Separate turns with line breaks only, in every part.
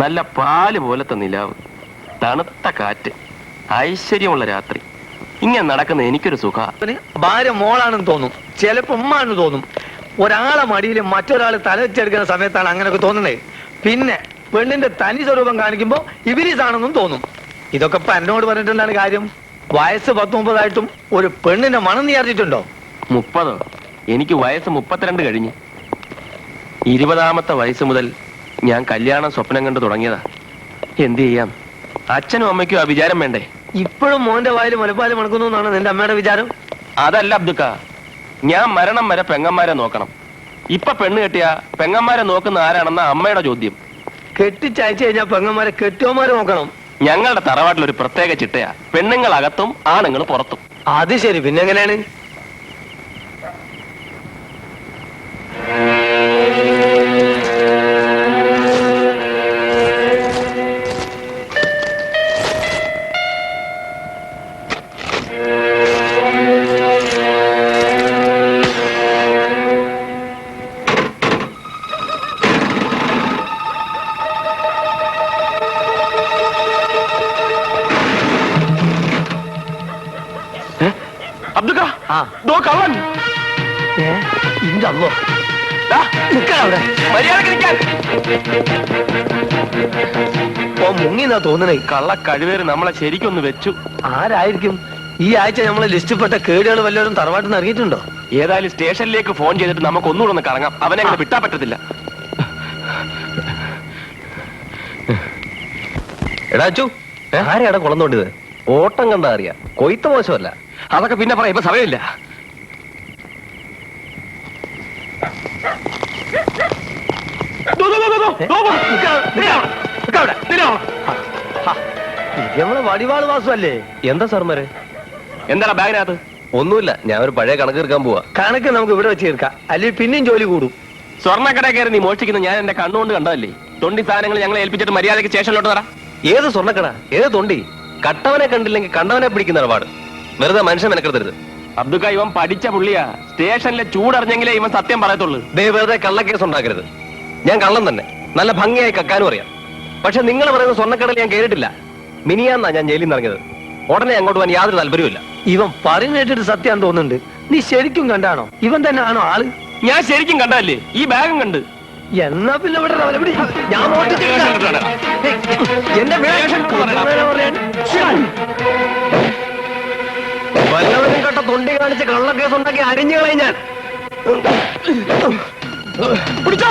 നല്ല പാല് പോലത്തെ നിലാവ്, തണുത്ത കാറ്റ്, ഐശ്വര്യമുള്ള രാത്രി. ഇങ്ങനെ നടക്കുന്ന എനിക്കൊരു സുഖ.
ഭാര്യ മോളാണെന്ന് തോന്നും, ചിലപ്പോ ഉമ്മാണെന്ന് തോന്നും. ഒരാളെ മടിയിൽ മറ്റൊരാൾ തല വെച്ചെടുക്കുന്ന സമയത്താണ് അങ്ങനെയൊക്കെ തോന്നുന്നത്. പിന്നെ പെണ്ണിന്റെ തനി സ്വരൂപം കാണിക്കുമ്പോ ഇവരീസാണെന്നും തോന്നും. ഇതൊക്കെ ഇപ്പൊ എന്നോട് പറഞ്ഞിട്ടുണ്ടാണ് കാര്യം. വയസ്സ് 19 ഒരു പെണ്ണിന്റെ മണം നീ അറിഞ്ഞിട്ടുണ്ടോ?
30? എനിക്ക് വയസ്സ് 32 കഴിഞ്ഞ്. 20ാമത്തെ വയസ്സ് മുതൽ ഞാൻ കല്യാണം സ്വപ്നം കണ്ടു തുടങ്ങിയതാ. എന്ത് ചെയ്യാം, അച്ഛനും അമ്മയ്ക്കും ആ വിചാരം വേണ്ടേ?
ഇപ്പോഴും മോന്റെ വായിൽ മുലപ്പാല് മണക്കുന്നു എന്നാണ് നിന്റെ അമ്മയുടെ വിചാരം?
അതല്ല അബ്ദുക്ക, ഞാൻ മരണം വരെ പെങ്ങന്മാരെ നോക്കണം. ഇപ്പൊ പെണ്ണ് കെട്ടിയ പെങ്ങന്മാരെ നോക്കുന്ന ആരാണെന്ന അമ്മയുടെ ചോദ്യം.
കെട്ടിച്ചയച്ചു കഴിഞ്ഞാൽ പെങ്ങന്മാരെ കെട്ടിയോമാരെ നോക്കണം.
ഞങ്ങളുടെ തറവാട്ടിലൊരു പ്രത്യേക ചിട്ടയാ, പെണ്ണുങ്ങൾ അകത്തും ആണുങ്ങൾ പുറത്തും.
അത് ശരി, പിന്നെ എങ്ങനെയാണ്?
അബ്ദുക്ക, ദോ കള്ളൻ.
മുങ്ങിന്നാ തോന്നണേ.
കള്ള കഴിവേറി നമ്മളെ ശരിക്കൊന്ന് വെച്ചു.
ആരായിരിക്കും? ഈ ആഴ്ച നമ്മളെ ലിസ്റ്റിൽപ്പെട്ട കേടുകൾ വല്ലവരും തറവാട്ടിൽ നിന്ന് ഇറങ്ങിയിട്ടുണ്ടോ?
ഏതായാലും സ്റ്റേഷനിലേക്ക് ഫോൺ ചെയ്തിട്ട് നമുക്ക് ഒന്നുകൂടെ ഒന്ന് കറങ്ങാം. അവനെ അങ്ങനെ വിട്ടാ പറ്റത്തില്ല.
എടാ അച്ചു, ആരെയാടാ കുളം തോണ്ടിയത്? ഓട്ടം കണ്ടാ അറിയാം, കൊയ്ത്ത മോശമല്ല.
അതൊക്കെ പിന്നെ പറയാം, ഇപ്പൊ സമയമില്ല.
നമ്മളെ വടിവാള് വാസമല്ലേ?
എന്താ സാർമാരെ?
എന്താണ് ബാഗിനകത്ത്?
ഒന്നുമില്ല, ഞാൻ ഒരു പഴയ കണക്ക് തീർക്കാൻ പോവാ.
കണക്ക് നമുക്ക് ഇവിടെ വെച്ച് തീർക്കാം, അല്ലെങ്കിൽ പിന്നെയും ജോലി കൂടും.
സ്വർണ്ണക്കട കയറി നീ മോഷ്ടിക്കുന്ന ഞാൻ എന്റെ കണ്ണുകൊണ്ട് കണ്ടതല്ലേ? തൊണ്ടി സാധനങ്ങൾ ഞങ്ങളെ ഏൽപ്പിച്ചിട്ട് മര്യാദയ്ക്ക് സ്റ്റേഷനിലോട്ട് തരാം.
ഏത് സ്വർണ്ണക്കട, ഏത് തൊണ്ടി? കട്ടവനെ കണ്ടില്ലെങ്കിൽ കണ്ടവനെ പിടിക്കുന്ന ഇടപാട്. വെറുതെ മനുഷ്യൻ മെനക്കെടുത്തരുത്.
അബ്ദുക്ക, ഇവൻ പഠിച്ച പുള്ളിയാ. സ്റ്റേഷനിലെ ചൂടറിഞ്ഞെങ്കിലേ ഇവൻ സത്യം പറയത്തുള്ളൂ.
വെറുതെ കള്ളക്കേസ് ഉണ്ടാക്കരുത്. ഞാൻ കള്ളം തന്നെ, നല്ല ഭംഗിയായി കക്കാനും അറിയാം. പക്ഷെ നിങ്ങൾ പറയുന്ന സ്വർണ്ണക്കടയിൽ ഞാൻ കേട്ടിട്ടില്ല. മിനിയാന്നാ ഞാൻ ജയിലിൽ നിന്ന് ഇറങ്ങിയത്. ഉടനെ അങ്ങോട്ട് പോകാൻ യാതൊരു താല്പര്യമില്ല.
ഇവൻ പറയുന്നേറ്റിട്ട് സത്യം തോന്നുന്നുണ്ട്. നീ ശരിക്കും കണ്ടാണോ? ഇവൻ തന്നെ ആണോ ആള്?
ഞാൻ ശരിക്കും കണ്ടതല്ലേ, ഈ ബാഗും കണ്ട്.
എന്നാ പിന്നെ ഇവിടെ ഇടാം, ഇവിടെ ഇടാം. ഞാൻ മോഷ്ടിച്ചിട്ടില്ല. എന്റെ
വല്ലവരും കണ്ട തൊണ്ടി കാണിച്ച് കള്ളക്കേസ് ഉണ്ടാക്കി അരിഞ്ഞു കളയും ഞാൻ.
പിടിച്ചോ.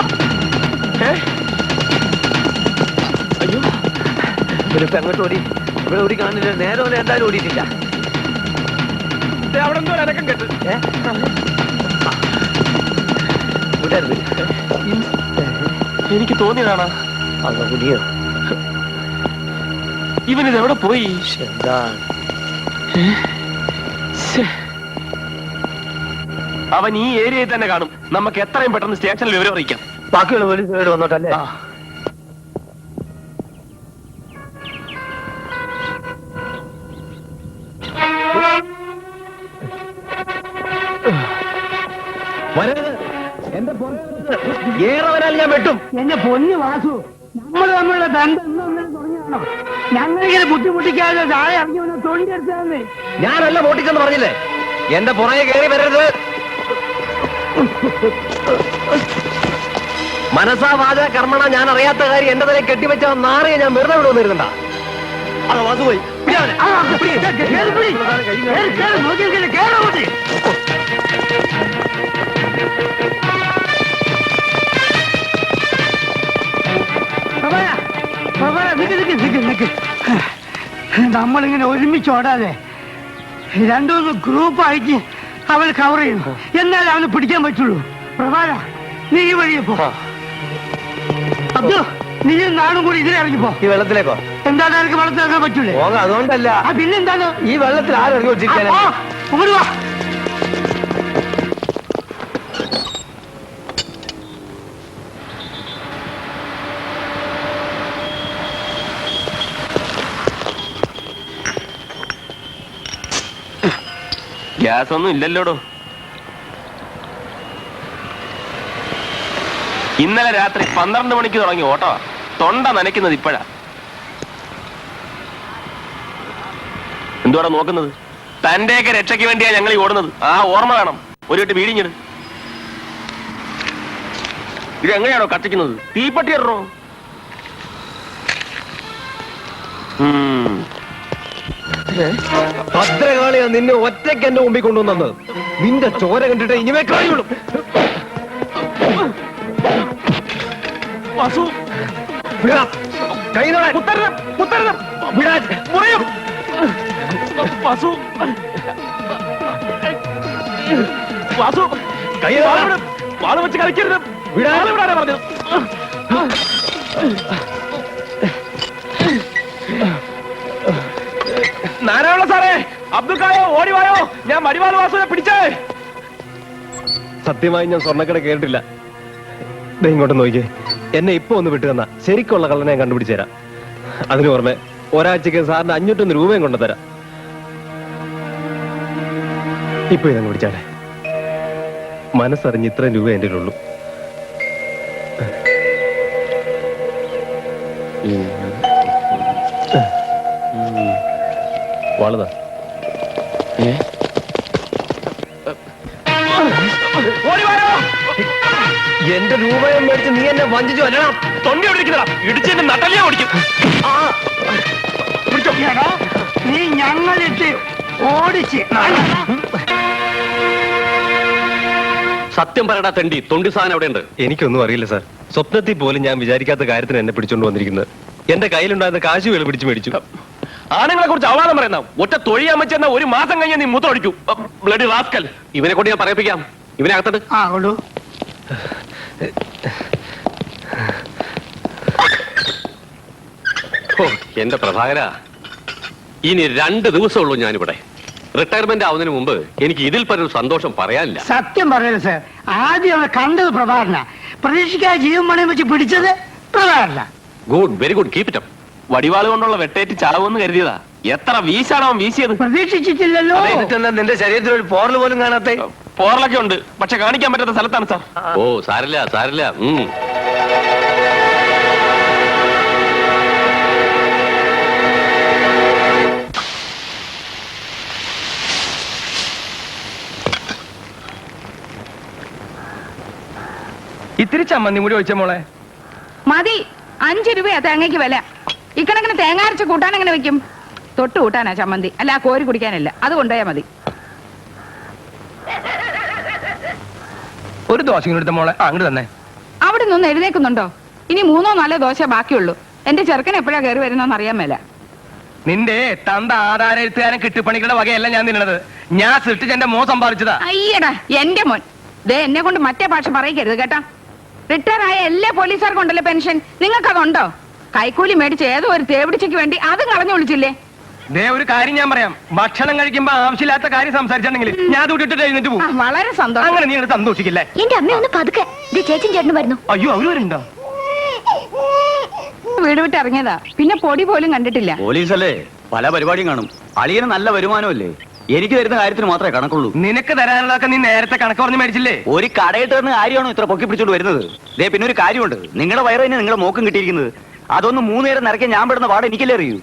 അയ്യോ ഇവരിപ്പോ എങ്ങോട്ട് ഓടി? ഇവിടെ ഓടി കാണില്ല. നേരെ പോലെ എന്തായാലും ഓടിയിട്ടില്ല.
അവിടെ എന്തോ അനക്കം കേട്ട്.
വിടരുത്.
എനിക്ക് തോന്നിയതാണാ.
അതാ പുതിയ
ഇവനിത് എവിടെ പോയി?
എന്താ
അവൻ ഈ ഏരിയയിൽ തന്നെ കാണും. നമുക്ക് എത്രയും പെട്ടെന്ന് സ്റ്റേഷനിൽ വിവരം അറിയിക്കാം.
ബാക്കിയുള്ള പോലീസുകാർ വന്നോട്ടല്ലേ?
ഏറെ വരാൻ ഞാൻ വെട്ടും.
എന്റെ പൊന്നു വാസു, നമ്മൾ തമ്മിലുള്ള ബന്ധം ഇന്നൊന്നും തുടങ്ങിയാണോ? ഞങ്ങളിങ്ങനെ ബുദ്ധിമുട്ടിക്കാതെ താഴെ ഇറങ്ങി വന്ന് തൊണ്ടി എടുത്തതെന്ന്.
ഞാനല്ല പൊട്ടിച്ചെന്ന് പറഞ്ഞില്ലേ? എന്റെ പുറകെ കയറി വരരുത്. മനസാ വാച കർമ്മണ ഞാൻ അറിയാത്ത കാര്യം എന്റെ തലയിൽ കെട്ടിവെച്ച നാറിയെ ഞാൻ വെറുതെ ഇവിടെ വന്നിരുന്നുണ്ടാ.
അത് വാസു പോയി.
നമ്മളിങ്ങനെ ഒരുമിച്ച് ഓടാതെ രണ്ടുമൂന്ന് ഗ്രൂപ്പായിട്ട് അവൾ കവർ ചെയ്യും. എന്നാലും അവന് പിടിക്കാൻ പറ്റുള്ളൂ. പ്രഭാര, നീ ഈ വഴിയെ പോ. അബ്ദു, നീ നാടും കൂടി ഇതിലെ ഇറങ്ങിപ്പോ.
ഈ വെള്ളത്തിലേക്കോ?
എന്താണ് എനിക്ക് വെള്ളത്തിൽ ഇറങ്ങാൻ പറ്റൂലേ?
പോകാം. അതുകൊണ്ടല്ല.
പിന്നെന്താണ്?
ഈ വെള്ളത്തിൽ ആരിറങ്ങി വെച്ചിരിക്കാനാ?
അങ്ങോട്ട് വാ.
ഗ്യാസ് ഒന്നും ഇല്ലല്ലോടോ. ഇന്നലെ രാത്രി 12 മണിക്ക് തുടങ്ങി ഓട്ടോ. തൊണ്ട നനയ്ക്കുന്നത് ഇപ്പോഴാ. എന്തുവാടാ നോക്കുന്നത്? തന്റെയൊക്കെ രക്ഷയ്ക്ക് വേണ്ടിയാ ഞങ്ങൾ ഈ ഓടുന്നത്. ആ ഓർമ്മ വേണം. ഒരു വീട്ട് വീടിഞ്ഞിട്. ഇത് എങ്ങനെയാണോ കത്തിക്കുന്നത്? തീപ്പട്ടി ഇടറോ?
ഭദ്രകാളിയാ നിന്നെ ഒറ്റയ്ക്ക് എന്റെ മുമ്പിൽ കൊണ്ടുവന്നത്. നിന്റെ ചോര കണ്ടിട്ട് ഇനിമേ കഴിയുള്ളൂ.
വാസു,
കൈ
മുറിയും. വാസു, വാസു,
കൈ
വാള് വെച്ച് കളിക്കരുത്. വിടാനെ പറഞ്ഞു. നാരായണ സാറേ, അബ്ദുക്കായോ ഓടിവായോ, ഞാൻ മടിവാൾ വാസുവിനെ പിടിച്ചേ.
സത്യമായി ഞാൻ സ്വർണ്ണക്കട കേട്ടില്ല. ഇങ്ങോട്ട് നോക്കിയേ. എന്നെ ഇപ്പൊ ഒന്ന് വിട്ടു തന്നാ ശരിക്കുള്ള കള്ളനെ ഞാൻ കണ്ടുപിടിച്ചു തരാം. അതിന് പുറമെ ഒരാഴ്ചക്ക് സാറിന് 501 രൂപയും കൊണ്ടുതരാം. ഇപ്പൊ ഇതങ്ങ് പിടിച്ചാലേ. മനസ്സറിഞ്ഞ് ഇത്രയും രൂപ എന്റെ ഉള്ളൂ. വാളുതാ. എന്റെ രൂപയും മേടിച്ച് നീ എന്നെ വഞ്ചിച്ചു അല്ലണം.
തൊണ്ടി ഓടിക്കുന്നതാ. ഇടിച്ചെന്റെ നട്ടലിയാ ഓടിക്കും.
നീ ഞങ്ങളിട്ട് ഓടിച്ച്
സത്യം പറയടാ തെണ്ടി. തൊണ്ടി സാധനം അവിടെ ഉണ്ട്. എനിക്കൊന്നും അറിയില്ല സാർ. സ്വപ്നത്തിൽ പോലും ഞാൻ വിചാരിക്കാത്ത കാര്യത്തിന് എന്നെ പിടിച്ചോണ്ട് വന്നിരിക്കുന്നത്. എന്റെ കയ്യിലുണ്ടായിരുന്ന കാശുകൾ പിടിച്ചു മേടിച്ചു.
ആണുങ്ങളെ കുറിച്ച് അവവാദം പറയുന്ന ഒറ്റ തൊഴിയാമച്ചെന്ന 1 മാസം കഴിഞ്ഞ നീ മൂത്തൊഴിക്കൂ. Bloody rascal.
ഇവനെ കൊണ്ട് ഞാൻ പറയിപ്പിക്കാം. ഇവനെ അകത്തട്ട്.
ആ കൊള്ളു.
എന്റെ പ്രഭാകര, ഇനി 2 ദിവസമുള്ളൂ ഞാനിവിടെ. റിട്ടയർമെന്റ് ആവുന്നതിന് മുമ്പ് എനിക്ക് ഇതിൽ പരൊരു സന്തോഷം പറയാനില്ല.
സത്യം പറയരുത് സാർ. ആദ്യം അവനെ കണ്ടത് പ്രഭാകരന. പ്രതീക്ഷിക്കാതെ ജീവൻ പണയം വെച്ച് പിടിച്ചത് പ്രഭാകരന.
Good, very good. Keep it up.
വടിവാള് കൊണ്ടുള്ള വെട്ടേറ്റ് ചാവുമെന്ന് കരുതിയതാ. എത്ര വീശാണോ അവൻ വീശിയത്?
പ്രതീക്ഷിച്ചിട്ടില്ലല്ലോ.
എന്നിട്ടെന്താ നിന്റെ ശരീരത്തിൽ ഒരു പോറൽ പോലും കാണാത്ത?
പോറലൊക്കെ ഉണ്ട്, പക്ഷെ കാണിക്കാൻ പറ്റാത്ത സ്ഥലത്താണ് സാർ.
ഓ സാരില്ല സാരില്ല.
ഇത്തിരി ചമ്മന്തി കൂടി ഒഴിച്ച മോളെ.
മതി. 5 രൂപയാ തേങ്ങയ്ക്ക് വില. ഇക്കണക്കിന് തേങ്ങ അരച്ച് കൂട്ടാൻ എങ്ങനെ വെക്കും? തൊട്ട് കൂട്ടാനാ ചമ്മന്തി, അല്ല കോരി കുടിക്കാനല്ല. അത് കൊണ്ടുപോയാ മതി.
ഒരു ദോശ എടുത്ത മോളെ അങ്ങോട്ട് തന്നെ.
അവിടെ നിന്ന് എഴുന്നേക്കുന്നുണ്ടോ? ഇനി 3 4 ദോശ ബാക്കിയുള്ളൂ. എന്റെ ചെറുക്കൻ എപ്പോഴാ കയറി വരുന്നോന്ന് അറിയാൻ മേല.
നിന്റെ തന്ത ആധാര എഴുത്തുകാരൻ കിട്ടുപണികളുടെ വകയല്ല ഞാൻ തിന്നണത്. ഞാൻ സൃഷ്ടിച്ച് എന്റെ മോ സമ്പാദിച്ചതാ.
അയ്യടാ എന്റെ മോൻ. ദേ എന്നെ കൊണ്ട് മറ്റേ ഭാഷ പറയിക്കരുത് കേട്ടാ. റിട്ടയർ ആയ എല്ലാ പോലീസുകാർക്കും ഉണ്ടല്ലോ പെൻഷൻ. നിങ്ങൾക്കതുണ്ടോ? കൈക്കൂലി മേടിച്ച് ഏതോ ഒരു തേവിടിച്ചയ്ക്ക് വേണ്ടി അത് കളഞ്ഞു വിളിച്ചില്ലേ?
ദേ ഒരു കാര്യം ഞാൻ പറയാം. ഭക്ഷണം കഴിക്കുമ്പോ ആവശ്യമില്ലാത്ത കാര്യം സംസാരിച്ചിട്ടുണ്ടെങ്കിൽ ഞാൻ തൊട്ടിട്ട് എഴുന്നേറ്റ് പോകും.
വളരെ സന്തോഷം.
അങ്ങനെ നീ അങ്ങട് സന്തോഷിക്കില്ലേ?
എന്റെ അമ്മ ഒന്ന് പതുക്കെ. ചേച്ചൻ ചേട്ടനും വരുന്നു.
അയ്യോ അവര് വരുന്നുണ്ടോ?
വീട് വിട്ട് ഇറങ്ങിയതാ. പിന്നെ പൊടി പോലും കണ്ടിട്ടില്ല.
പോലീസല്ലേ, പല പരിപാടിയും കാണും. അളിയന് നല്ല വരുമാനമല്ലേ, എനിക്ക് തരുന്ന കാര്യത്തിന് മാത്രമേ കണക്കുള്ളൂ.
നിനക്ക് തരാനുള്ളതൊക്കെ നീ നേരത്തെ കണക്ക് പറഞ്ഞ് മേടിച്ചില്ലേ?
ഒരു കടയിട്ട് തരുന്ന കാര്യമാണോ ഇത്ര പൊക്കി പിടിച്ചോണ്ട് വരുന്നത്? ദേ പിന്നെ ഒരു കാര്യമുണ്ട്, നിങ്ങളുടെ വയറ് തന്നെ നിങ്ങളുടെ മോക്കും കിട്ടിയിരിക്കുന്നത്. അതൊന്ന് 3 നേരം നിറയ്ക്കാൻ ഞാൻ പെടുന്ന പാട് എനിക്കല്ലേ അറിയൂ.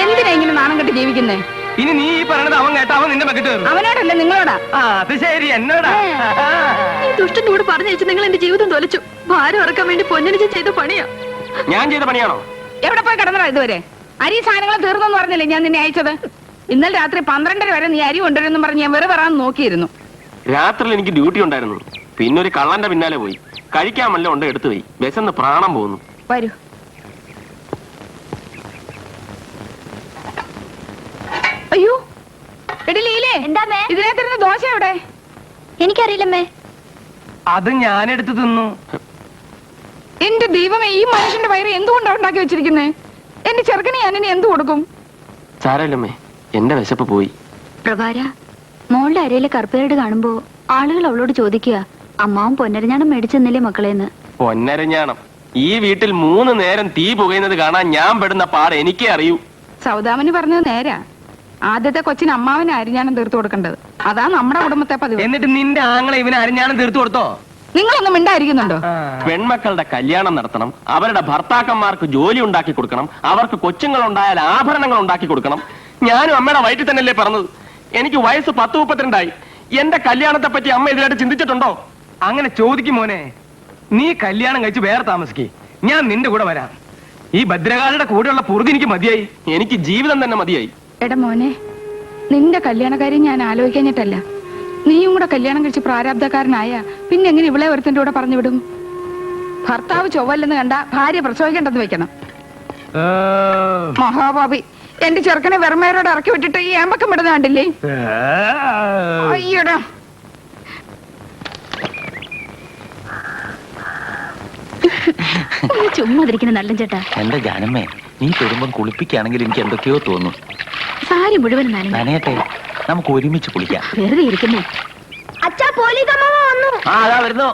എന്തിനാ ഇങ്ങനെ നാണം കെട്ട് ജീവിക്കുന്നേ?
ഇനി നീ ഈ പറയണത് അവൻ കേട്ട അവൻ നിന്റെ മെക്കിട്ട് കയറും.
അവനോടല്ല നിങ്ങളോടാ.
ആ അത് ശരി, എന്നോടാ.
ഈ ദുഷ്ടനോട് പറഞ്ഞയച്ച് നിങ്ങൾ എന്റെ ജീവിതം തൊലച്ചു. ഭാരം ഇറക്കാൻ വേണ്ടി പൊന്നണിച്ച് ചെയ്ത പണിയാ.
ഞാൻ ചെയ്ത പണിയാണോ?
എവിടെ പോയി കിടന്നടാ ഇതുവരെ? അരി സാധനങ്ങൾ തീർന്നെന്ന് പറഞ്ഞില്ലേ ഞാൻ നിന്നെ അയച്ചത്? ഇന്നലെ രാത്രി 12:30 വരെ നീ അരി കൊണ്ടുവരുന്നു പറഞ്ഞ് ഞാൻ വെറുതെ വരാൻ നോക്കിയിരുന്നു.
രാത്രിയിൽ എനിക്ക് ഡ്യൂട്ടി ഉണ്ടായിരുന്നു. പിന്നെ ഒരു കള്ളന്റെ പിന്നാലെ പോയി. കഴിക്കാൻ വല്ല ഉണ്ട് എടുത്തു പോയി. വിശന്ന് പ്രാണം പോകുന്നു.
വരൂ. അയ്യോ എടി ലീലേ,
എന്താമ്മേ?
ഇതിനകത്തിരുന്ന ദോശ എവിടെ?
എനിക്കറിയില്ലമ്മേ.
അത് ഞാനെടുത്ത് തിന്നു.
എന്റെ ദൈവമേ, ഈ മനുഷ്യന്റെ വയറ് എന്തുകൊണ്ടാ ഉണ്ടാക്കി വെച്ചിരിക്കുന്നേ? എന്റെ ചെറുക്കനെ ഞാൻ ഇനി എന്ത് കൊടുക്കും?
സാരമില്ലമ്മേ, എന്റെ വിശപ്പ് പോയി.
പ്രഭാര, മോളുടെ അരയിലെ കറുപ്പേരട് കാണുമ്പോ ആളുകൾ അവളോട് ചോദിക്കുക, അമ്മാവും പൊന്നരഞ്ഞാണം മേടിച്ചെന്നില്ലേ മക്കളേന്ന്.
പൊന്നരഞ്ഞാണം. ഈ വീട്ടിൽ 3 നേരം തീ പുകയുന്നത് കാണാൻ ഞാൻ പെടുന്ന പാട് എനിക്കേ അറിയൂ.
സൗദാമന് പറഞ്ഞത് നേരാ. ആദ്യത്തെ കൊച്ചിന് അമ്മാവന് അരിഞ്ഞാണം തീർത്തു കൊടുക്കേണ്ടത്. അതാ നമ്മുടെ കുടുംബത്തെ പതിവ്.
എന്നിട്ട് നിന്റെ ആങ്ങളെ ഇവന് അരിഞ്ഞാണം തീർത്തു കൊടുത്തോ?
നിങ്ങളൊന്നും മിണ്ടായിരിക്കുന്നുണ്ടോ?
പെൺമക്കളുടെ കല്യാണം നടത്തണം, അവരുടെ ഭർത്താക്കന്മാർക്ക് ജോലി ഉണ്ടാക്കി കൊടുക്കണം, അവർക്ക് കൊച്ചുങ്ങൾ ഉണ്ടായാൽ ആഭരണങ്ങൾ ഉണ്ടാക്കി കൊടുക്കണം. ഞാനും അമ്മയുടെ വയറ്റിൽ തന്നെയല്ലേ പറഞ്ഞത്. എനിക്ക് വയസ്സ് 10 32ആയി. എന്റെ കല്യാണത്തെ പറ്റി അമ്മ ഇതിലായിട്ട് ചിന്തിച്ചിട്ടുണ്ടോ? അങ്ങനെ ചോദിക്കും മോനെ. നീ കല്യാണം കഴിച്ച് വേറെ താമസിക്കേ, ഞാൻ നിന്റെ കൂടെ വരാം. ഈ ഭദ്രകാളിയുടെ കൂടെയുള്ള പുറുതി എനിക്ക് മതിയായി. എനിക്ക് ജീവിതം തന്നെ മതിയായി.
എടാ മോനെ, നിന്റെ കല്യാണക്കാര്യം ഞാൻ ആലോചിക്കഞ്ഞിട്ടല്ല. നീയും കൂടെ കല്യാണം കഴിച്ച് പ്രാരാബ്ധക്കാരനായ പിന്നെ എങ്ങനെ ഇവളെ ഒരുത്തന്റെ കൂടെ പറഞ്ഞു വിടും? ഭർത്താവ് ചൊവ്വല്ലെന്ന് കണ്ട ഭാര്യ പ്രസവിക്കേണ്ടെന്ന് വെക്കണം. മഹാഭാവി, എന്റെ ചെറുക്കനെ വെറുമേരോട് ഇറക്കി വിട്ടിട്ട് ഈ ഏമ്പക്കം വിടുന്ന കണ്ടില്ലേ? അയ്യടാ.
ചുമ്മാതിരിക്കുന്ന നല്ല ചേട്ടാ.
എന്റെ ജാനമ്മേ, നീ തൊടുമ്പം കുളിപ്പിക്കുകയാണെങ്കിൽ എനിക്ക് എന്തൊക്കെയോ തോന്നും.
സാരി മുഴുവൻ
നനയട്ടെ, നമുക്ക് ഒരുമിച്ച് കുളിക്കാം.
വെറുതെ ഇരിക്കുന്നേ. അച്ഛാ, പോലീസ് അമ്മ വന്നു.
ആ അതാ വരുന്നു.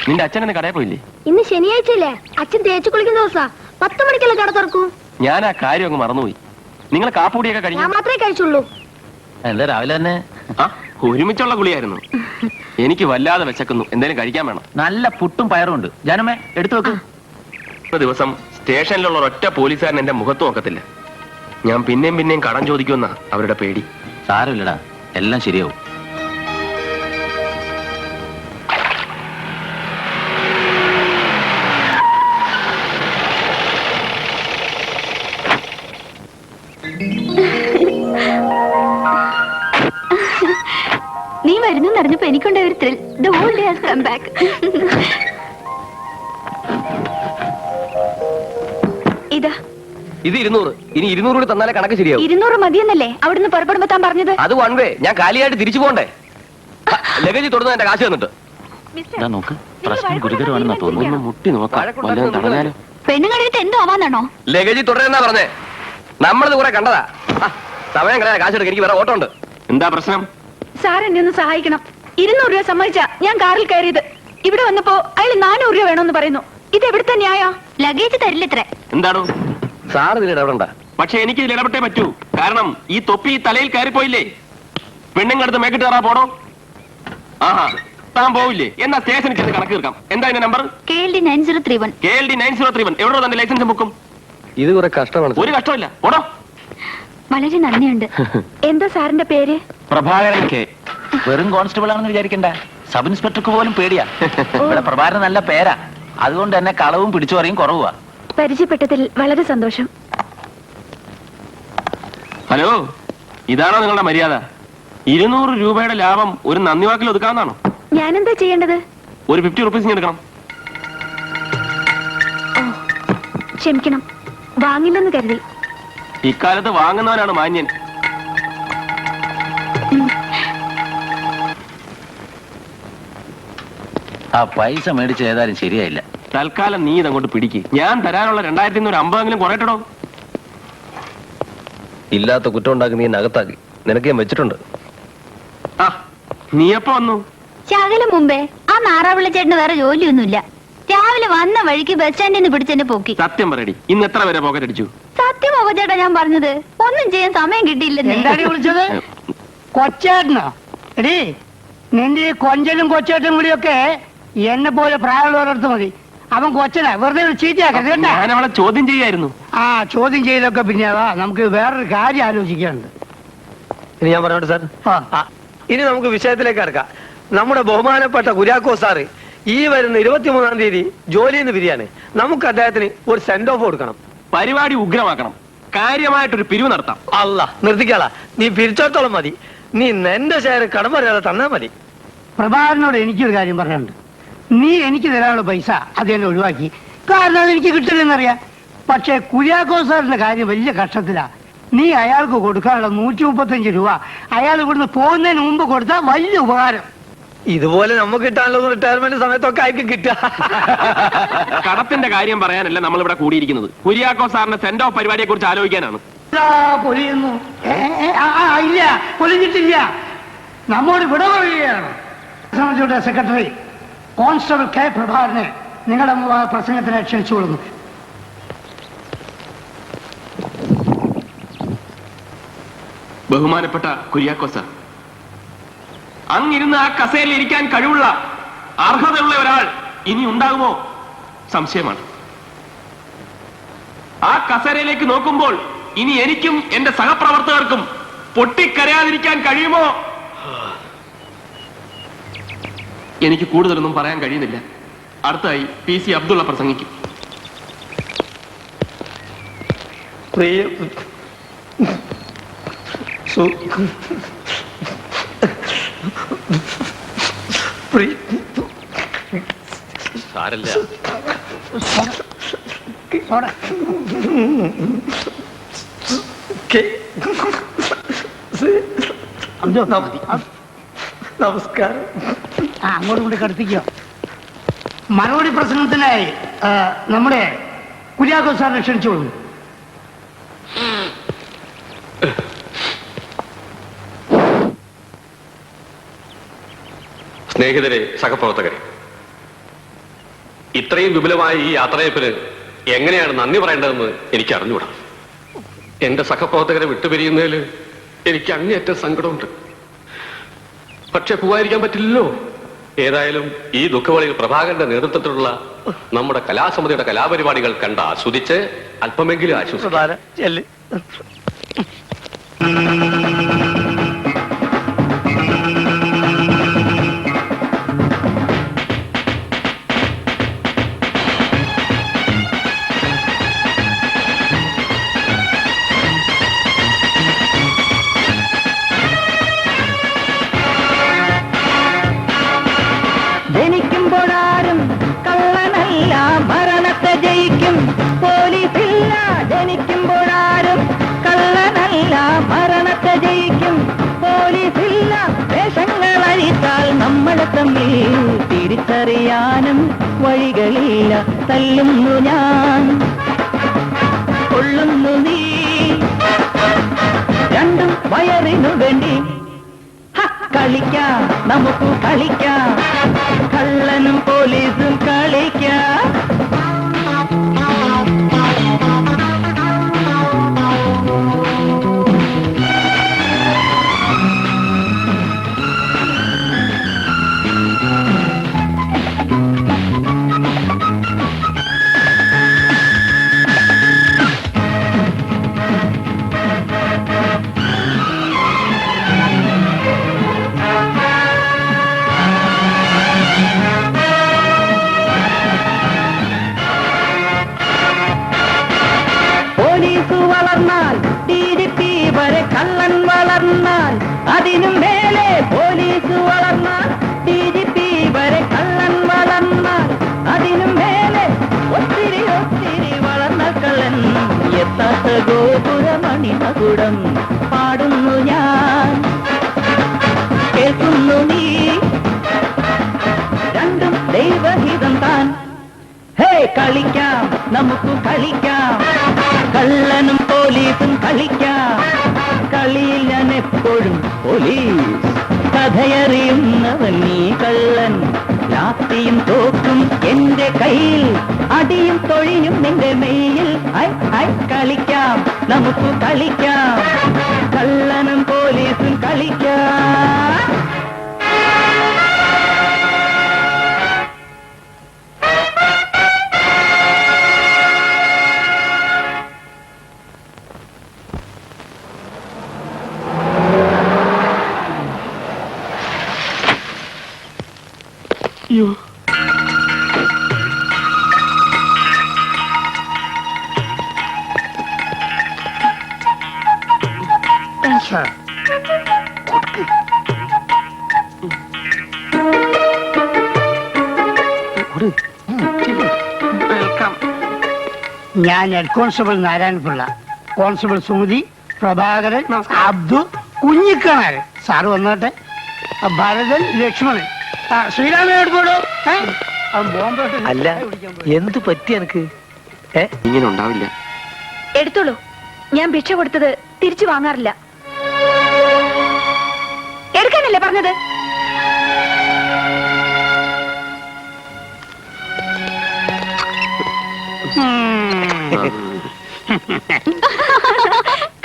നിന്റെ അച്ഛൻ എന്നെ കടയിൽ പോയില്ലേ?
ഇന്ന് ശനിയാഴ്ചയല്ലേ, അച്ഛൻ തേച്ചു കുളിക്കുന്ന ദിവസാ. 10 മണിക്കല്ലേ കട തുറക്കൂ.
ഞാൻ ആ കാര്യം അങ്ങ് മറന്നുപോയി. നിങ്ങൾ കാപ്പുടിയൊക്കെ കഴിഞ്ഞു?
ഞാൻ മാത്രമേ കഴിച്ചുള്ളൂ.
എന്താ രാവിലെ തന്നെ?
ആ ഒരുമിച്ചുള്ള കുളിയായിരുന്നു. എനിക്ക് വല്ലാതെ വിശക്കുന്നു, എന്തേലും കഴിക്കാൻ വേണം.
നല്ല പുട്ടും പയറും ഉണ്ട്. ജാനമ്മേ, എടുത്തു വെക്ക്.
ഒരു ദിവസം സ്റ്റേഷനിലുള്ള ഒറ്റ പോലീസുകാരൻ എന്റെ മുഖത്ത് നോക്കത്തില്ല. ഞാൻ പിന്നെയും കടം ചോദിക്കുമെന്ന അവരുടെ പേടി.
സാരമില്ലടാ, എല്ലാം ശരിയാവും.
നീ വരുന്നു അറിഞ്ഞപ്പോ എനിക്കുണ്ടായ ഒരു thrill. The whole day has come back. ഇതാ
ഇത് 200. ഇനി 200 കൂടി തന്നാലേ കണക്ക് ശരിയാവും.
200 മതിയെന്നല്ലേ അവിടുന്ന് പുറപ്പെടുമ്പോ താൻ പറഞ്ഞത്?
അത് 1 വേ. ഞാൻ കാലിയായിട്ട് തിരിച്ചു പോണ്ടേ? ലഗേജ് തുടർന്ന് എന്റെ കാശ് തന്നിട്ട്.
ഇതാ നോക്ക്, പ്രശ്നം ഗുരുതരമാണെന്നാ തോന്നുന്നു.
ഒന്ന് മുട്ടി നോക്കാം, വല്ലതും തടഞ്ഞാലോ?
പെണ്ണുങ്ങളെടുത്ത് എന്തോ ആവാന്നാണോ?
ലഗേജ് തുടരുന്നാ പറഞ്ഞേ. നമ്മളിത് കുറെ കണ്ടതാ. സമയം കളയാ, കാശ് എടുക്കും. എനിക്ക് വേറെ ഓട്ടം ഉണ്ട്.
എന്താ പ്രശ്നം?
സാർ എന്നെ ഒന്ന് സഹായിക്കണം. 200 രൂപ സമ്മതിച്ചാ ഞാൻ കാറിൽ കയറിയത്. ഇവിടെ വന്നപ്പോ അയാൾ 400 രൂപ വേണമെന്ന് പറയുന്നു. ഇത് എവിടുത്തെ ന്യായ? ലഗേജ് തരില്ല ഇത്ര.
എന്താണോ
സാർ ഇതിൽ ഇടപെടണ്ട.
പക്ഷെ എനിക്ക് ഇതിൽ ഇടപെട്ടേ പറ്റൂ. കാരണം ഈ തൊപ്പി തലയിൽ കയറിപ്പോയില്ലേ? പെണ്ണുങ്ങളടുത്ത് മേക്കിട്ട് കയറാ പോടോ. ആഹാ, താൻ പോവില്ലേ? എന്നാ സ്റ്റേഷനിൽ ചെന്ന് കണക്ക് തീർക്കാം. എന്താ എന്റെ നമ്പർ?
KLD 9031.
KLD 9031. എവിടെ തന്റെ ലൈസൻസ് ബുക്കും?
ഇത് കുറെ കഷ്ടമാണ്.
ഒരു കഷ്ടമില്ല, പോടോ.
വളരെ നന്ദിയുണ്ട്. എന്താ സാറിന്റെ പേര്?
പ്രഭാകരൻ കെ.
വെറും കോൺസ്റ്റബിൾ ആണെന്ന് വിചാരിക്കണ്ട. സബ് ഇൻസ്പെക്ടർക്ക് പോലും പേടിയാ. ഇവിടെ പ്രഭാകരൻ നല്ല പേരാ, അതുകൊണ്ട് തന്നെ കളവും പിടിച്ചു പറയും കുറവാ.
പരിചയപ്പെട്ടതിൽ വളരെ സന്തോഷം.
ഹലോ, ഇതാണോ നിങ്ങളുടെ മര്യാദ? 200 രൂപയുടെ ലാഭം ഒരു നന്ദി വാക്കിൽ ഒതുക്കാവുന്നതാണോ?
ഞാനെന്താ ചെയ്യേണ്ടത്?
ഒരു 50 റുപ്പീസ് എടുക്കണം.
ക്ഷമിക്കണം, വാങ്ങില്ലെന്ന് കരുതി.
ഇക്കാലത്ത് വാങ്ങുന്നവനാണ് മാന്യൻ.
ആ പൈസ മേടിച്ച് ഏതായാലും ശരിയായില്ല.
തൽക്കാലം നീ ഇതങ്ങോട്ട് പിടിക്ക്. ഞാൻ തരാനുള്ള 2050 കുറയട്ടോ.
ഇല്ലാത്ത കുറ്റം ഉണ്ടാക്കി നീ അകത്താക്കി. നിനക്ക് ഞാൻ വെച്ചിട്ടുണ്ട്.
ആ, നീ എപ്പോ വന്നു?
ശകലം മുമ്പേ. ആ നാറാവിള്ള ചേട്ടന് വേറെ ജോലിയൊന്നുമില്ല. രാവിലെ വന്ന വഴിക്ക് ബസ് സ്റ്റാൻഡിൽ നിന്ന് പിടിച്ചെന്നെ പോക്കി.
സത്യം പറയടി, ഇന്ന് എത്ര പേരെ പോക്കറ്റ് അടിച്ചു?
സത്യമോ ചേട്ടാ ഞാൻ പറഞ്ഞത്? ഒന്നും ചെയ്യാൻ സമയം കിട്ടിയില്ലെന്നേ.
എന്താണ് വിളിച്ചത്? കൊച്ചേട്ടനോ? എടീ, നിന്റെ ഈ കൊഞ്ചലും കൊച്ചേട്ടനും കൂടിയൊക്കെ എന്നെ പോലെ പ്രായമുള്ളവരടുത്ത് മതി. അവൻ കൊച്ചനാ, വെറുതെ ചീത്തയാക്കരുത് കേട്ടാ.
ഞാൻ അവളെ ചോദ്യം ചെയ്യായിരുന്നു.
ആ ചോദ്യം ചെയ്യലൊക്കെ പിന്നെ നമുക്ക് വേറൊരു കാര്യം ആലോചിക്കാനുണ്ട്.
ഇനി ഞാൻ പറഞ്ഞോട്ടെ സാർ.
ആ.
ഇനി നമുക്ക് വിഷയത്തിലേക്ക് കിടക്കാം. നമ്മുടെ ബഹുമാനപ്പെട്ട കുര്യാക്കോ സാറ് ഈ വരുന്ന 23-ാം തീയതി ജോലിയിൽ നിന്ന് പിരിയാണ്. നമുക്ക് അദ്ദേഹത്തിന് ഒരു സെൻഡ് ഓഫ് കൊടുക്കണം.
പരിപാടി ഉഗ്രമാക്കണം. കാര്യമായിട്ടൊരു പിരിവ് നടത്താം.
അല്ല, നിർത്തിക്കാളാ. നീ പിരിച്ചോടത്തോളം മതി. നീ എന്റെ ഷെയർ കടം പറയാതെ തന്നാ മതി.
പ്രഭാകരനോട് എനിക്കൊരു കാര്യം പറയാനുണ്ട്. നീ എനിക്ക് തരാനുള്ള പൈസ അത് തന്നെ ഒഴിവാക്കി. കാരണം അത് എനിക്ക് കിട്ടില്ലെന്നറിയാം. പക്ഷെ കുര്യാക്കോ സാറിന്റെ കാര്യം വലിയ കഷ്ടത്തിലാ. നീ അയാൾക്ക് കൊടുക്കാനുള്ള 135 രൂപ അയാൾ ഇവിടുന്ന് പോകുന്നതിന് മുമ്പ് കൊടുത്താൽ വലിയ ഉപകാരം.
ഇതുപോലെ നമുക്ക് കിട്ടാനുള്ള റിട്ടയർമെന്റ് സമയത്തൊക്കെ ആയിരിക്കും കിട്ടുക.
കടത്തിന്റെ കാര്യം പറയാനല്ല നമ്മൾ ഇവിടെ കൂടിയിരിക്കുന്നത്. കുര്യാക്കോ സാറിന്റെ സെൻഡ് ഓഫ് പരിപാടിയെ കുറിച്ച് ആലോചിക്കാനാണ്.
പൊലിയുന്നു. ഇല്ല, പൊലിഞ്ഞിട്ടില്ല. നമ്മോട് വിട പറയുകയാണ്. സമിതിയുടെ സെക്രട്ടറി കോൺസ്റ്റബിൾ കെ പ്രഭാകരനെ നിങ്ങളുടെ പ്രസംഗത്തിന് ക്ഷണിച്ചുകൊള്ളുന്നു.
ബഹുമാനപ്പെട്ട കുര്യാക്കോ സാർ, അങ്ങിരുന്ന് ആ കസേരയിൽ ഇരിക്കാൻ കഴിവുള്ള അർഹതയുള്ള ഒരാൾ ഇനി ഉണ്ടാകുമോ സംശയമാണ്. ആ കസേരയിലേക്ക് നോക്കുമ്പോൾ ഇനി എനിക്കും എന്റെ സഹപ്രവർത്തകർക്കും പൊട്ടിക്കരയാതിരിക്കാൻ കഴിയുമോ? എനിക്ക് കൂടുതലൊന്നും പറയാൻ കഴിയുന്നില്ല. അടുത്തായി PC അബ്ദുള്ള പ്രസംഗിക്കും.
സാരല്ല.
നമസ്കാരം.
അങ്ങോട്ടും കൂടി കടുപ്പിക്കോ. മറുപടി പ്രസംഗത്തിനായി നമ്മുടെ കുര്യാക്കോ സാറിനെ ക്ഷണിച്ചോളൂ.
സ്നേഹിതരെ, സഹപ്രവർത്തകരെ, ഇത്രയും വിപുലമായ ഈ യാത്രയപ്പിന് എങ്ങനെയാണ് നന്ദി പറയേണ്ടതെന്ന് എനിക്ക് അറിഞ്ഞുകൂടാ. എന്റെ സഹപ്രവർത്തകരെ വിട്ടുപിരിയുന്നതിൽ എനിക്ക് അങ്ങേയറ്റം സങ്കടമുണ്ട്. പക്ഷെ പോകാതിരിക്കാൻ പറ്റില്ലല്ലോ. ഏതായാലും ഈ ദുഃഖവളിയിൽ പ്രഭാകരന്റെ നേതൃത്വത്തിലുള്ള നമ്മുടെ കലാസമിതിയുടെ കലാപരിപാടികൾ കണ്ട് ആസ്വദിച്ച് അല്പമെങ്കിലും ആശ്വസിക്കും.
ജനിക്കുമ്പോഴാരും കള്ളനല്ല, മരണത്തെ ജയിക്കും പോലീസില്ല. ജനിക്കുമ്പോഴാരും കള്ളനല്ല, മരണത്തെ ജയിക്കും പോലീസില്ല. വേഷങ്ങൾ അഴിച്ചാൽ നമ്മളെ തമ്മിൽ തിരിച്ചറിയാനും വഴികളില്ല. തല്ലുന്നു ഞാൻ, കൊള്ളുന്നു നീ, രണ്ടും വയറിനു വേണ്ടി. കളിക്കാം, നമുക്ക് കളിക്കാം, കള്ളനും പോലീസും കളിക്കാം. അതിനും മേലെ പോലീസ് വളർന്നാൽ DGP വരെ കള്ളൻ വളർന്നാൽ അതിനും മേലെ ഒത്തിരി ഒത്തിരി വളർന്ന കള്ളൻ എത്താത്ത ഗോപുരമണി മകുടം പാടുന്നു ഞാൻ കേൾക്കുന്നു നീ രണ്ടും ദൈവഹിതം താൻ ഹേ കളിക്കാം നമുക്ക് കളിക്കാം കള്ളനും പോലീസും കളിക്കാം കളിയിൽ ഞാൻ എപ്പോഴും പോലീസ് കഥയറിയുന്നവൻ നീ കള്ളൻ ലാത്തിയും തോക്കും എന്റെ കയ്യിൽ അടിയും തൊഴിയും നിന്റെ മെയ്യിൽ ഐ കളിക്കാം നമുക്ക് കളിക്കാം കള്ളനും പോലീസും കളിക്കാം
വെൽക്കം.
ഞാൻ head constable Narayanapillai, constable Sumathi, Prabhakaran, Abdu, Kunhikannar, sir വന്നോട്ടെ, ഭരതൻ, ലക്ഷ്മണൻ, ശ്രീരാമയോട് പോടോ.
അല്ല എന്ത് പറ്റി എനിക്ക്
ഇങ്ങനെ ഉണ്ടാവില്ല.
എടുത്തോളൂ. ഞാൻ ഭിക്ഷ കൊടുത്തത് തിരിച്ചു വാങ്ങാറില്ല. എടുക്കാനല്ലേ പറഞ്ഞത്?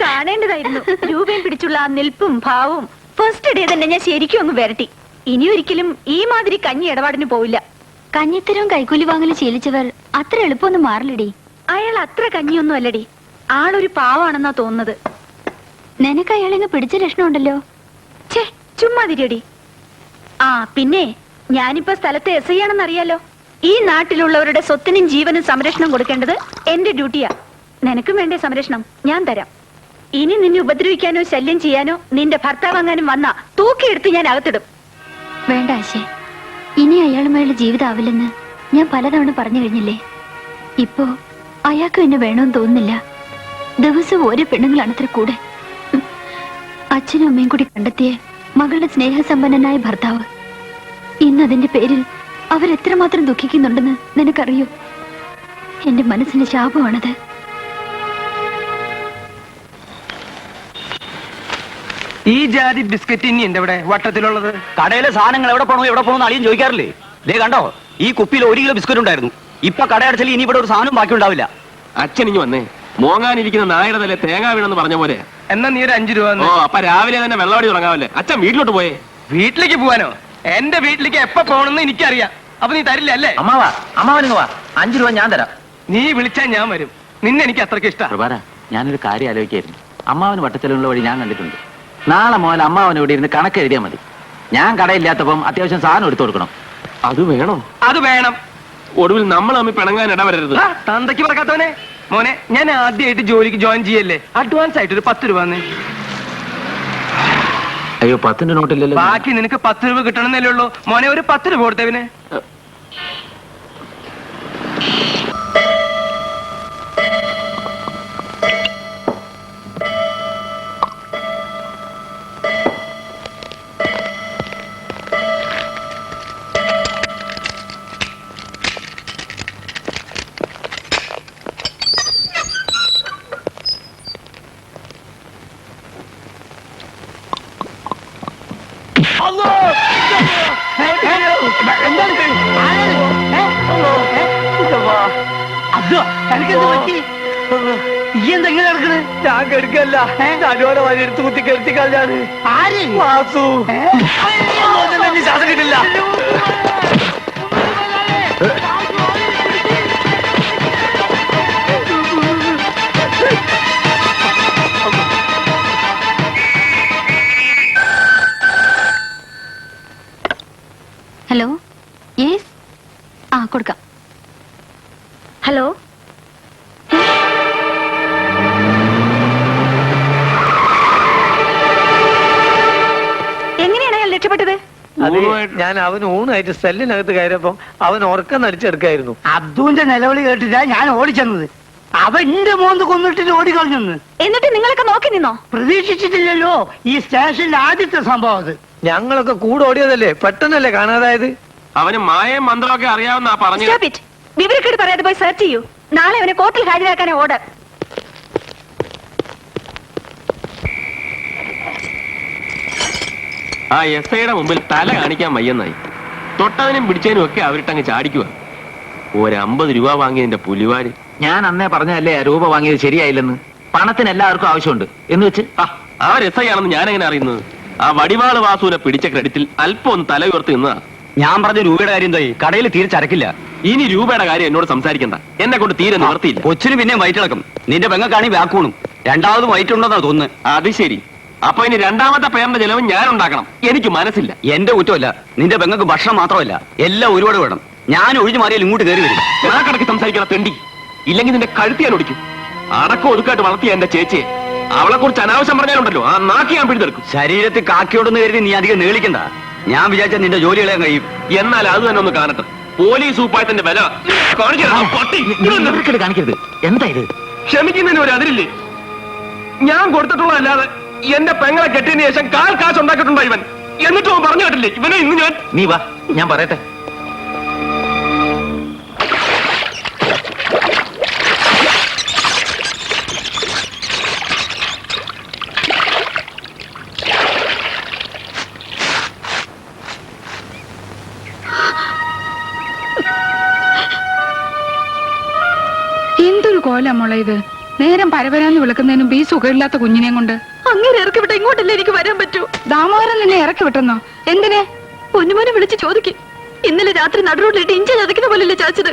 കാണേണ്ടതായിരുന്നു. രൂപയും പിടിച്ചുള്ള ആ നിൽപ്പും ഭാവവും ഫസ്റ്റ് ഡേ തന്നെ ഞാൻ ശരിക്കും അങ്ങ് വരട്ടി. ഇനി ഒരിക്കലും ഈ മാതിരി കഞ്ഞി ഇടപാടിന് പോവില്ല.
കഞ്ഞിത്തരവും കൈക്കൂലി വാങ്ങലും ശീലിച്ചവർ അത്ര എളുപ്പമൊന്നും മാറില്ലടി.
അയാൾ അത്ര കഞ്ഞിയൊന്നും അല്ലടി. ആളൊരു പാവാണെന്നാ തോന്നുന്നത്.
നിനക്ക് അയാളെങ്ങ് പിടിച്ച ലക്ഷണമുണ്ടല്ലോ.
ഛേ, ചുമ്മാതിരിയടി. ആ പിന്നെ ഞാനിപ്പോ സ്ഥലത്തെ SI ആണെന്നറിയാലോ. ഈ നാട്ടിലുള്ളവരുടെ സ്വത്തിനും ജീവനും സംരക്ഷണം കൊടുക്കേണ്ടത് എന്റെ ഡ്യൂട്ടിയാ. നിനക്കും വേണ്ടേ സംരക്ഷണം? ഞാൻ തരാം. ഇനി നിന്നെ ഉപദ്രവിക്കാനോ ശല്യം ചെയ്യാനോ നിന്റെ ഭർത്താവാങ്ങാനും വന്നാ തൂക്കിയെടുത്ത് ഞാൻ അകത്തിടും.
വേണ്ട ആശേ, ഇനി അയാളുമായുള്ള ജീവിതമാവില്ലെന്ന് ഞാൻ പലതവണ പറഞ്ഞു കഴിഞ്ഞില്ലേ. ഇപ്പോ അയാൾക്കും എന്നെ വേണമെന്ന് തോന്നുന്നില്ല. ദിവസവും ഓരോ പെണ്ണുങ്ങളാണത്ര കൂടെ. അച്ഛനും അമ്മയും കൂടി കണ്ടെത്തിയ മകളുടെ സ്നേഹസമ്പന്നനായ ഭർത്താവ്. ഇന്നതിന്റെ പേരിൽ അവരെത്രമാത്രം ദുഃഖിക്കുന്നുണ്ടെന്ന് നിനക്കറിയോ? എന്റെ മനസ്സിന്റെ ശാപമാണത്.
ഈ ജാതി ബിസ്ക്കറ്റ് ഇനി എന്റെ ഇവിടെ വട്ടത്തിലുള്ളത്.
കടയിലെ സാധനങ്ങൾ എവിടെ പോണോ അളിയും ചോദിക്കാറില്ലേ? ദേ കണ്ടോ, ഈ കുപ്പിയിൽ 1 കിലോ ബിസ്ക്കറ്റ് ഉണ്ടായിരുന്നു. ഇപ്പൊ കടയടച്ചാൽ ഇനി ഇവിടെ ഒരു സാധനം ബാക്കി ഉണ്ടാവില്ല.
അച്ഛൻ ഇനി വന്നേ. മോങ്ങാനിരിക്കുന്ന നായുടെ തലേ തേങ്ങ വീണെന്ന് പറഞ്ഞ പോലെ.
എന്നാ നീ ഒരു 5 രൂപ
ഓ, അപ്പൊ രാവിലെ തന്നെ വെള്ളവാടി തുടങ്ങാവല്ലേ. അച്ഛൻ വീട്ടിലോട്ട് പോയേ.
വീട്ടിലേക്ക് പോവാനോ? എന്റെ വീട്ടിലേക്ക് എപ്പോ പോകണമെന്ന് എനിക്കറിയാം. അപ്പൊ നീ തരില്ല അല്ലേ?
അമ്മാവനിങ്ങ് വാ, 5 രൂപ ഞാൻ തരാം.
നീ വിളിച്ചാൽ ഞാൻ വരും. നിന്നെ എനിക്ക് അത്രയ്ക്ക് ഇഷ്ടം.
പ്രഭാര, ഞാനൊരു കാര്യം ആലോചിക്കായിരുന്നു. അമ്മാവന് വട്ടത്തിലുള്ള വഴി ഞാൻ കണ്ടിട്ടുണ്ട്. നാളെ മുതൽ അമ്മാവൻ ഇവിടെ ഇരുന്ന് കണക്ക് എഴുതിയാൽ മതി. ഞാൻ കടയില്ലാത്തപ്പം അത്യാവശ്യം സാധനം എടുത്തു കൊടുക്കണം.
അത് വേണോ?
അത് വേണം.
ഒടുവിൽ നമ്മൾ തമ്മിൽ പിണങ്ങാൻ ഇടവരരുത്.
തന്തയ്ക്ക് പറക്കാത്തവനെ. മോനെ, ഞാൻ ആദ്യമായിട്ട് ജോലിക്ക് ജോയിൻ ചെയ്യല്ലേ. അഡ്വാൻസ് ആയിട്ട് ഒരു 10 രൂപ തന്നെ.
അയ്യോ, 10 നോട്ടില്ലല്ലോ.
ബാക്കി നിനക്ക് 10 രൂപ കിട്ടണമെന്നല്ലേ ഉള്ളൂ. മോനെ, ഒരു 10 രൂപ കൊടുത്തവനെ.
ഈ എന്തെങ്കിലും നടക്കണേ?
ഞാൻ കെടുക്കല്ല, നടുവോടെ വരെടുത്ത് കുത്തി കെടുത്തിക്കളഞ്ഞാണ്.
ആര്?
വാസു. ശ്വാസം കിട്ടില്ല.
ഹലോ, യെസ്, ആ കൊടുക്കാം.
ഹലോ, ബന്ധപ്പെട്ടത്?
അത്
ഊണുമായിട്ട്-
ഞാൻ അവന് ഊണായിട്ട് സെല്ലിനകത്ത് കയറിയപ്പോ അവൻ ഉറക്കം നടിച്ചെടുക്കായിരുന്നു.
അബ്ദുവിന്റെ നിലവിളി കേട്ടിട്ടാ ഞാൻ ഓടിച്ചെന്നത്. അവൻ എന്റെ മോന്ന് കൊന്നിട്ടിട്ട് ഓടിക്കളഞ്ഞെന്ന്
എന്നിട്ട് നിങ്ങളൊക്കെ നോക്കി നിന്നോ?
പ്രതീക്ഷിച്ചിട്ടില്ലല്ലോ ഈ സ്റ്റേഷനിലെ ആദ്യത്തെ സംഭവം അത്.
ഞങ്ങളൊക്കെ കൂടെ ഓടിയതല്ലേ, പെട്ടെന്നല്ലേ കാണാതായത്.
അവന് മായയും മന്ത്രമൊക്കെ അറിയാവുന്ന പറഞ്ഞു.
Stop it. വിവരക്കേട് പറയാതെ പോയി സെർച്ച് ചെയ്യൂ. നാളെ അവനെ കോർട്ടിൽ ഹാജരാക്കാനേ ഓർഡർ.
ആ SI യുടെ മുമ്പിൽ തല കാണിക്കാൻ വയ്യെന്നായി. തൊട്ടവനും പിടിച്ചതിനും ഒക്കെ അവരിട്ടങ്ങ് ചാടിക്കുക. ഒരു 50 രൂപ വാങ്ങിയതിന്റെ പുലിവാര്.
ഞാൻ അന്നേ പറഞ്ഞതല്ലേ രൂപ വാങ്ങിയത് ശരിയായില്ലെന്ന്. പണത്തിന് എല്ലാവർക്കും ആവശ്യമുണ്ട് എന്ന് വെച്ച്
അവർ SI ആണെന്ന് ഞാൻ എങ്ങനെ അറിയുന്നത്? ആ വടിവാള് വാസുവിനെ പിടിച്ച ക്രെഡിറ്റിൽ അല്പം ഒന്ന് തല ഉയർത്തി നിന്നതാ.
ഞാൻ പറഞ്ഞ രൂപയുടെ കാര്യം എന്തായി? കടയിൽ തീരെ ചരക്കില്ല.
ഇനി രൂപയുടെ കാര്യം എന്നോട് സംസാരിക്കണ്ട. എന്നെ കൊണ്ട് തീരെ നിവർത്തിയില്ല.
കൊച്ചിന് പിന്നെ വയറ്റിളക്കും. നിന്റെ പെങ്ങക്കാണി വ്യാക്കൂണും. രണ്ടാമത് വയറ്റുണ്ടെന്നാ തോന്നുന്നത്.
അത് ശരി. അപ്പൊ ഇനി രണ്ടാമത്തെ പേരിന്റെ ചെലവ് ഞാൻ ഉണ്ടാക്കണം. എനിക്ക് മനസ്സില്ല.
എന്റെ കുറ്റമല്ല. നിന്റെ പെങ്ങക്ക് ഭക്ഷണം മാത്രമല്ല, എല്ലാം ഒരുപാട് വേണം. ഞാൻ ഒഴിഞ്ഞു മാറിയാൽ ഇങ്ങോട്ട് കയറി വരും.
നാക്കടക്കി സംസാരിക്കണം തെണ്ടി. ഇല്ലെങ്കിൽ നിന്റെ കഴുത്തി ഞാൻ ഒടിക്കും. അടക്കം ഒതുക്കായിട്ട് വളർത്തിയ എന്റെ ചേച്ചിയെ അവളെ കുറിച്ച് അനാവശ്യം പറഞ്ഞാലുണ്ടല്ലോ ആ നാക്കി ഞാൻ പിടിച്ചെടുക്കും.
ശരീരത്തിൽ കാക്കിയോടെന്ന് കരുതി നീ അധികം നീളിക്കണ്ട. ഞാൻ വിചാരിച്ച നിന്റെ ജോലികളെ കഴിയും.
എന്നാൽ അത് തന്നെ ഒന്ന് കാണട്ടെ. പോലീസ് ഉപ്പായത്തിന്റെ വില കാണിച്ചു തരാം, പട്ടി.
വിവരക്കേട് കാണിക്കരുത്. എന്താ ഇത്?
ക്ഷമിക്കുന്നതിന് ഒരു അതിരില്ലേ? ഞാൻ കൊടുത്തിട്ടുള്ളതല്ലാതെ എന്റെ പെങ്ങളെ കെട്ടിയതിന് ശേഷം കാശ് ഉണ്ടാക്കിയിട്ടുണ്ടോ ഇവൻ? എന്നിട്ടും അവൻ പറഞ്ഞു കേട്ടില്ലേ ഇവനെ ഇന്ന് ഞാൻ.
നീ വാ, ഞാൻ പറയട്ടെ.
എന്തൊരു കോലാ മോളെ ഇത്. നേരം പരവരാന്ന് വിളിക്കുന്നതിനും ഈ സുഖമില്ലാത്ത കുഞ്ഞിനെയും കൊണ്ട്.
അങ്ങനെ ഇറക്കി വിട്ട ഇങ്ങോട്ടല്ലേ എനിക്ക് വരാൻ പറ്റൂ?
ദാമോദരൻ നിന്നെ ഇറക്കി വിട്ടെന്നോ? എന്തിനെ?
പൊന്നുമോനെ വിളിച്ച് ചോദിക്കും. ഇന്നലെ രാത്രി നടുറോഡിലിട്ട് ഇഞ്ച ചതക്കുന്ന പോലല്ലേ ചാച്ചത്.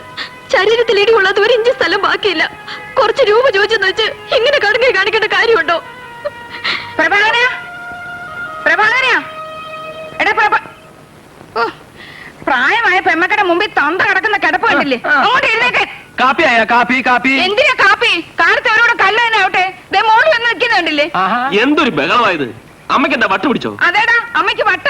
ശരീരത്തിൽ ഇടി കൊള്ളാത്ത ഒരു ഇഞ്ച് സ്ഥലം ബാക്കിയില്ല. കുറച്ച് രൂപ ചോദിച്ചെന്ന് വെച്ച് ഇങ്ങനെ കടുങ്ങി കാണിക്കേണ്ട കാര്യമുണ്ടോ?
പ്രഭാകര, പ്രഭാകര, എടാ ഓ, പ്രായമായ പെമ്മക്കടെ മുമ്പിൽ തന്ത കിടക്കുന്ന കിടപ്പ് കണ്ടില്ലേ? അങ്ങോട്ട് എഴുന്നേക്ക്.
കാപ്പിയായ കാപ്പി കാപ്പി.
എന്തിനാ കാപ്പി? കാലത്തവരോട് കല്ല് തന്നെ ആവട്ടെ. മോള് വന്ന് നിൽക്കുന്നുണ്ടല്ലേ?
എന്തൊരു ബഹളമായത്. അമ്മയ്ക്ക് എന്താ വട്ട് പിടിച്ചോ?
അതേടാ, അമ്മയ്ക്ക് വട്ട.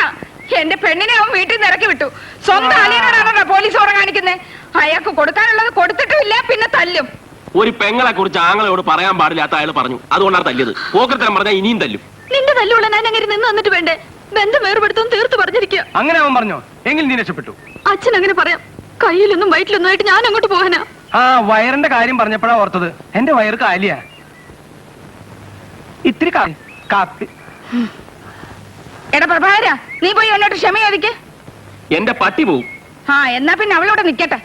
എന്റെ പെണ്ണിനെ അവൻ വീട്ടിൽ നിന്ന് ഇറക്കി വിട്ടു. സ്വന്തം അലിയനോടാണോ പോലീസ് ഓടെ കാണിക്കുന്നത്? അയാൾക്ക് കൊടുക്കാനുള്ളത് കൊടുത്തിട്ടുമില്ല, പിന്നെ തല്ലും.
ഒരു പെങ്ങളെ കുറിച്ച് ആങ്ങളോട് പറയാൻ പാടില്ലാത്ത അയാൾ പറഞ്ഞു. അതുകൊണ്ടാണ് തല്ലിയത്. പോക്കർത്തരം പറഞ്ഞാൽ ഇനിയും തല്ലും.
നിന്റെ തല്ലുള്ള ഞാൻ അങ്ങനെ നിന്ന് വന്നിട്ട് വേണ്ടേ? ബന്ധം വേർപെടുത്തും തീർത്തു പറഞ്ഞിരിക്കുക.
അങ്ങനെ അവൻ പറഞ്ഞോ? എങ്കിൽ നീ രക്ഷപ്പെട്ടു.
അച്ഛൻ അങ്ങനെ പറയാം. കയ്യിലൊന്നും വയറ്റിലൊന്നും ആയിട്ട് ഞാൻ അങ്ങോട്ട് പോകാനാ.
ആ വയറിന്റെ കാര്യം പറഞ്ഞപ്പോഴാ ഓർത്തത്. എന്റെ വയറ് കാലിയാ. ഇത്തിരി കാപ്പി.
എടാ പ്രഭാകര, നീ പോയി എന്നോട്ട് ക്ഷമ ചോദിക്ക്.
എന്റെ പട്ടി പോവും.
എന്നാ പിന്നെ അവളോടെ നിക്കട്ടെ.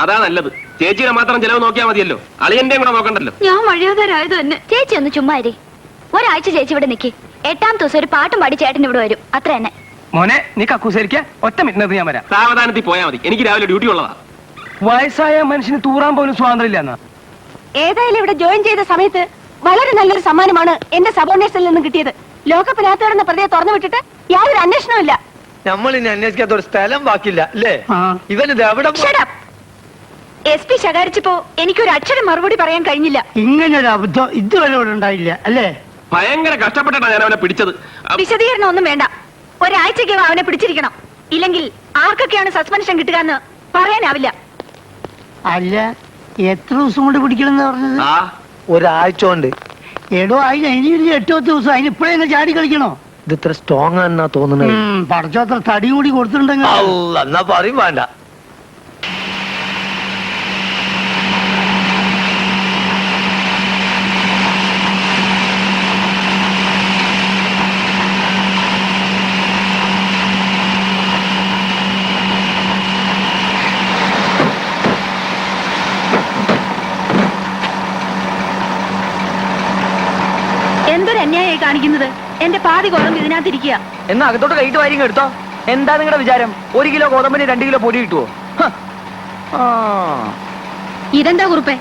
അതാ നല്ലത്. ചേച്ചിയുടെ മാത്രം ചെലവ് നോക്കിയാൽ മതിയല്ലോ. അളിയന്റെയും കൂടെ നോക്കണ്ടല്ലോ.
ഞാൻ വഴിയാതാരായത് തന്നെ.
ചേച്ചി ഒന്ന് ചുമ്മാരി. ഒരാഴ്ച ചേച്ചി ഇവിടെ നിൽക്കി. 8ാം ദിവസം ഒരു പാട്ടും പാടി ചേട്ടൻ ഇവിടെ വരും. അത്ര തന്നെ.
മോനെ നീ കക്കൂസരിക്ക. ഒറ്റ മിനിറ്റ് ഞാൻ വരാം.
സാവധാനത്തിൽ പോയാൽ മതി. എനിക്ക് രാവിലെ ഡ്യൂട്ടി ഉള്ളതാ.
വയസ്സായ മനുഷ്യന് തൂറാൻ പോലും സ്വാതന്ത്ര്യം ഇല്ല.
ഏതായാലും ഇവിടെ ജോയിൻ ചെയ്ത സമയത്ത് വളരെ നല്ലൊരു സമ്മാനമാണ് എന്റെ സബോർഡിനേറ്റ്സിൽ നിന്നും കിട്ടിയത്. ലോകപ്പിനകത്ത് കിടന്ന പ്രതിയെ തുറന്നു വിട്ടിട്ട് യാതൊരു അന്വേഷണവും ഇല്ല.
നമ്മൾ ഇനി അന്വേഷിക്കാത്ത ഒരു സ്ഥലം ബാക്കില്ല അല്ലേ? ഇവനിത് എവിടെ?
SP ശകാരിച്ചപ്പോ എനിക്കൊരു അക്ഷരം മറുപടി പറയാൻ കഴിഞ്ഞില്ല.
ഇങ്ങനൊരു അബദ്ധം ഇതുവരെ ഇവിടെ ഉണ്ടായില്ല അല്ലേ?
ഭയങ്കര കഷ്ടപ്പെട്ടാണ് ഞാൻ അവനെ പിടിച്ചത്.
വിശദീകരണം ഒന്നും വേണ്ട. ഒരാഴ്ചക്കകം അവനെ പിടിച്ചിരിക്കണം. ഇല്ലെങ്കിൽ ആർക്കൊക്കെയാണ് സസ്പെൻഷൻ കിട്ടുക എന്ന് പറയാനാവില്ല.
അല്ല, എത്ര ദിവസം കൊണ്ട് പിടിക്കണമെന്ന് പറഞ്ഞത്?
ഒരാഴ്ച കൊണ്ട്.
എടോ, അതിന് ഇനി 8-10 ദിവസം. അതിനിപ്പോഴേ ചാടി കളിക്കണോ?
ഇത് ഇത്ര സ്ട്രോങ് ആണെന്നാ തോന്നുന്നത്.
പടച്ചോത്ര തടിയും കൂടി കൊടുത്തിട്ടുണ്ടെങ്കിൽ
എന്നാ പറയും വേണ്ട.
എന്തൊരു അന്യായമായി കാണിക്കുന്നത്. എന്റെ പാതി ഗോതമ്പ് ഇതിനകത്തിരിക്കുക.
എന്നാ അകത്തോട്ട് കൈയിട്ട് വാരിങ്ങ് എടുത്തോ. എന്താ നിങ്ങളുടെ വിചാരം? 1 കിലോ ഗോതമ്പിന് 2 കിലോ പൊടി കിട്ടുവോ?
ഇതെന്താ കുറുപ്പേ?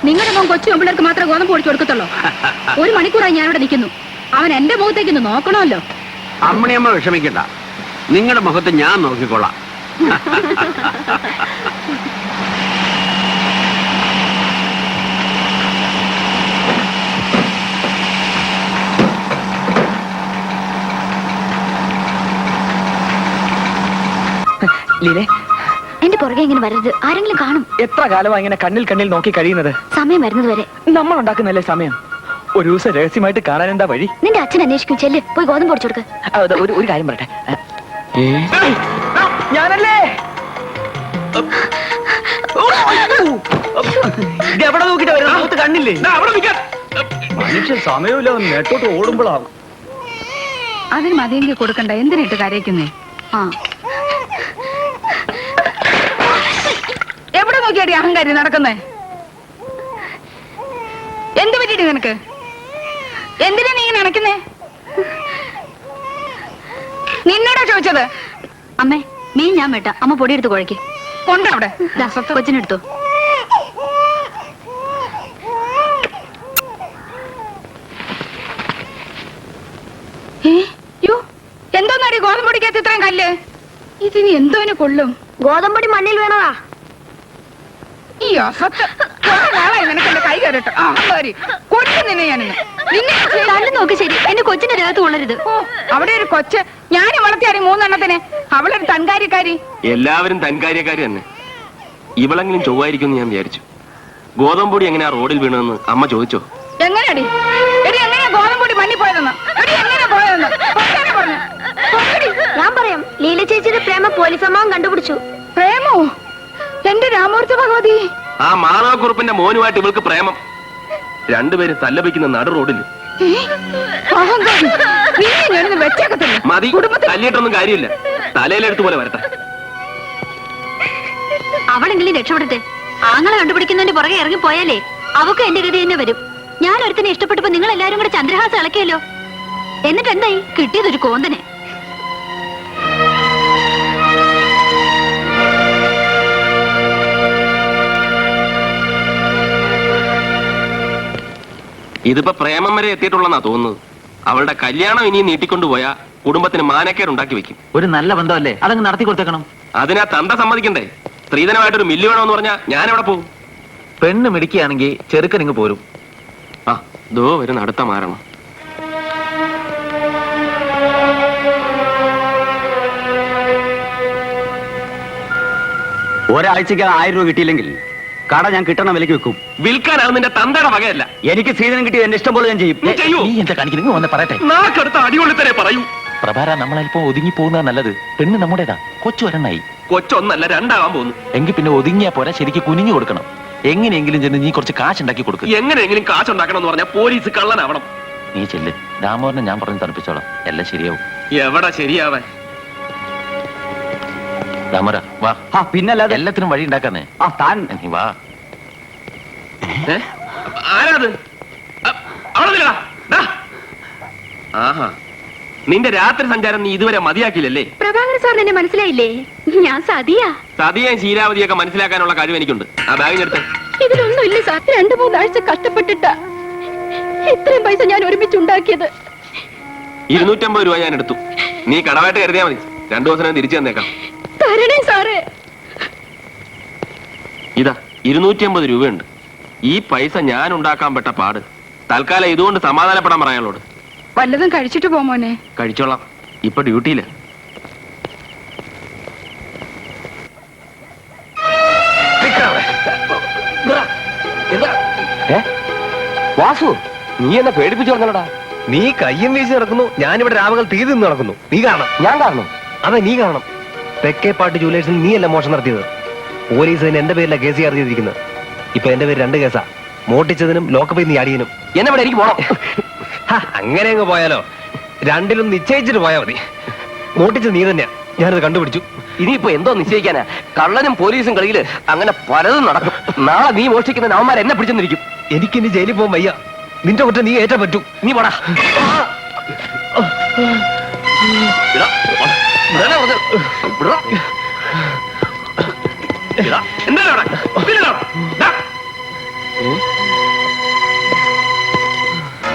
നിങ്ങളുടെ മോൻ കൊച്ചു പെമ്പിള്ളേർക്ക് മാത്രമേ ഗോതമ്പ് പൊടിച്ചു കൊടുക്കത്തുള്ളൂ. 1 മണിക്കൂറായി ഞാനിവിടെ നിൽക്കുന്നു. അവൻ എന്റെ മുഖത്തേക്ക് ഒന്ന് നോക്കണമല്ലോ.
അമ്മണിയമ്മ വിഷമിക്കണ്ട. നിങ്ങളുടെ മുഖത്ത് ഞാൻ നോക്കിക്കൊള്ളാം.
ലീലെ,
എന്റെ പുറകെ ഇങ്ങനെ വരരുത്, ആരെങ്കിലും കാണും.
എത്ര കാലമാ ഇങ്ങനെ കണ്ണിൽ കണ്ണിൽ നോക്കി കഴിയുന്നത്?
സമയം വരുന്നത് വരെ.
നമ്മൾ ഉണ്ടാക്കുന്നല്ലേ സമയം? ഒരു ദിവസം രഹസ്യമായിട്ട് കാണാൻ എന്താ വഴി?
നിന്റെ അച്ഛൻ അന്വേഷിക്കും. ചെല്ല്, പോയി ഗോതമ്പ് പൊടിച്ചു കൊടുക്ക്.
ഒരു കാര്യം പറയട്ടെ, ഞാനല്ലേ എവിടെ നോക്കിട്ട് വരുന്നത്? കണ്ണില്ലേ? മനുഷ്യ സമയമില്ല, നെട്ടോട്ട് ഓടുമ്പോഴാവും.
അതിന് മതിയെങ്കിൽ കൊടുക്കണ്ട, എന്തിനിട്ട് കരയിക്കുന്നേ?
ആ,
എവിടെ നോക്കിയാടി അഹങ്കാരി നടക്കുന്നേ? എന്ത് പറ്റിയിട്ട് നിനക്ക്? എന്തിനാ നീ ഇങ്ങനെ നടക്കുന്നേ? നിന്നോടാ ചോദിച്ചത്.
അമ്മേ, മീൻ ഞാൻ വെട്ടാം. അമ്മ പൊടിയെടുത്ത് കുഴക്കി
കൊണ്ടവിടെ
കൊച്ചിനെടുത്തു.
എന്തോന്നാടി ഗോതമ്പൊടിക്കകത്ത് ഇത്രയും കല്ല്? ഇതിന് എന്തോന് കൊള്ളും?
ഗോതമ്പൊടി മണ്ണിൽ വീണതാ.
ഈ അസത്ത് നാളായി നിനക്ക് എന്റെ കൈ കയറട്ടെ. കൊല്ലും നിന്നെ ഞാനിന്ന്.
കണ്ണു നോക്ക്. ശരി, എന്റെ കൊച്ചിന്റെ ദേഹത്ത് കൊള്ളരുത്.
അവിടെ ഒരു കൊച്ച് ഞാൻ വളർത്തിയാറി 3 എണ്ണത്തിന്. അവളൊരു തൻകാര്യക്കാരി.
എല്ലാവരും തൻകാര്യക്കാരി തന്നെ. ഇവളെങ്കിലും ചൊവ്വായിരിക്കും ഞാൻ വിചാരിച്ചു. ഗോതമ്പൊടി എങ്ങനെയാ റോഡിൽ വീണെന്ന് അമ്മ ചോദിച്ചോ?
എങ്ങനെയാടി എടി, എങ്ങനെയാ ഗോതമ്പൊടി മണ്ണി പോയതെന്ന്? എടി, എങ്ങനെയാ പോയതെന്ന് പറഞ്ഞു.
ഞാൻ പറയാം. ലീല ചേച്ചിയുടെ പ്രേമ പോലീസ് അമ്മാവൻ കണ്ടുപിടിച്ചു.
പ്രേമോ? എന്റെ രാമൂർത്തി ഭഗവതി.
ആ മാധവക്കുറുപ്പിന്റെ മോനുമായിട്ട് ഇവൾക്ക് പ്രേമം. രണ്ടുപേരും തല്ലപിക്കുന്ന നടു റോഡിൽ. മതി, തല്ലിയിട്ടൊന്നും കാര്യമില്ല. തലയിലെടുത്ത് പോലെ വരട്ടെ.
അവളെങ്കിലും രക്ഷപ്പെടട്ടെ. ആങ്ങളെ കണ്ടുപിടിക്കുന്നതിന്റെ പുറകെ ഇറങ്ങി പോയാലേ അവക്ക് എന്റെ ഗതി തന്നെ വരും. ഞാൻ ഒരുത്തിനെ ഇഷ്ടപ്പെട്ടപ്പോ നിങ്ങൾ എല്ലാരും കൂടെ ചന്ദ്രഹാസം ഇളക്കിയല്ലോ. എന്നിട്ട് എന്തായി? കിട്ടിയതൊരു കോന്തനെ.
ഇതിപ്പോ പ്രേമം വരെ എത്തിയിട്ടുള്ളെന്നാ തോന്നുന്നത്. അവളുടെ കല്യാണം ഇനി നീട്ടിക്കൊണ്ടുപോയാ കുടുംബത്തിന് മാനക്കേടുണ്ടാക്കി വെക്കും.
ഒരു നല്ല ബന്ധമല്ലേ, അതങ്ങ് നടത്തി കൊടുത്തേക്കണം.
അതിനാ തന്ത സമ്മതിക്കണ്ടേ? സ്ത്രീധനമായിട്ടൊരു മില്ല് വേണമെന്ന് പറഞ്ഞാ ഞാൻ എവിടെ പോകും?
പെണ്ണ് മിടിക്കുകയാണെങ്കിൽ ചെറുക്കനിങ്ങ് പോരും.
ആ, ദോ വരുന്ന അടുത്ത മാരണം.
ഒരാഴ്ചക്ക് 1000 രൂപ കിട്ടിയില്ലെങ്കിൽ കട ഞാൻ കിട്ടണ വിലക്ക് വെക്കും.
വിൽക്കാനാണ് നിന്റെ തന്തയുടെ വകയല്ല.
എനിക്ക് സീതനം കിട്ടിയത് എന്റെ ഇഷ്ടം പോലെ ഞാൻ ചെയ്യും.
നീ എന്താ കാണിക്കുന്നു? വന്ന് പറയട്ടെ.
നാക്കടുത്ത അടികൊള്ളി തന്നെ പറയൂ.
പ്രഭാര, നമ്മളല്പം ഒതുങ്ങി പോകുന്നത് നല്ലത്. പെണ്ണ് നമ്മുടേതാ. കൊച്ചു ഒരെണ്ണായി.
കൊച്ചൊന്നല്ല, 2 ആവാൻ പോകുന്നു.
എങ്കിൽ പിന്നെ ഒതുങ്ങിയാ പോരാ, ശരിക്ക് കുനിഞ്ഞു കൊടുക്കണം. എങ്ങനെയെങ്കിലും ചെന്ന് നീ കുറച്ച് കാശുണ്ടാക്കി കൊടുക്കും.
എങ്ങനെയെങ്കിലും കാശുണ്ടാക്കണം എന്ന് പറഞ്ഞാൽ പോലീസ് കള്ളനാവണം.
നീ ചെല്ല്, രാമോഹനെ ഞാൻ പറഞ്ഞ് തണുപ്പിച്ചോളാം. എല്ലാം ശരിയാവും.
എവിടെ ശരിയാവാൻ?
രാമോര വാ.
പിന്നല്ലാതെ
എല്ലാത്തിനും വഴി ഉണ്ടാക്കാന്നേ.
താൻ
നീ വാ.
ആരാത്? ആഹാ, നിന്റെ രാത്രി സഞ്ചാരം നീ ഇതുവരെ മതിയാക്കിയില്ലല്ലേ?
പ്രഭാകരൻ സാറിന് എന്നെ മനസ്സിലായില്ലേ? ഞാൻ സതിയാ.
സതിയെ ശീലാവതിയൊക്കെ മനസ്സിലാക്കാനുള്ള കഴിവ് എനിക്കുണ്ട്. ആ ബാഗിനെടുത്ത്.
ഇതിലൊന്നും ഇല്ല സാർ. 2-3 ആഴ്ച കഷ്ടപ്പെട്ടിട്ടാ ഇത്രയും പൈസ ഞാൻ ഒരുമിച്ചുണ്ടാക്കിയത്.
250 രൂപ ഞാൻ എടുത്തു. നീ കടവായിട്ട് കരുതിയാ മതി. 2 ദിവസം ഞാൻ തിരിച്ചു തന്നേക്കാം.
തരണേ സാറേ.
ഇതാ 250 രൂപയുണ്ട്. ഈ പൈസ ഞാൻ ഉണ്ടാക്കാൻ പെട്ട പാട്. തൽക്കാലം ഇതുകൊണ്ട് സമാധാനപ്പെടാൻ പറയാളോട്.
വല്ലതും കഴിച്ചിട്ട് പോമോനെ.
കഴിച്ചോളാം, ഇപ്പൊ ഡ്യൂട്ടിയില്.
വാസു, നീ എന്നെ പേടിപ്പിച്ചു പറഞ്ഞല്ലടാ. നീ കയ്യും വീശി നടക്കുന്നു, ഞാനിവിടെ രാമകൾ തീ നിന്ന് നടക്കുന്നു. നീ കാരണം. ഞാൻ കാരണം? അതെ, നീ കാരണം. തെക്കേപ്പാട്ട് ജൂലേഴ്സിൽ നീയല്ല മോഷണം നടത്തിയത്. പോലീസ് എന്റെ പേരില കേസ് ചാർജ് ചെയ്തിരിക്കുന്നത്. ഇപ്പൊ എന്റെ പേര് 2 കേസാ. മോട്ടിച്ചതിനും ലോക്കപ്പിൽ നീ അടിയനും. എന്നെ ഇവിടെ എനിക്ക് പോണം. അങ്ങനെ അങ്ങ് പോയാലോ? 2ലും നിശ്ചയിച്ചിട്ട് പോയാ മതി. മോട്ടിച്ചത് നീ തന്നെയാ. ഞാനത് കണ്ടുപിടിച്ചു.
ഇനിയിപ്പോ എന്തോ നിശ്ചയിക്കാനാ? കള്ളനും പോലീസും കളിയില് അങ്ങനെ പലതും നടക്കും. നാളെ നീ മോഷ്ടിക്കുന്ന നവന്മാർ എന്നെ പിടിച്ചെന്നിരിക്കും.
എനിക്കിനി ജയിലിൽ പോകാൻ വയ്യ. നിന്റെ കുറ്റം നീ ഏറ്റ പറ്റൂ.
നീ പോടാ.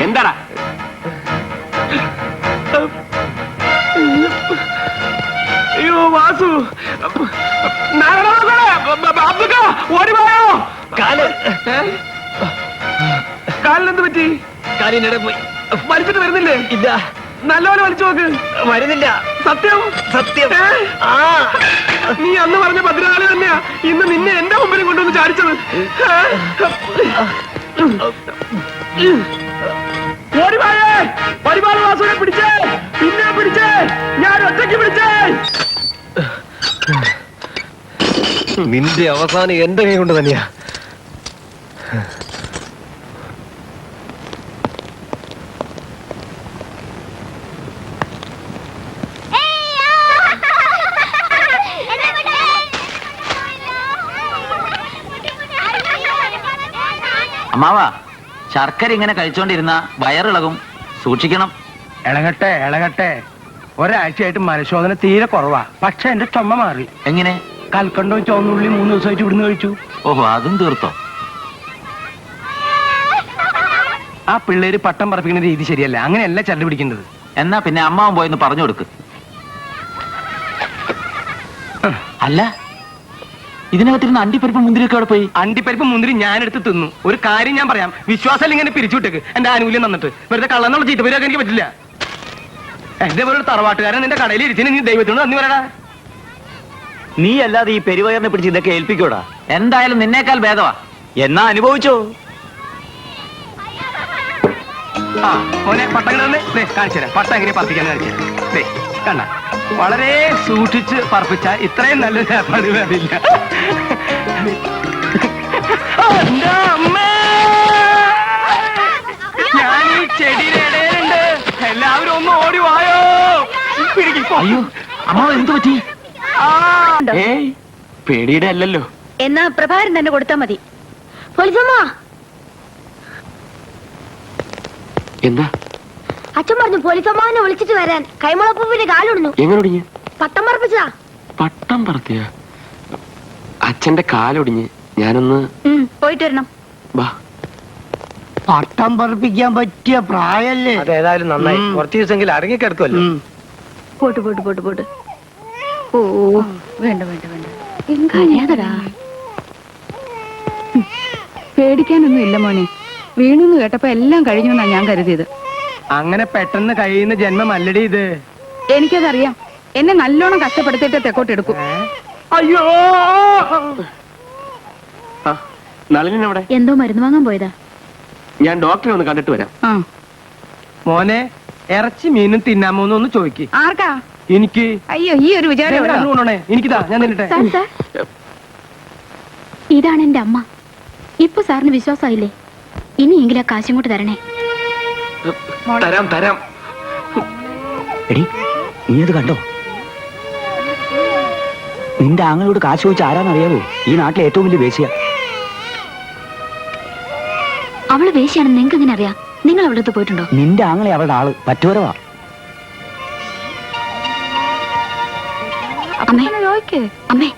എന്താടാ? അയ്യോ വാസു, ഓടിപ്പോയോ? കാലിനെന്ത് പറ്റി?
കാലിനിടെ പോയി.
വലിച്ചിട്ട് വരുന്നില്ലേ?
ഇല്ല.
നല്ലപോലെ വലിച്ചു നോക്ക്.
വരുന്നില്ല.
സത്യം
സത്യം. ആ
നീ അന്ന് പറഞ്ഞ ഭദ്രകാളി തന്നെയാ ഇന്ന് നിന്നെ എന്റെ മുമ്പിൽ കൊണ്ടുവന്ന് ചാടിച്ചത്. ഓടിവായേ, പരിപാടി വാസുവിനെ പിടിച്ചേ, പിന്നെ പിടിച്ചേ, ഞാൻ ഒറ്റയ്ക്ക് പിടിച്ചേ.
നിന്റെ അവസാനം എന്റെ കൈ കൊണ്ട് തന്നെയാ.
അമ്മാവാ, ശർക്കര ഇങ്ങനെ കഴിച്ചോണ്ടിരുന്ന വയറിളകും, സൂക്ഷിക്കണം.
ഇളകട്ടെ ഇളകട്ടെ. ഒരാഴ്ചയായിട്ട് മലശോധന തീരെ കുറവാ. പക്ഷെ എന്റെ ചുമ മാറി.
എങ്ങനെ?
കൽക്കണ്ടവും ചുവന്നുള്ളി 3 ദിവസമായിട്ട് ഇവിടുന്ന് കഴിച്ചു.
ഓഹോ, അതും തീർത്തോ?
ആ പിള്ളേര് പട്ടം പറപ്പിക്കുന്ന രീതി ശരിയല്ല. അങ്ങനെയല്ല ചരട് പിടിക്കേണ്ടത്.
എന്നാ പിന്നെ അമ്മാവൻ പോയെന്ന് പറഞ്ഞു കൊടുക്ക്. അല്ല, ഇതിനകത്തിരുന്ന് അണ്ടിപ്പരിപ്പ് മുന്തിരിയൊക്കെ അവിടെ പോയി.
അണ്ടിപ്പരിപ്പ് മുന്തിരി ഞാനെടുത്ത് തിന്നു. ഒരു കാര്യം ഞാൻ പറയാം, വിശ്വാസം ഇങ്ങനെ പിരിച്ചുവിട്ടേക്ക്. എന്റെ ആനുകൂല്യം തന്നിട്ട് വെറുതെ കള്ളന്നുള്ള ചീത്തപ്പേരൊക്കെ എനിക്ക് പറ്റില്ല. എന്റെ പോലെ തറവാട്ടുകാരൻ നിന്റെ കടയിൽ ഇരിച്ചിന് നീ ദൈവത്തിനോട് നന്ദി പറയടാ.
നീ അല്ലാതെ ഈ പെരുവയറിനെ പിടിച്ച് ഇതൊക്കെ ഏൽപ്പിക്കോടാ.
എന്തായാലും നിന്നേക്കാൾ ഭേദവാ.
എന്നാ അനുഭവിച്ചോ.
ആ മോനെ പട്ടങ്ങൾ കാണിച്ചു തരാം. പട്ടം എങ്ങനെ പറപ്പിക്കാന്ന് കാണിച്ചു തരാം. കണ്ട, വളരെ സൂക്ഷിച്ച് പറപ്പിച്ച ഇത്രയും നല്ലൊരു ഏർപ്പാട് വരില്ല. ഞാൻ ഈ ചെടിയുടെ ഇടയിലുണ്ട്. എല്ലാവരും ഒന്ന് ഓടി വായോ.
അയ്യോ, അമ്മാവൻ എന്ത് പറ്റി?
ഏയ്, പേടിയുടെ അല്ലല്ലോ.
എന്നാ പ്രഭാകരൻ തന്നെ കൊടുത്താ മതി.
എന്താ?
അച്ഛൻ പറഞ്ഞു പോലീസമ്മാവനെ വിളിച്ചിട്ട് വരാൻ. കൈമുളപ്പൂവിന്റെ കാലൊടിഞ്ഞു.
എങ്ങനൊടിഞ്ഞ്?
പട്ടം പറപ്പിച്ചതാ.
പട്ടം പറത്തിയ? അച്ഛന്റെ കാലൊടിഞ്ഞ്. ഞാനൊന്ന്
പോയിട്ട് വരണം.
വാ.
പട്ടം പറപ്പിക്കാൻ പറ്റിയ പ്രായല്ലേ?
അതേതായാലും നന്നായി. കുറച്ച് ദിവസമെങ്കിലും അടങ്ങിക്കിടക്കുമല്ലോ.
പോട്ട് പോട്ട് പോട്ട് പോട്ട്. ഓ വേണ്ട വേണ്ട വേണ്ട. കരയാതടാ.
പേടിക്കാനൊന്നും ഇല്ല മോനെ. വീണെന്ന് കേട്ടപ്പോ എല്ലാം കഴിഞ്ഞു എന്നാ ഞാൻ കരുതിയത്.
അങ്ങനെ പെട്ടെന്ന് കഴിയുന്ന ജന്മമല്ലടി ഇത്.
എനിക്കതറിയാം. എന്നെ നല്ലോണം കഷ്ടപ്പെടുത്തിയിട്ട് തെക്കോട്ടെടുക്കും.
അയ്യോ,
നളിനവിടെ?
എന്തോ മരുന്ന് വാങ്ങാൻ പോയതാ.
ഞാൻ ഡോക്ടറെ ഒന്ന് കണ്ടിട്ട് വരാം.
ആ,
മോനെ ഇറച്ചി മീനും തിന്നാമോന്ന് ചോദിക്ക്.
ആർക്കാ?
എനിക്ക്.
അയ്യോ, ഈ ഒരു വിചാരം ഉള്ളോ?
എനിക്കിതാ, ഞാൻ തിന്നിട്ടെ.
സാർ സാർ, ഇതാണ് എന്റെ അമ്മ. ഇപ്പൊ സാറിന് വിശ്വാസമായില്ലേ? ഇനിയെങ്കിലും ആ കാശും കൂട്ട് തരണേ.
തരാം തരാം.
എടി, നീ അത് കണ്ടോ? നിന്റെ ആങ്ങളോട് കാശ് ചോദിച്ച ആരാന്നറിയാവോ? ഈ നാട്ടിലെ ഏറ്റവും വലിയ വേശ്യ.
അവള് വേശ്യാണെന്ന് നിങ്ങൾക്ക് എങ്ങനെ അറിയാം? നിങ്ങൾ അവളുടെ അടുത്ത് പോയിട്ടുണ്ടോ?
നിന്റെ ആങ്ങളെ അവളുടെ ആള് പറ്റുവരവാ.
അമ്മേ അമ്മേ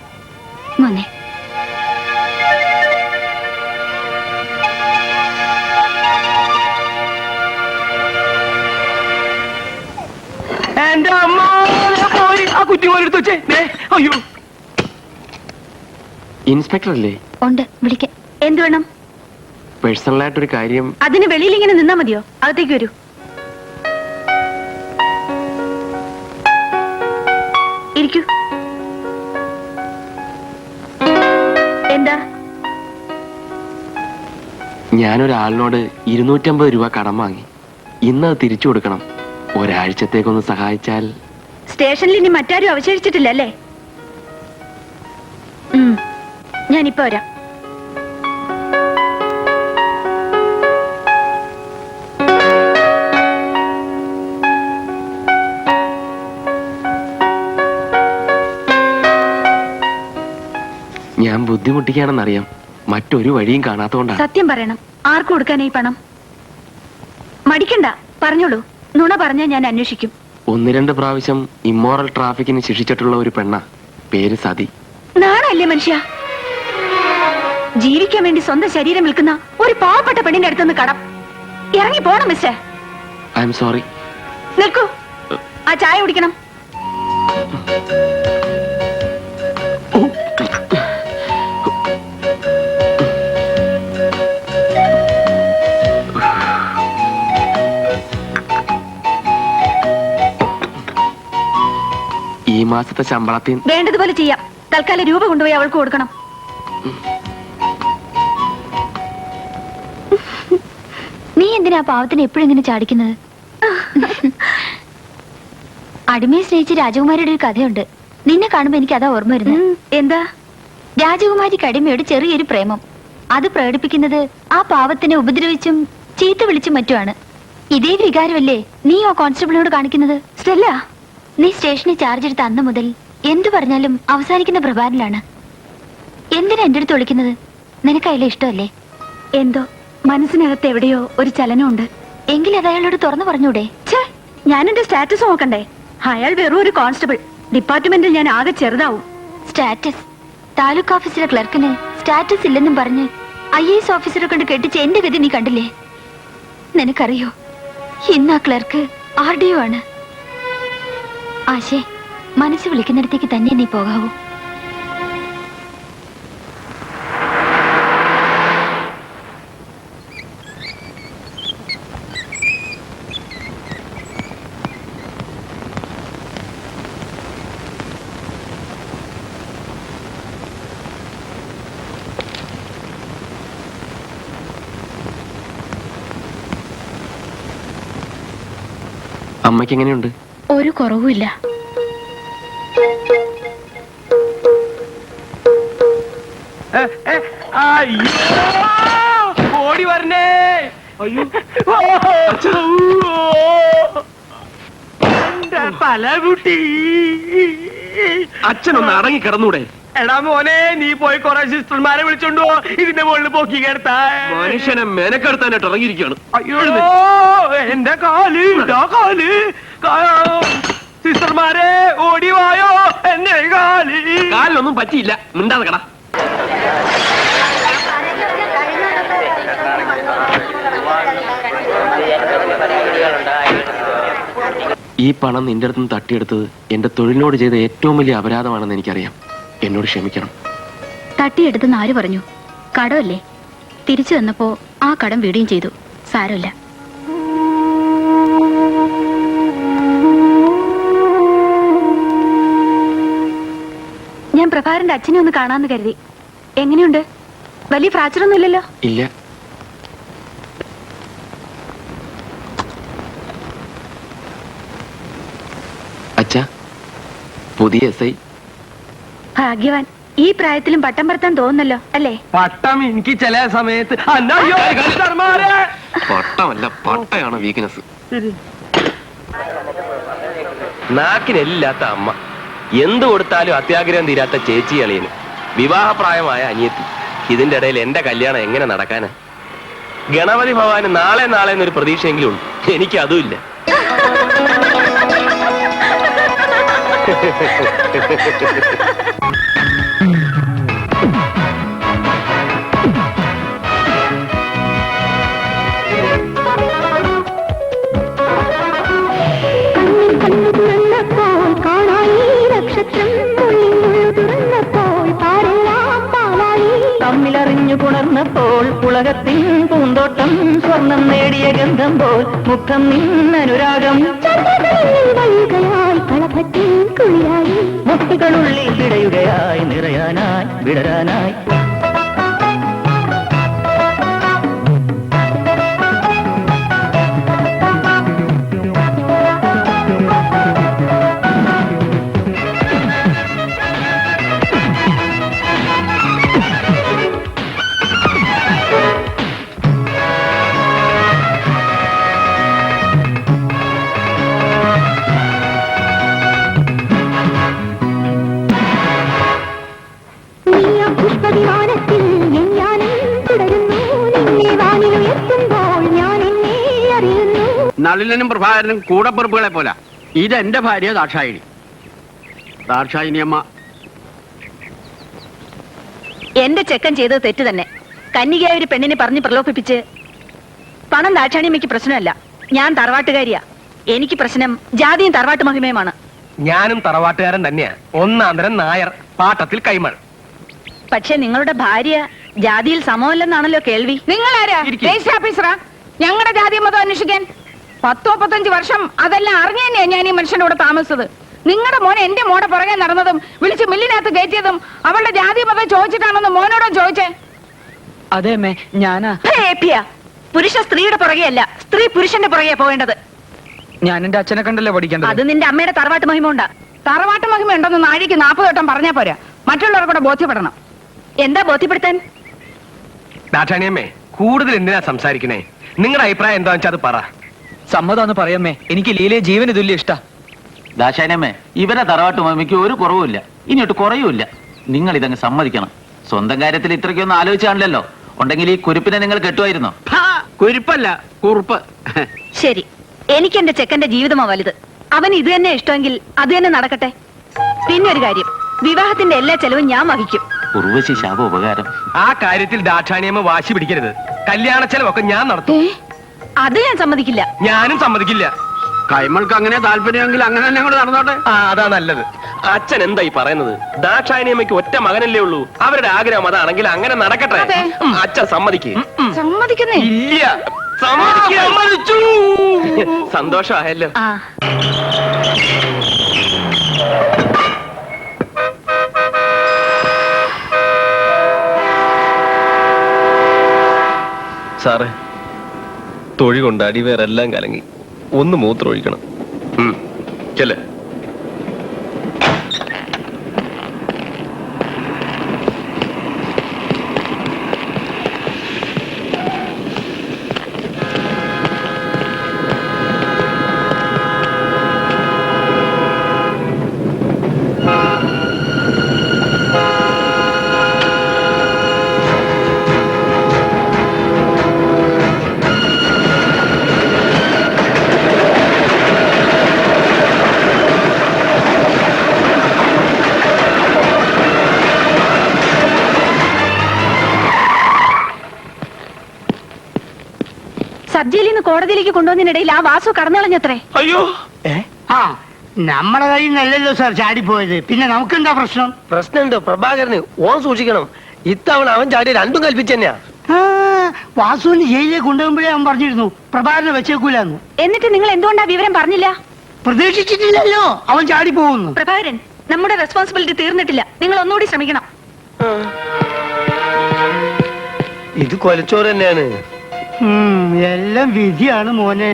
വന്നേ.
എന്റെ അമ്മ പോയി ആ കുറ്റിമോലെടുത്ത് വെച്ചേ. അയ്യോ,
ഇൻസ്പെക്ടർ അല്ലേ?
ഉണ്ട്, വിളിക്കാം. എന്ത് വേണം?
പേഴ്സണലായിട്ടൊരു കാര്യം.
അതിന് വെളിയിൽ ഇങ്ങനെ നിന്നാ മതിയോ? അകത്തേക്ക് വരൂ. ഇരിക്കൂ. എന്താ?
ഞാനൊരാളിനോട് 250 രൂപ കടം വാങ്ങി. ഇന്നത് തിരിച്ചു കൊടുക്കണം. ഒരാഴ്ചത്തേക്കൊന്ന് സഹായിച്ചാൽ.
സ്റ്റേഷനിൽ ഇനി മറ്റാരും അവശേഷിച്ചിട്ടില്ല അല്ലേ? ഞാനിപ്പോ വരാം.
ഞാൻ ബുദ്ധിമുട്ടിക്കാണെന്നറിയാം. മറ്റൊരു വഴിയും കാണാത്തോണ്ടാണ്.
സത്യം പറയണം. ആർക്ക് കൊടുക്കാനാ ഈ പണം? മടിക്കണ്ട, പറഞ്ഞോളൂ. നുണ പറഞ്ഞാൽ ഞാൻ അന്വേഷിക്കും.
1-2 പ്രാവശ്യം ഇമ്മോറൽ ട്രാഫിക്കിന് ശിക്ഷിച്ചിട്ടുള്ള ഒരു പെണ്ണ. പേര് സതി.
നാണല്ലേ മനുഷ്യ? ജീവിക്കാൻ വേണ്ടി സ്വന്തം ശരീരം വിൽക്കുന്ന ഒരു പാവപ്പെട്ട പെണ്ണിന്റെ അടുത്തുനിന്ന് കടം. ഇറങ്ങി പോണം മിസ്റ്റർ.
I am sorry.
നിൽക്കൂ, ആ ചായ കുടിക്കണം.
മാസത്തെ ശമ്പളത്തിൽ
വേണ്ടതുപോലെ ചെയ്യാം. തൽക്കാലം രൂപ കൊണ്ടുപോയി അവൾക്ക് കൊടുക്കണം.
നീ എന്തിനാ പാവത്തിന് എപ്പോഴും ഇങ്ങനെ ചാടിക്കുന്നത്? അടിമയെ സ്നേഹിച്ച് രാജകുമാരിയുടെ ഒരു കഥയുണ്ട്. നിന്നെ കാണുമ്പോ എനിക്ക് അതാ ഓർമ്മ വരുന്നത്.
എന്താ?
രാജകുമാരിക്ക് അടിമയോട് ചെറിയൊരു പ്രേമം. അത് പ്രകടിപ്പിക്കുന്നത് ആ പാവത്തിനെ ഉപദ്രവിച്ചും ചീത്ത വിളിച്ചും മറ്റുമാണ്. ഇതേ വികാരമല്ലേ നീ ആ കോൺസ്റ്റബിളിനോട് കാണിക്കുന്നത്?
സ്റ്റെല്ല,
നീ സ്റ്റേഷനിൽ ചാർജ് എടുത്ത അന്ന് മുതൽ എന്തു പറഞ്ഞാലും അവസാനിക്കുന്ന പ്രഭാരിലാണ്. എന്തിനാ എന്റെ അടുത്ത് വിളിക്കുന്നത്? നിനക്ക് അയാളെ ഇഷ്ടമല്ലേ?
എന്തോ മനസ്സിനകത്ത് എവിടെയോ ഒരു ചലനമുണ്ട്.
എങ്കിൽ അത് അയാളോട് തുറന്നു പറഞ്ഞൂടെ?
ഞാൻ എന്റെ സ്റ്റാറ്റസ് നോക്കണ്ടേ? അയാൾ വെറും ഒരു കോൺസ്റ്റബിൾ. ഡിപ്പാർട്ട്മെന്റിൽ ഞാൻ ആകെ ചെറുതാവും.
സ്റ്റാറ്റസ്? താലൂക്ക് ഓഫീസിലെ ക്ലർക്കിന് സ്റ്റാറ്റസ് ഇല്ലെന്നും പറഞ്ഞ് IAS ഓഫീസറെ കൊണ്ട് കെട്ടിച്ച് എന്റെ ഗതി നീ കണ്ടില്ലേ? നിനക്കറിയോ, ഇന്ന് ആ ക്ലർക്ക് RDO ആണ്. ആശേ, മനസ്സ് വിളിക്കുന്നിടത്തേക്ക് തന്നെ നീ പോകാവൂ.
അമ്മയ്ക്ക് എങ്ങനെയുണ്ട്?
ഒരു കുറവുമില്ല.
ഓടി വരണേ. അയ്യോ,
തലകുട്ടി.
അച്ഛനൊന്ന് അടങ്ങി കിടന്നൂടെ?
എടാ മോനെ, നീ പോയി കുറെ സിസ്റ്റർമാരെ വിളിച്ചോണ്ടോ ഇതിന്റെ മുകളിൽ പോക്കി കേട്ടാ.
മനുഷ്യനെ മെനക്കെടുത്താനായിട്ട് ഇറങ്ങിയിരിക്കുകയാണ്.
അയ്യോ, എന്റെ കാല്, ഇതാ കാല്. സിസ്റ്റർമാരെ ഓടി വായോ, എന്റെ കാല്.
കാലിനൊന്നും പറ്റിയില്ല, മിണ്ടാതെ കട. ഈ പണം നിന്റെ അടുത്തുനിന്ന് തട്ടിയെടുത്തത് എന്റെ തൊഴിലിനോട് ചെയ്ത ഏറ്റവും വലിയ അപരാധമാണെന്ന് എനിക്കറിയാം. എന്നോട് ക്ഷമിക്കണം.
തട്ടിയെടുത്തെന്ന് ആര് പറഞ്ഞു? കടമല്ലേ. തിരിച്ചു തന്നപ്പോ ആ കടം വീടുകയും ചെയ്തു. സാരമില്ല.
ഞാൻ പ്രഭാകരന്റെ അച്ഛനെ ഒന്ന് കാണാന്ന് കരുതി. എങ്ങനെയുണ്ട്? വലിയ ഫ്രാക്ചർ ഒന്നും ഇല്ലല്ലോ?
ഇല്ല. അച്ഛാ, പുതിയ SI.
ഭാഗ്യവാൻ. ഈ പ്രായത്തിലും പട്ടം പറത്താൻ തോന്നുന്നല്ലോ അല്ലേ?
പട്ടം എനിക്ക് ചില സമയത്ത്
പട്ടമല്ല, പട്ടയാണ് വീക്ക്നെസ്.
നാക്കിനെല്ലാത്ത അമ്മ, എന്തു കൊടുത്താലും അത്യാഗ്രഹം തീരാത്ത ചേച്ചി അളിയന്, വിവാഹപ്രായമായ അനിയത്തി. ഇതിന്റെ ഇടയിൽ എന്റെ കല്യാണം എങ്ങനെ നടക്കാനാ? ഗണപതി ഭഗവാന് നാളെ എന്നൊരു പ്രതീക്ഷയെങ്കിലും ഉണ്ട്. എനിക്ക് അതുമില്ല.
തമ്മിലറിഞ്ഞു പുണർന്നപ്പോൾ ഉലകത്തിൻ പൂന്തോട്ടം സ്വർണം നേടിയ ഗന്ധം പോൽ മുഖം നിന്നനുരാഗം മുട്ടുകളുള്ളിൽ പിടയുകയായി നിറയാനായി വിടരാനായി
നളിനും പ്രഭാകരനും കൂടപ്പുറപ്പുകളെ പോലെ. ഇതെന്റെ ഭാര്യ ദാക്ഷായിനി. ദാക്ഷായിനി അമ്മ.
എന്റെ ചെക്കൻ ചെയ്തത് തെറ്റ് തന്നെ. കന്യകയായ ഒരു പെണ്ണിനെ പറഞ്ഞ് പ്രലോഭിപ്പിച്ച് പണം ദാക്ഷാണിയമ്മയ്ക്ക് പ്രശ്നമല്ല. ഞാൻ തറവാട്ടുകാരിയാ. എനിക്ക് പ്രശ്നം ജാതിയും തറവാട്ട് മഹിമയുമാണ്.
ഞാനും തറവാട്ടുകാരൻ തന്നെയാ. ഒന്നാന്തരം നായർ, പാട്ടത്തിൽ കൈമൾ.
പക്ഷെ നിങ്ങളുടെ ഭാര്യ ജാതിയിൽ സമമല്ലെന്നാണല്ലോ കേൾവി.
നിങ്ങളാരാ? രജിസ്റ്റർ ഓഫീസറാ? ഞങ്ങളുടെ ജാതി മതം അന്വേഷിക്കാൻ? 10-15 വർഷം അതെല്ലാം അറിഞ്ഞു തന്നെയാ ഞാൻ ഈ മനുഷ്യന്റെ കൂടെ താമസിച്ചത്. നിങ്ങളുടെ മോനെ എന്റെ മോടെ പുറകെ നടന്നതും വിളിച്ച് മില്ലിനകത്ത് കയറ്റിയതും അവളുടെ ജാതി മതം ചോദിച്ചിട്ടാണെന്ന് മോനോടും ചോദിച്ചേ?
അതെ അമ്മേ, ഞാനാ.
പുരുഷ സ്ത്രീയുടെ പുറകെയല്ല, സ്ത്രീ പുരുഷന്റെ പുറകെ പോകേണ്ടത്.
ഞാൻ എന്റെ അച്ഛനെ കണ്ടല്ലേ പഠിക്കേണ്ടത്.
അത് നിന്റെ അമ്മയുടെ തറവാട്ട് മഹിമ ഉണ്ടാ.
തറവാട്ട് മഹിമ ഉണ്ടെന്ന് നാഴിക്ക് 40 വട്ടം പറഞ്ഞാ പോരാ, മറ്റുള്ളവർക്കൂടെ ബോധ്യപ്പെടണം.
എന്താ ബോധ്യപ്പെടുത്താൻ?
ദാക്ഷാണിയമ്മേ, കൂടുതൽ എന്തിനാ സംസാരിക്കണേ? നിങ്ങളുടെ അഭിപ്രായം എന്താണെന്ന് വെച്ചാൽ അത് പറ.
സമ്മതമാണെന്ന് പറയമ്മേ, എനിക്ക് ലീലയെ ജീവന് തുല്യ ഇഷ്ട.
ദാശാനമ്മേ, ഇവരെ തറവാട്ട് മമ്മിക്ക് ഒരു കുറവുമില്ല, ഇനിയൊട്ട് കുറയുമില്ല. നിങ്ങൾ ഇതങ്ങ് സമ്മതിക്കണം. സ്വന്തം കാര്യത്തിൽ ഇത്രയ്ക്കൊന്നും ആലോചിച്ചാണല്ലോ. ഉണ്ടെങ്കിൽ ഈ കുരുപ്പിനെ നിങ്ങൾ കെട്ടുമായിരുന്നോ?
കുരിപ്പല്ല, കുറുപ്പ്.
ശരി, എനിക്ക് എന്റെ ചെക്കന്റെ ജീവിതമാ വലുത്. അവൻ ഇത് തന്നെ ഇഷ്ടമെങ്കിൽ അത് തന്നെ നടക്കട്ടെ. പിന്നെ ഒരു കാര്യം, വിവാഹത്തിന്റെ എല്ലാ ചെലവും ഞാൻ വഹിക്കും.
ഉർവശി ശാപ ഉപകാരം.
ആ കാര്യത്തിൽ ദാക്ഷാണിയമ്മ വാശി പിടിക്കരുത്. കല്യാണ ചെലവൊക്കെ ഞാൻ നടത്തും.
അത് ഞാൻ സമ്മതിക്കില്ല.
ഞാനും സമ്മതിക്കില്ല.
കൈമൾക്ക് അങ്ങനെ താല്പര്യമെങ്കിൽ അങ്ങനെ തന്നെ കൂടെ നടന്നോട്ടെ.
അതാ നല്ലത്.
അച്ഛൻ എന്തായി പറയുന്നത്? ദാക്ഷായണിയമ്മയ്ക്ക് ഒറ്റ മകനല്ലേ ഉള്ളൂ. അവരുടെ ആഗ്രഹം അതാണെങ്കിൽ അങ്ങനെ നടക്കട്ടെ. അച്ഛൻ സമ്മതിക്ക്.
സമ്മതിക്കുന്നേ
ഇല്ല, സമ്മതിച്ചു. സന്തോഷമായല്ലോ.
സാറേ, തൊഴി കൊണ്ടാടി വേറെ എല്ലാം കലങ്ങി. ഒന്ന് മൂത്രമൊഴിക്കണം.
ചെല്ലേ.
സബ്ജയിലിൽ നിന്ന് കോടതിയിലേക്ക് കൊണ്ടുവന്നതിനിടയിൽ ആ വാസു കടന്നുകളഞ്ഞത്രേ.
അയ്യോ,
നമ്മളെ കയ്യിൽ നിന്നല്ലല്ലോ സാർ ചാടിപ്പോയത്, പിന്നെ നമുക്കെന്താ പ്രശ്നം?
പ്രശ്നമുണ്ട് പ്രഭാകരന്. ഓൻ സൂക്ഷിക്കണം. ഇത്തവണ അവൻ ചാടി രണ്ടും കൽപ്പിച്ചു തന്നെയാ.
വാസുവിന് ജയിലിലേക്ക് കൊണ്ടുപോകുമ്പോഴേ അവൻ പറഞ്ഞിരുന്നു പ്രഭാകരനെ വെച്ചേക്കൂലെന്ന്.
എന്നിട്ട് നിങ്ങൾ എന്തുകൊണ്ടാ വിവരം പറഞ്ഞില്ല?
പ്രതീക്ഷിച്ചിട്ടില്ലല്ലോ അവൻ ചാടി പോകുന്നു.
പ്രഭാകരൻ, നമ്മുടെ റെസ്പോൺസിബിലിറ്റി തീർന്നിട്ടില്ല. നിങ്ങൾ ഒന്നുകൂടി ശ്രമിക്കണം.
ഇത് കൊലച്ചോറ് തന്നെയാണ്.
എല്ലാം വിധിയാണ് മോനെ.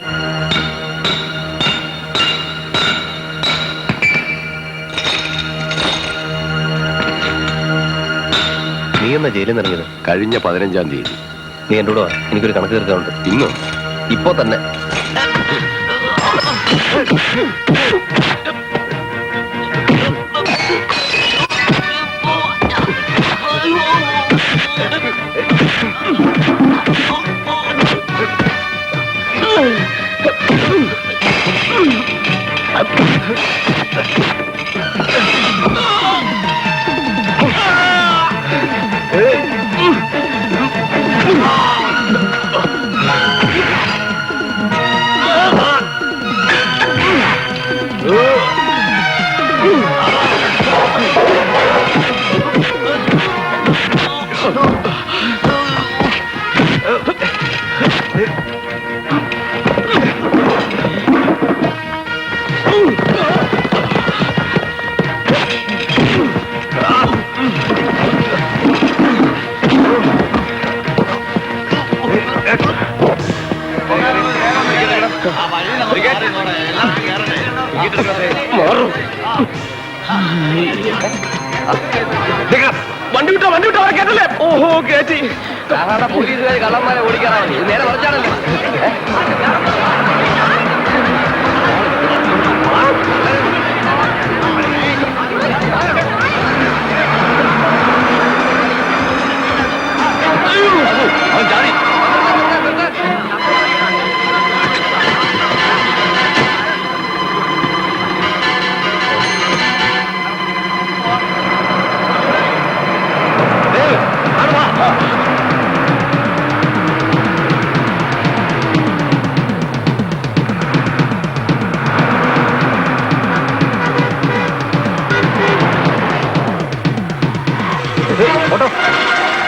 നീ എന്നാ ജയിലിൽ നിറങ്ങിയത്?
കഴിഞ്ഞ 15-ാം തീയതി.
നീ എൻ്റെ കൂടെ വാ, എനിക്കൊരു കണക്ക് തീർക്കാനുണ്ട്.
ഇന്നോ?
ഇപ്പോ തന്നെ.
വണ്ടി വിട്ടോ, വണ്ടി വിട്ടോ. അവരെ കേട്ടല്ലേ? ഓഹോ, കേറ്റി.
പോലീസുകാർ കള്ളന്മാരെ ഓടിക്കാറാണ്. നേരെ മറിച്ചാണല്ലോ.
അവൻ ചാടി.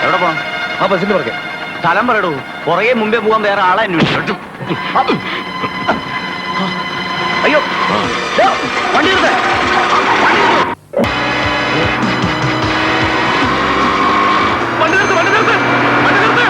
എവിടെ പോണം?
ആ ബസ്സിന്റെ പുറകെ.
സ്ഥലം പറയടൂ. പുറകെ മുമ്പേ പോകാൻ വേറെ ആളെ അന്വേഷിച്ചു.
അയ്യോ ദോ, വണ്ടി നിർത്ത്. വണ്ടി നിർത്ത്, വണ്ടി നിർത്ത്, വണ്ടി നിർത്ത്.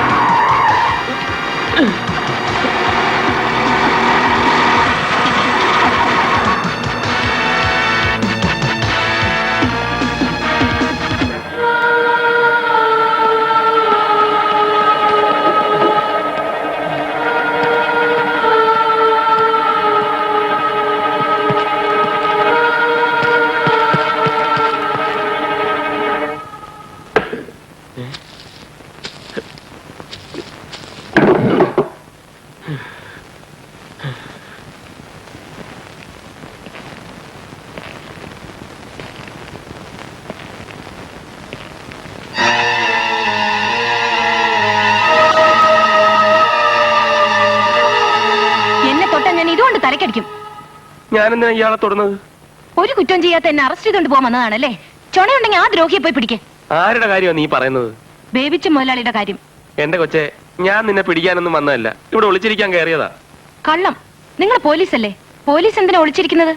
ഇതുകൊണ്ട് തലക്കടിക്കും.
ഞാനെന്തിനാ ഇയാളെ തൊടുന്നത്?
ഒരു കുറ്റം ചെയ്യാത്ത എന്നെ അറസ്റ്റ് ചെയ്തുകൊണ്ട് പോകാൻ വന്നതാണല്ലേ? ചുണയുണ്ടെങ്കിൽ ആ ദ്രോഹിയെ പോയി പിടിക്കേ.
ആരുടെ കാര്യമാണ് നീ പറയുന്നത്?
ബേബിച്ച മുതലാളിയുടെ കാര്യം.
എന്റെ കൊച്ചെ, ഞാൻ നിന്നെ പിടിക്കാനൊന്നും വന്നതല്ല, ഇവിടെ ഒളിച്ചിരിക്കാൻ കയറിയതാ.
കള്ളം. നിങ്ങൾ പോലീസല്ലേ? പോലീസ് എന്തിനാ ഒളിച്ചിരിക്കുന്നത്?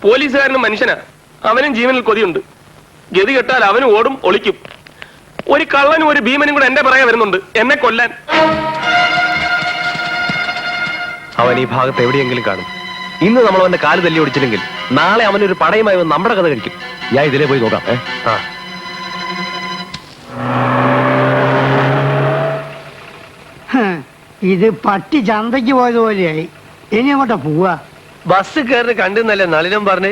പോലീസുകാരനും മനുഷ്യനാ, അവനും ജീവനിൽ കൊതിയുണ്ട്. ഗതി കെട്ടാൽ അവനും ഓടും, ഒളിക്കും. ഒരു കള്ളനും ഒരു ഭീമനും കൂടെ എന്റെ പറയാൻ വരുന്നുണ്ട്, എന്നെ കൊല്ലാൻ.
അവൻ ഈ ഭാഗത്ത് എവിടെയെങ്കിലും കാണും. ഇന്ന് നമ്മൾ അവന്റെ കാല് തല്ലി ഓടിച്ചില്ലെങ്കിൽ നാളെ അവനൊരു പടയുമായി വന്ന് നമ്മുടെ കഥ കഴിക്കും. ഞാൻ ഇതിലേ പോയി നോക്കാം.
ഇത് പട്ടി ചന്തയ്ക്ക് പോയതുപോലെയായി. ഇനി അങ്ങോട്ടാ പോവാ?
ബസ് കയറി കണ്ടെന്നല്ലേ നളിനം പറഞ്ഞ്.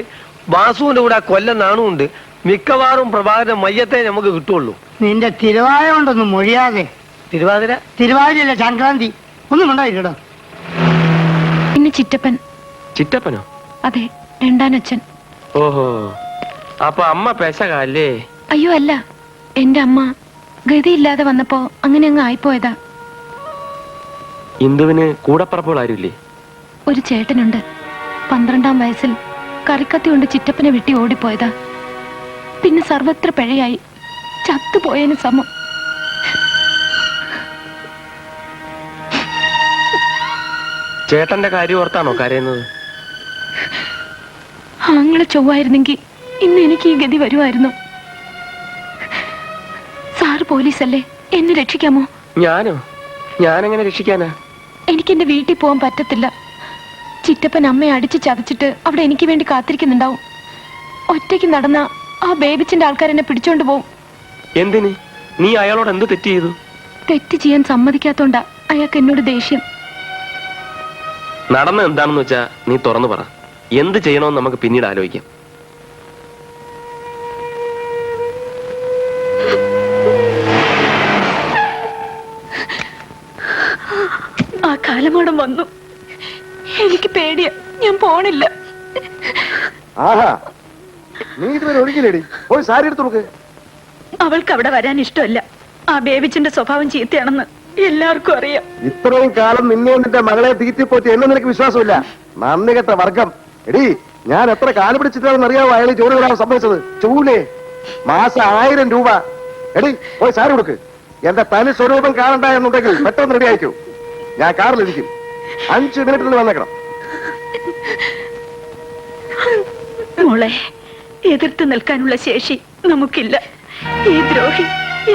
വാസുവിന്റെ കൂടെ കൊല്ലം നാണുണ്ട്. മിക്കവാറും പ്രഭാകരന്റെ മയ്യത്തെ നമുക്ക് കിട്ടുള്ളൂ.
നിന്റെ തിരുവാതിര കൊണ്ടൊന്നും മൊഴിയാതെ. തിരുവാതിരല്ല, സംക്രാന്തി. ഒന്നും ഉണ്ടായിട്ടോ.
പിന്നെ ചിറ്റപ്പൻ.
ചിറ്റപ്പനോ?
അതെ, രണ്ടാനച്ഛൻ.
ഓഹോ, അപ്പൊ അമ്മ പെശകല്ലേ?
അയ്യോ അല്ല, എന്റെ അമ്മ ഗതിയില്ലാതെ വന്നപ്പോ അങ്ങനെ അങ്ങ് ആയിപ്പോയതാ.
ഇന്ദുവിന് കൂടപ്പറപ്പുകൾ ആരുമില്ലേ?
ഒരു ചേട്ടനുണ്ട്. 12-ാം വയസ്സിൽ കറിക്കത്തി കൊണ്ട് ചിറ്റപ്പനെ വെട്ടി ഓടിപ്പോയതാ. പിന്നെ സർവത്ര പിഴയായി, ചത്തുപോയതിന് സമം.
ചേട്ടന്റെ കാര്യം ഓർത്താണോ കരയുന്നത്?
ആങ്ങളെ ചൊവ്വായിരുന്നെങ്കിൽ ഇന്ന് എനിക്ക് ഈ ഗതി വരുമായിരുന്നു. സാറ് പോലീസല്ലേ, എന്നെ രക്ഷിക്കാമോ?
ഞാനോ? ഞാനെങ്ങനെ രക്ഷിക്കാനാ?
എനിക്ക് എന്റെ വീട്ടിൽ പോകാൻ പറ്റത്തില്ല. ചിറ്റപ്പൻ അമ്മയെ അടിച്ച് ചതച്ചിട്ട് അവിടെ എനിക്ക് വേണ്ടി കാത്തിരിക്കുന്നുണ്ടാവും. ഒറ്റയ്ക്ക് നടന്ന ആ ബേബിച്ചിന്റെ ആൾക്കാർ എന്നെ പിടിച്ചോണ്ട് പോവും.
എന്തിന്? നീ അയാളോട് എന്ത് തെറ്റ് ചെയ്തു?
തെറ്റ് ചെയ്യാൻ സമ്മതിക്കാത്തോണ്ടാ അയാൾക്ക് എന്നോട് ദേഷ്യം.
നടന്ന എന്താണെന്ന് വെച്ചാ നീ തുറന്നു പറ. എന്ത് ചെയ്യണമെന്ന് നമുക്ക് പിന്നീട് ആലോചിക്കാം.
ആ കാലമാടം വന്നു. എനിക്ക് പേടിയാ, ഞാൻ പോണില്ല.
നീ ഇതുവരെ ഒഴുകില്ലേടി? പോയി സാരി എടുത്തു നോക്ക്.
അവൾക്ക് അവിടെ വരാൻ ഇഷ്ടമല്ല. ആ ബേബിച്ചിന്റെ സ്വഭാവം ചീത്തയാണെന്ന് എല്ലാവർക്കും അറിയാം.
ഇത്രയും കാലം നിന്നെ നിന്റെ മകളെ തീറ്റിപ്പോറ്റി എന്നെ നിനക്ക് വിശ്വാസമില്ല. നന്ദി കെട്ട വർഗം. എടി, ഞാൻ എത്ര കാല് പിടിച്ചിട്ടാണെന്ന് അറിയാവോ അയാൾ ജോലി വിടാൻ സംഭവിച്ചത്? ചൂലേ, മാസം 1000 രൂപ. എടി, പോയി സാരി കൊടുക്ക്. എന്റെ തനി സ്വരൂപം കാണണ്ട എന്നുണ്ടെങ്കിൽ പെട്ടെന്ന് റെഡി ആയിക്കൂ. ഞാൻ കാറിലിരിക്കും. 5 മിനിറ്റിൽ വന്നേക്കണം.
മോളെ, എതിർത്ത് നിൽക്കാനുള്ള ശേഷി നമുക്കില്ല. ഈ ദ്രോഹി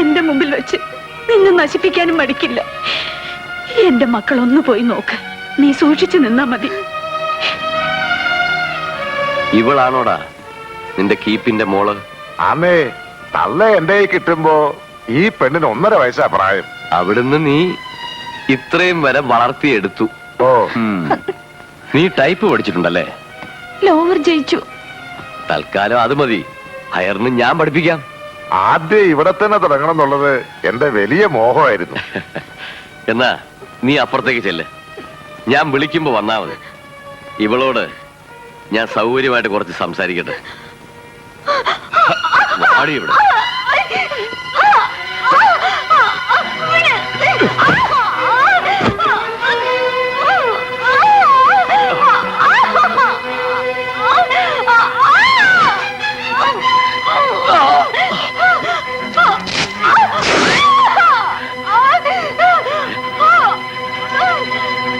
എന്റെ മുമ്പിൽ വെച്ച് നിന്നെ നശിപ്പിക്കാനും മടിക്കില്ല. എന്റെ മക്കൾ ഒന്ന് പോയി നോക്ക്. നീ സൂക്ഷിച്ചു നിന്നാ മതി.
ഇവളാണോടാ നിന്റെ കീപ്പിന്റെ മോള്?
ആമേ, തള്ള എന്റെ കിട്ടുമ്പോ ഈ പെണ്ണിന് 1.5 വയസ്സാ പ്രായം.
അവിടുന്ന് നീ ഇത്രയും വരെ വളർത്തിയെടുത്തു.
ഓ,
നീ ടൈപ്പ് പഠിച്ചിട്ടുണ്ടല്ലേ?
ലോവർ ജയിച്ചു.
തൽക്കാലം അത് മതി. ഹയറിന് ഞാൻ പഠിപ്പിക്കാം.
ആദ്യം ഇവിടെ തന്നെ തുടങ്ങണം എന്നുള്ളത് എന്റെ വലിയ മോഹമായിരുന്നു.
എന്നാ നീ അപ്പുറത്തേക്ക് ചെല്ല്. ഞാൻ വിളിക്കുമ്പോ വന്നാ മതി. ഇവളോട് ഞാൻ സൗകര്യമായിട്ട് കുറച്ച് സംസാരിക്കട്ടെ. വാടി ഇവിടെ.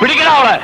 പിടിക്കണ അവളെ.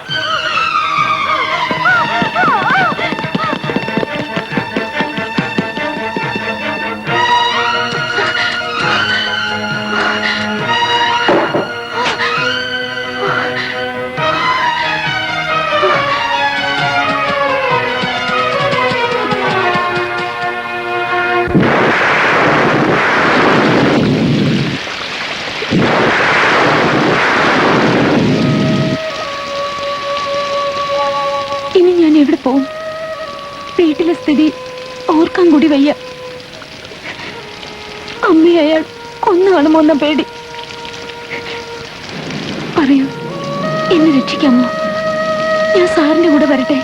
വീട്ടിലെ സ്ഥിതി ഓർക്കാൻ കൂടി വയ്യ. അമ്മയെ അയാൾ കൊന്നു കാണുമോന്ന പേടി. പറയൂ, എന്നെ രക്ഷിക്കാമോ? ഞാൻ സാറിന്റെ കൂടെ വരട്ടെ?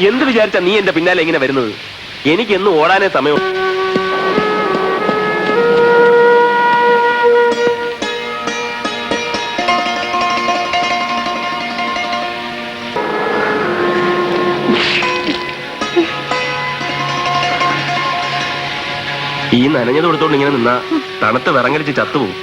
എന്ത് വിചാരിച്ച നീ എന്റെ പിന്നാലെ എങ്ങനെ വരുന്നത്? എനിക്ക് എന്നും ഓടാനേ സമയം. ഈ നനഞ്ഞത് കൊടുത്തോണ്ട് ഇങ്ങനെ നിന്നാ തണുത്ത് വിറങ്ങലിച്ച് ചത്തുപോകും.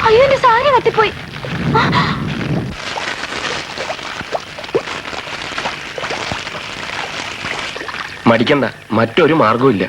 അയ്യോ, എന്റെ സാരി കത്തിപ്പോയി.
മടിക്കണ്ട, മറ്റൊരു മാർഗവും ഇല്ല.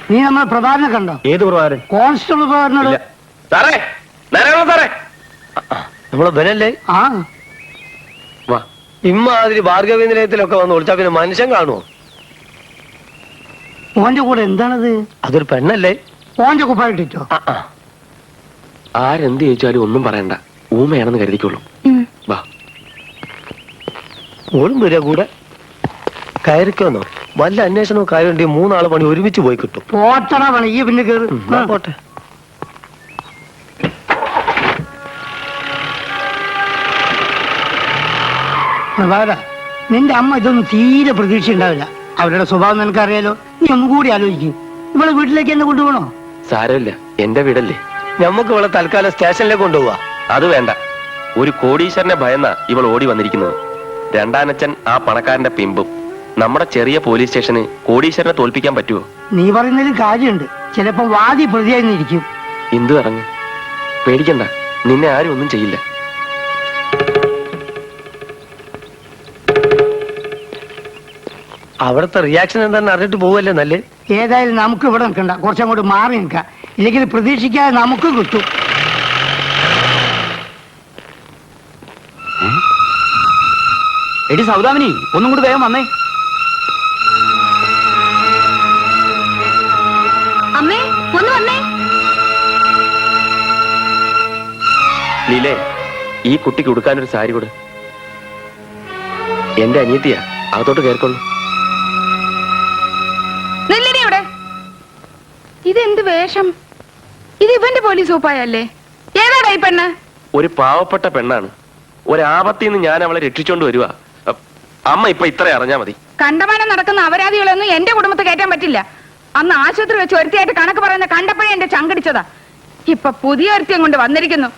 നീ നമ്മളെ പ്രഭാകരനെ കണ്ടോ?
ഏത് പ്രഭാകരൻ?
കോൺസ്റ്റബിൾ പ്രഭാകരനോട്.
സാറേ, സാറേ,
നമ്മളെ ബനല്ലേ?
ആ,
വാ. ഇമ്മാതിരി ഭാർഗവീ നിലയത്തിലൊക്കെ വന്ന് വിളിച്ചാ പിന്നെ മനുഷ്യൻ കാണുമോ?
ഓന്റെ കൂടെ എന്താണത്?
അതൊരു പെണ്ണല്ലേ?
ഓന്റെ കുപ്പായിട്ടോ?
ആരെന്ത് ചോദിച്ചാലും ഒന്നും പറയണ്ട, ഊമയാണെന്ന് കരുതിക്കോളൂ. വാ.
ഓളും വരിക കൂടെ. കയറിക്കോന്നോ വല്ല അന്വേഷണവും കാര്യമുണ്ടെങ്കിൽ 3 ആള് പണി ഒരുമിച്ച് പോയി കിട്ടും.
പോട്ടണ പണി ഈ പിന്നെ കേറ്.
പോട്ടെ.
പ്രഭാകര, നിന്റെ അമ്മ ഇതൊന്നും തീരെ പ്രതീക്ഷ ഉണ്ടാവില്ല. അവരുടെ സ്വഭാവം നിനക്കറിയാലോ. നീ ഒന്നും കൂടി ആലോചിക്കും. ഇവളെ വീട്ടിലേക്ക് എന്നെ കൊണ്ടുപോകണോ?
സാരമില്ല, എന്റെ വീടല്ലേ.
ഞമ്മക്ക് ഇവളെ തൽക്കാലം സ്റ്റേഷനിലേക്ക് കൊണ്ടുപോവാ.
അത് വേണ്ട. ഒരു കോടീശ്വരനെ ഭയന്ന ഇവൾ ഓടി വന്നിരിക്കുന്നത്. രണ്ടാനച്ചൻ ആ പണക്കാരന്റെ പിമ്പും. നമ്മുടെ ചെറിയ പോലീസ് സ്റ്റേഷന് കോടീശ്വരനെ തോൽപ്പിക്കാൻ പറ്റുമോ?
നീ പറയുന്നതിൽ കാര്യമുണ്ട്. ചിലപ്പോ വാദി പ്രതിയായിരിക്കും.
ഇന്ദു ഇറങ്ങ്, പേടിക്കണ്ട, നിന്നെ ആരും ഒന്നും ചെയ്യില്ല.
അവിടുത്തെ റിയാക്ഷൻ എന്താണെന്ന് അറിഞ്ഞിട്ട് പോവല്ലേ നല്ലേ.
ഏതായാലും നമുക്ക് ഇവിടെ നിൽക്കണ്ട, കുറച്ചങ്ങോട്ട് മാറി നിൽക്കാം. ഇല്ലെങ്കിൽ പ്രതീക്ഷിക്കാതെ നമുക്ക് കിട്ടും.
എടി സൗദാമിനി, ഒന്നും കൂടി വേഗം വന്നേ.
അമ്മേ ഒന്ന് വന്നേ.
ലീലേ, ഈ കുട്ടിക്ക് ഉടുക്കാനൊരു സാരി കൊടു. എന്റെ അനിയത്തിയാ, അകത്തോട്ട് കയറിക്കൊള്ളു.
നെല്ലിനി ഇവിടെ. ഇതെന്ത് വേഷം? ഇത് ഇവന്റെ പോലീസ് സൂപ്പായല്ലേ? ഏതാടാ ഈ പെണ്ണ്?
ഒരു പാവപ്പെട്ട പെണ്ണാണ്. ഒരാപത്തിന്ന് ഞാൻ അവളെ രക്ഷിച്ചോണ്ട് വരുവാ. അമ്മ ഇപ്പൊ ഇത്ര അറിഞ്ഞാ മതി.
കണ്ടമാനം നടക്കുന്ന അപരാധികളൊന്നും എന്റെ കുടുംബത്തെ കയറ്റാൻ പറ്റില്ല. അന്ന് ആശുപത്രി വെച്ച് ഒരുത്തിയായിട്ട് കണക്ക് പറയുന്ന കണ്ടപ്പോഴേ എന്റെ ചങ്കടിച്ചതാ. ഇപ്പൊ പുതിയ ഒരുത്തിയും കൊണ്ട് വന്നിരിക്കുന്നു.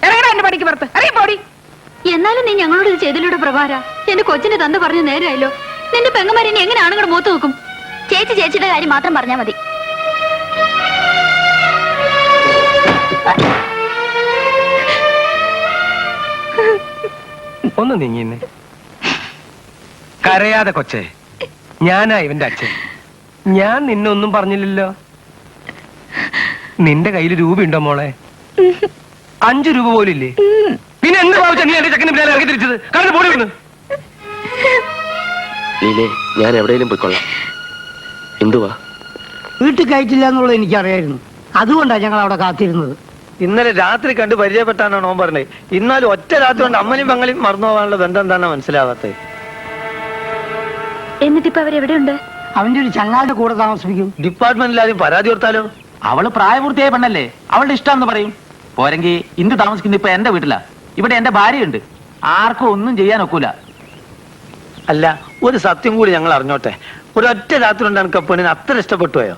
ഇറങ്ങടാ എന്റെ പടിക്ക് പുറത്ത്, അറിയ പോടി.
എന്നാലും നീ ഞങ്ങളോട് ഇത് ചെയ്തിലൂടെ പ്രഭാര. എന്റെ കൊച്ചിന്റെ തന്ത പറഞ്ഞു നേരായല്ലോ. നിന്റെ പെങ്ങന്മാരെ എങ്ങനെ ആണുങ്ങളുടെ മുഖത്ത് നോക്കും? ചേച്ചിയുടെ കാര്യം മാത്രം പറഞ്ഞാ മതി.
ഒന്ന് നീങ്ങിന്നെ. കരയാതെ കൊച്ചേ, ഞാനാ ഇവന്റെ അച്ഛൻ. ഞാൻ നിന്നൊന്നും പറഞ്ഞില്ലല്ലോ. നിന്റെ കയ്യിൽ രൂപയുണ്ടോ മോളെ? 5 രൂപ പോലില്ലേ? പിന്നെ എന്ത് ഭാവിച്ച നീ എന്റെ ചെക്കന് പിന്നാലെ ഇറക്കി തിരിച്ചത്? കാരണം പോടി വന്ന്.
ലീലേ, ഞാൻ എവിടെയെങ്കിലും പോയിക്കൊള്ളാം. എന്തുവാ?
വീട്ടിൽ കയറ്റില്ല എന്നുള്ളത് എനിക്കറിയായിരുന്നു. അതുകൊണ്ടാണ് ഞങ്ങൾ അവിടെ കാത്തിരുന്നത്.
ഇന്നലെ രാത്രി കണ്ട് പരിചയപ്പെട്ടാണോ ഓൻ പറഞ്ഞത്. ഇന്നാലും ഒറ്റ രാത്രി കൊണ്ട് അമ്മയും പെങ്ങളെയും മറന്നു പോകാനുള്ള ബന്ധം എന്താണെന്ന് മനസ്സിലാവാത്തത്.
എന്നിട്ടിപ്പോ അവരെവിടെയുണ്ട്?
അവന്റെ ഒരു ചങ്ങാതിന്റെ കൂടെ താമസിപ്പിക്കും.
ഡിപ്പാർട്ട്മെന്റിൽ ആദ്യം പരാതി കൊടുത്താലോ?
അവള് പ്രായപൂർത്തിയായ പെണ്ണല്ലേ, അവളുടെ ഇഷ്ടമെന്ന് പറയും. പോരെങ്കിൽ ഇന്ദു താമസിക്കുന്ന ഇപ്പൊ എന്റെ വീട്ടിലാ. ഇവിടെ എന്റെ ഭാര്യയുണ്ട്. ആർക്കും ഒന്നും ചെയ്യാൻ ഒക്കൂല.
അല്ല, ഒരു സത്യം കൂടി ഞങ്ങൾ അറിഞ്ഞോട്ടെ. ഒരൊറ്റ രാത്രി കൊണ്ട് എനിക്ക് പെണ്ണിന് അത്ര ഇഷ്ടപ്പെട്ടു പോയോ?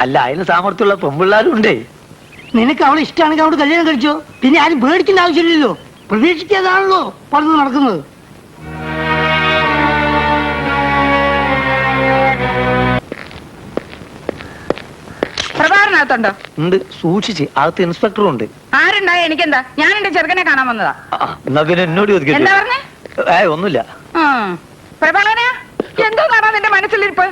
അല്ല, അതിന് സാമർത്ഥ്യമുള്ള പെൺപിള്ളാരും ഉണ്ടേ.
നിനക്ക് അവളെ ഇഷ്ടമാണെങ്കിൽ അവിടെ കല്യാണം കഴിച്ചോ. പിന്നെ ആരും പേടിക്കേണ്ട ആവശ്യമില്ലല്ലോ. പ്രതീക്ഷിക്കാതാണല്ലോ പറഞ്ഞു നടക്കുന്നത്.
പ്രഭാകരനകത്തുണ്ടോ?
ഉണ്ട്, സൂക്ഷിച്ച്. അകത്ത് ഇൻസ്പെക്ടറും ഉണ്ട്.
ആരുണ്ടായ എനിക്കെന്താ? ഞാൻ എന്റെ ചെറുക്കനെ കാണാൻ വന്നതാ.
എന്നാ പിന്നെ എന്നോട്
എന്താ പറഞ്ഞേ?
ഒന്നുമില്ല.
പ്രഭാകരനാ, എന്തോ കാണാ നിന്റെ മനസ്സിലിരിപ്പ്?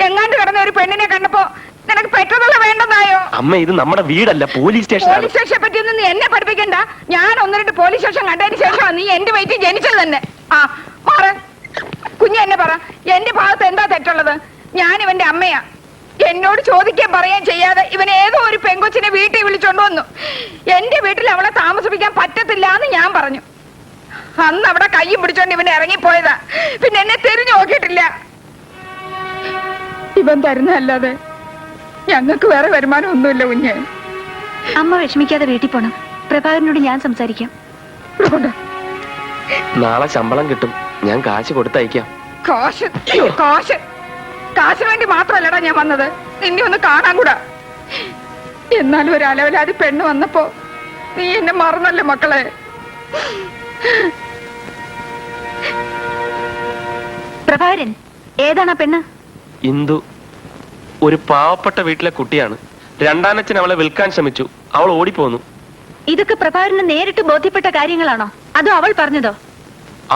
എങ്ങാണ്ട് കിടന്ന ഒരു പെണ്ണിനെ കണ്ടപ്പോ നിനക്ക് പെട്ടെന്നുള്ള വേണ്ടെന്നായോ?
അമ്മ, ഇത് നമ്മുടെ വീടല്ല, പോലീസ് സ്റ്റേഷൻ.
പോലീസ് സ്റ്റേഷനെ പറ്റിയൊന്നും നീ എന്നെ പഠിപ്പിക്കണ്ട. ഞാൻ 1-2 പോലീസ് സ്റ്റേഷൻ കണ്ടതിന് ശേഷമാണ് നീ എന്റെ വയറ്റിൽ ജനിച്ചത് തന്നെ. മാറ് കുഞ്ഞ്, എന്നെ പറ, എന്റെ ഭാഗത്ത് എന്താ തെറ്റുള്ളത്? ഞാൻ ഇവന്റെ അമ്മയാ. എന്നോട് ചോദിക്കാൻ പറയാൻ ചെയ്യാതെ ഇവൻ ഏതോ ഒരു പെങ്കൊച്ചിനെ വീട്ടിൽ വിളിച്ചോണ്ട് വന്നു. എന്റെ വീട്ടിൽ അവളെ താമസിപ്പിക്കാൻ പറ്റത്തില്ല എന്ന് ഞാൻ പറഞ്ഞു. അന്ന് അവിടെ കയ്യും പിടിച്ചോണ്ട് ഇവൻ ഇറങ്ങിപ്പോയതാ. പിന്നെ എന്നെ തിരിഞ്ഞു നോക്കിയിട്ടില്ല. ഇവൻ തരുന്നതല്ലാതെ ഞങ്ങൾക്ക് വേറെ വരുമാനം ഒന്നുമില്ല കുഞ്ഞ്.
അമ്മ വിഷമിക്കാതെ വീട്ടിൽ പോണം. പ്രഭാകരനോട് ഞാൻ സംസാരിക്കാം.
നാളെ ശമ്പളം കിട്ടും, ഞാൻ കാശ് കൊടുത്തയക്കാം.
കാശിന് വേണ്ടി മാത്രല്ലടാ ഞാൻ വന്നത്, നിന്നെ ഒന്ന് കാണാൻ കൂടാ. എന്നാലും ഒരു അലവലാതി പെണ്ണ് വന്നപ്പോ നീ എന്നെ മറന്നല്ലേ മക്കളെ.
പ്രഭാകരൻ, ഏതാണ് ആ പെണ്ണ്?
ഇന്ദു ഒരു പാവപ്പെട്ട വീട്ടിലെ കുട്ടിയാണ്. രണ്ടാനച്ഛൻ അവളെ വിൽക്കാൻ ശ്രമിച്ചു, അവൾ ഓടിപ്പോന്നു.
ഇതൊക്കെ പ്രഭാകരന് നേരിട്ട് ബോധ്യപ്പെട്ട കാര്യങ്ങളാണോ അതോ അവൾ പറഞ്ഞതോ?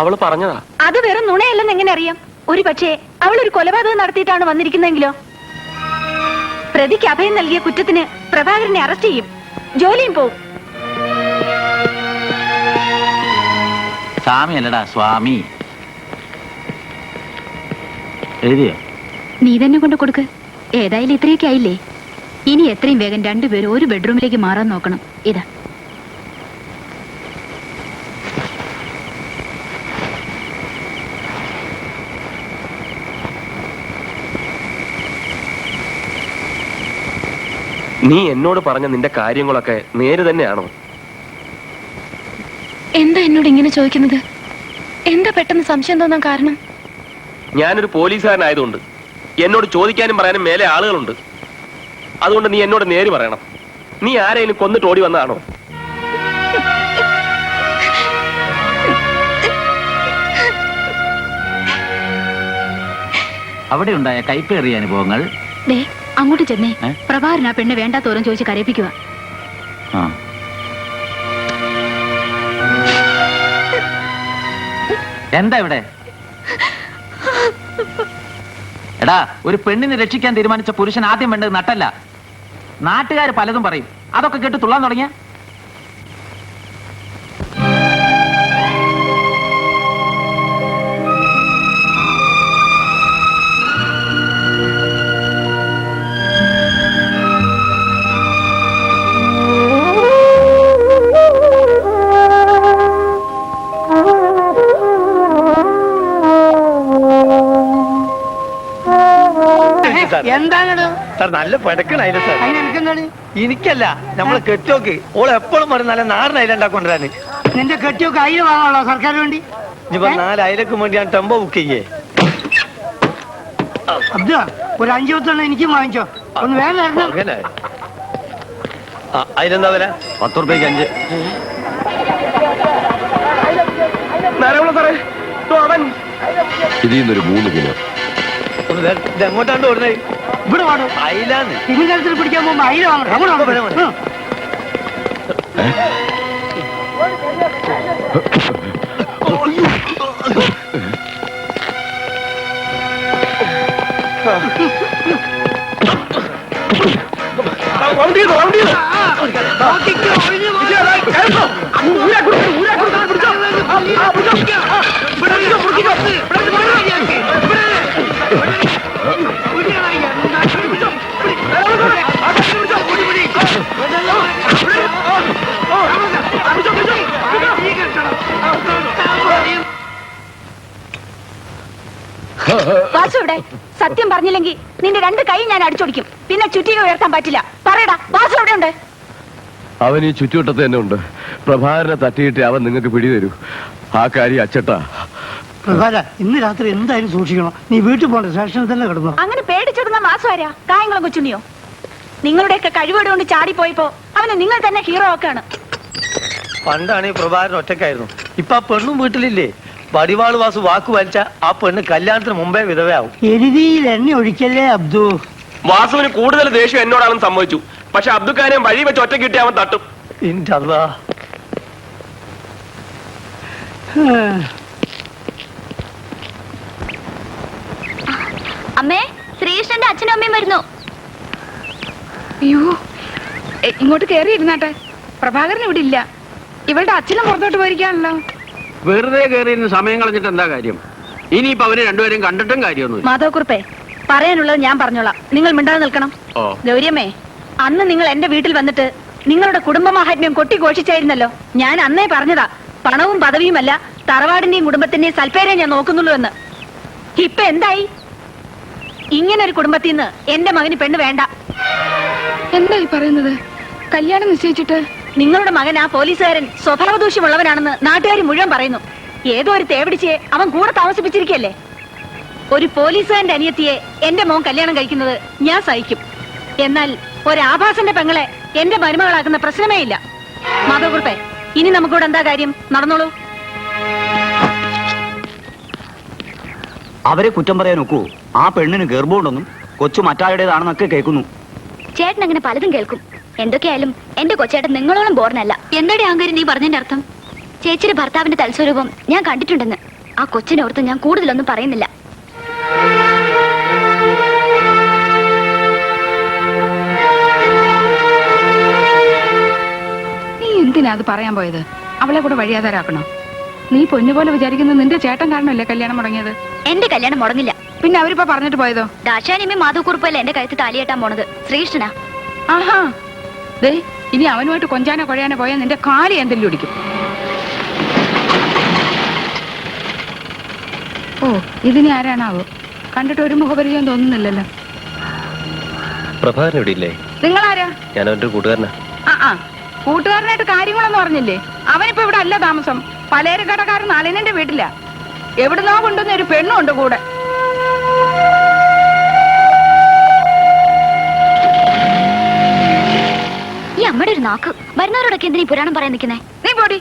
അവള് പറഞ്ഞതാ.
അത് വെറും നുണയല്ലെന്ന് എങ്ങനെ അറിയാം? ഒരു പക്ഷേ അവൾ ഒരു കൊലപാതകം നടത്തിയിട്ടാണ് വന്നിരിക്കുന്നതെങ്കിലോ? പ്രതിക്ക് അഭയം നൽകിയ കുറ്റത്തിന് പ്രഭാകരനെ അറസ്റ്റ് ചെയ്യും, ജോലിയും പോവും.
സ്വാമി അല്ലടാ, സ്വാമി. എഴുതിയോ?
നീ തന്നെ കൊണ്ട് കൊടുക്ക്. ഏതായാലും ഇത്രയൊക്കെ ആയില്ലേ? ഇനി എത്രയും വേഗം രണ്ടുപേരും ഒരു ബെഡ്റൂമിലേക്ക് മാറാൻ നോക്കണം. ഇതാ.
നീ എന്നോട് പറഞ്ഞ നിന്റെ കാര്യങ്ങളൊക്കെ നേര് തന്നെയാണോ?
എന്താ എന്നോട് ഇങ്ങനെ ചോദിക്കുന്നത്? എന്താ പെട്ടെന്ന് സംശയം തോന്നാൻ കാരണം?
ഞാനൊരു പോലീസുകാരനായതുകൊണ്ട് എന്നോട് ചോദിക്കാനും പറയാനും മേലെ ആളുകളുണ്ട്. അതുകൊണ്ട് നീ എന്നോട് നേര് പറയണം. നീ ആരെയും കൊന്നിട്ട് ഓടി വന്നതാണോ?
അവിടെ ഉണ്ടായ കൈപ്പേറിയ അനുഭവങ്ങൾ.
അങ്ങോട്ട് ചെന്നേ. പ്രഭാകരൻ ആ പെണ്ണ് വേണ്ടാത്തോരം ചോദിച്ച് കരയിപ്പിക്കുക.
എന്താ ഇവിടെ? എടാ, ഒരു പെണ്ണിനെ രക്ഷിക്കാൻ തീരുമാനിച്ച പുരുഷൻ ആദ്യം വേണ്ടത് നട്ടല്ല. നാട്ടുകാർ പലതും പറയും, അതൊക്കെ കേട്ട് തുള്ളാൻ തുടങ്ങിയ
എന്താണ്
സാർ? നല്ല പടക്കണായില്ല സാർ.
അതിനെനിക്കെന്താണ്?
എനിക്കല്ല, നമ്മളെ കെട്ടിയോക്ക് ഓൾ എപ്പോഴും പറയും നല്ല നാടൻ അയില ഉണ്ടാക്കൊണ്ടിരാന്.
നിന്റെ കെട്ടിയൊക്കെ അയില വാങ്ങാനുള്ള സർക്കാർ വേണ്ടി?
ഇനിയിപ്പോ 4 അയിലക്കും വേണ്ടി ഞാൻ ടെമ്പോ ബുക്ക് ചെയ്യേ.
അബ്ദുള്ള, ഒരു 5 10 എനിക്കും വാങ്ങിച്ചോ. ഒന്ന് വേഗം തരണം.
അങ്ങനെ അതിലെന്താ വില?
10 രൂപയ്ക്ക് 5.
ഇതിൽ നിന്നൊരു 3 കിലോ.
ഇതെങ്ങോട്ടാണ്ട് ഓടുന്നേ?
ഇവിടെ വാടോ.
അയിലാന്ന്
തിമിംഗലത്തിൽ പിടിക്കാൻ പോകുമ്പോ അയില വാങ്ങണം. അങ്ങോട്ട് വാ.
വാസുവിടെ സത്യം പറഞ്ഞില്ലെങ്കിൽ നിന്റെ 2 കൈ ഞാൻ അടിച്ചോടിക്കും. പിന്നെ ചുറ്റിക ഉയർത്താൻ പറ്റില്ല. പറയടാ, വാസു എവിടെ ഉണ്ട്?
അവൻ ഈ ചുറ്റുവട്ടത്ത് തന്നെ ഉണ്ട്. പ്രഭാകരനെ തട്ടിയിട്ട് അവൻ നിങ്ങൾക്ക് പിടി തരൂ. ആ കാര്യം അച്ചട്ടാ.
പ്രഭാര, ഇന്ന് രാത്രി എന്തായാലും സൂക്ഷിക്കണം. നീ വീട്ടിൽ പോകണ്ട, സ്റ്റേഷനിൽ തന്നെ കിടന്നു.
അങ്ങനെ പേടിച്ചെടുന്ന വാസു ആരാ? കായംകുളം കൊച്ചുണ്ണിയോ? നിങ്ങളുടെയൊക്കെ കഴിവേട് കൊണ്ട് ചാടിപ്പോയപ്പോ അവനെ നിങ്ങൾ തന്നെ ഹീറോ ആക്കാണ്.
പണ്ടാണ് ഈ പ്രഭാകരൻ ഒറ്റക്കായിരുന്നു. ഇപ്പൊ ആ പെണ്ണും വീട്ടിലില്ലേ? വടിവാള് വാസു വാക്ക് വലിച്ച ആ പെണ്ണ് കല്യാണത്തിന് മുമ്പേ വിധവയാവും.
എരുതിയിൽ എണ്ണ ഒഴിക്കല്ലേ അബ്ദു.
വാസുവിന് കൂടുതൽ ദേഷ്യം എന്നോടാണെന്ന് സമ്മതിച്ചു. പക്ഷെ അബ്ദുക്കാനെ വഴി വെച്ച് ഒറ്റ കിട്ടി അവൻ തട്ടും.
ഇൻഷാല്ലാ.
അമ്മേ, ശ്രീകൃഷ്ണന്റെ അച്ഛനും അമ്മയും വരുന്നു.
അയ്യോ, ഇങ്ങോട്ട് കേറി ഇരുന്നാട്ടെ. പ്രഭാകരൻ ഇവിടെ ഇല്ല. ഇവളുടെ അച്ഛനും പുറത്തോട്ട് പോയിരിക്കാണല്ലോ.
വെറുതെ കയറി സമയം കളഞ്ഞിട്ട് എന്താ കാര്യം? ഇനിയിപ്പോ അവര് രണ്ടുപേരും കണ്ടിട്ടും കാര്യമൊന്നുമില്ല.
മാധവക്കുറുപ്പേ, പറയാനുള്ളത് ഞാൻ പറഞ്ഞോളാം. നിങ്ങൾ മിണ്ടാതെ നിൽക്കണം. ഗൗരിയമ്മേ, അന്ന് നിങ്ങൾ എന്റെ വീട്ടിൽ വന്നിട്ട് നിങ്ങളുടെ കുടുംബ മാഹാത്മ്യം കൊട്ടിഘോഷിച്ചായിരുന്നല്ലോ. ഞാൻ അന്നേ പറഞ്ഞതാ, പണവും പദവിയുമല്ല തറവാടിന്റെയും കുടുംബത്തിന്റെയും സൽപ്പേരെ ഞാൻ നോക്കുന്നുള്ളൂ എന്ന്. ഇപ്പൊ എന്തായി? ഇങ്ങനൊരു കുടുംബത്തിൽ നിന്ന് എന്റെ മകന് പെണ്ണ് വേണ്ട.
എന്താ ഈ പറയുന്നത്? കല്യാണം നിശ്ചയിച്ചിട്ട്
നിങ്ങളുടെ മകൻ ആ പോലീസുകാരൻ സ്വഭാവദൂഷ്യമുള്ളവനാണെന്ന് നാട്ടുകാർ മുഴുവൻ പറയുന്നു. ഏതോ ഒരു തേവിടിച്ചയെ അവൻ കൂടെ താമസിപ്പിച്ചിരിക്കല്ലേ. ഒരു പോലീസുകാരന്റെ അനിയത്തിയെ എന്റെ മോൻ കല്യാണം കഴിക്കുന്നത് ഞാൻ സഹിക്കും. എന്നാൽ ഒരാഭാസന്റെ പെങ്ങളെ എന്റെ മരുമകളാക്കുന്ന പ്രശ്നമേ ഇല്ല. മാധവകുറുപ്പേ, ഇനി നമുക്കിവിടെ എന്താ കാര്യം? നടന്നോളൂ.
അവരെ കുറ്റം പറയാൻ ഒക്കൂ? ആ പെണ്ണിന് ഗർഭമുണ്ടെന്നും കൊച്ചു മറ്റാരുടേതാണെന്നൊക്കെ കേൾക്കുന്നു.
ചേട്ടൻ അങ്ങനെ പലതും കേൾക്കും. എന്തൊക്കെയായാലും എന്റെ കൊച്ചേട്ടൻ നിങ്ങളോളം ബോർനല്ല. എന്താടി ആങ്കാരി നീ പറഞ്ഞതിന്റെ അർത്ഥം? ചേച്ചിയുടെ ഭർത്താവിന്റെ തൽസ്വരൂപം ഞാൻ കണ്ടിട്ടുണ്ടെന്ന്. ആ കൊച്ചിനെ ഓർത്ത് ഞാൻ കൂടുതലൊന്നും പറയുന്നില്ല.
നീ എന്തിനാ അത് പറയാൻ പോയത്? അവളെ കൂടെ വഴിയാതാരാക്കണോ? നീ പൊന്നുപോലെ വിചാരിക്കുന്നത് നിന്റെ ചേട്ടൻ കാരണമല്ലേ കല്യാണം മുടങ്ങിയത്?
എന്റെ കല്യാണം മുടങ്ങില്ല.
പിന്നെ അവരിപ്പോ പറഞ്ഞിട്ട് പോയതോ?
ദാശാനിയമ്മ മാധവക്കുറുപ്പല്ലേ എന്റെ കഴുത്ത് താലിയേട്ടാൻ പോണത്. ശ്രീകൃഷ്ണനാ.
ആഹാ, ദേ ഇനി അവനുമായിട്ട് കൊഞ്ചാനോ കൊഴയാനോ പോയാൽ നിന്റെ കാലി എന്തെങ്കിലും ഇടിക്കും. ഓ, ഇതിനി ആരാണാവോ? കണ്ടിട്ട് ഒരു മുഖപരിചയം തോന്നുന്നില്ലല്ലോ.
പ്രഭാകരൻ ഇവിടെ ഇല്ലേ?
നിങ്ങളാരാ?
ഞാൻ അവന്റെ കൂട്ടുകാരനാ.
ആ കൂട്ടുകാരനായിട്ട് കാര്യങ്ങളൊന്നും പറഞ്ഞില്ലേ? അവനിപ്പോ ഇവിടെ അല്ല താമസം. പലചരക്കടക്കാരൻ നളിനന്റെ വീട്ടില. എവിടുന്നോ കൊണ്ടുവന്ന ഒരു പെണ്ണുണ്ട് കൂടെ.
ഈ അമ്മയുടെ ഒരു നാക്ക്. വരുന്നവരോടൊക്കെ എന്തിനാ പുരാണം പറയാൻ നിൽക്കുന്നേ?
നീ പോടി.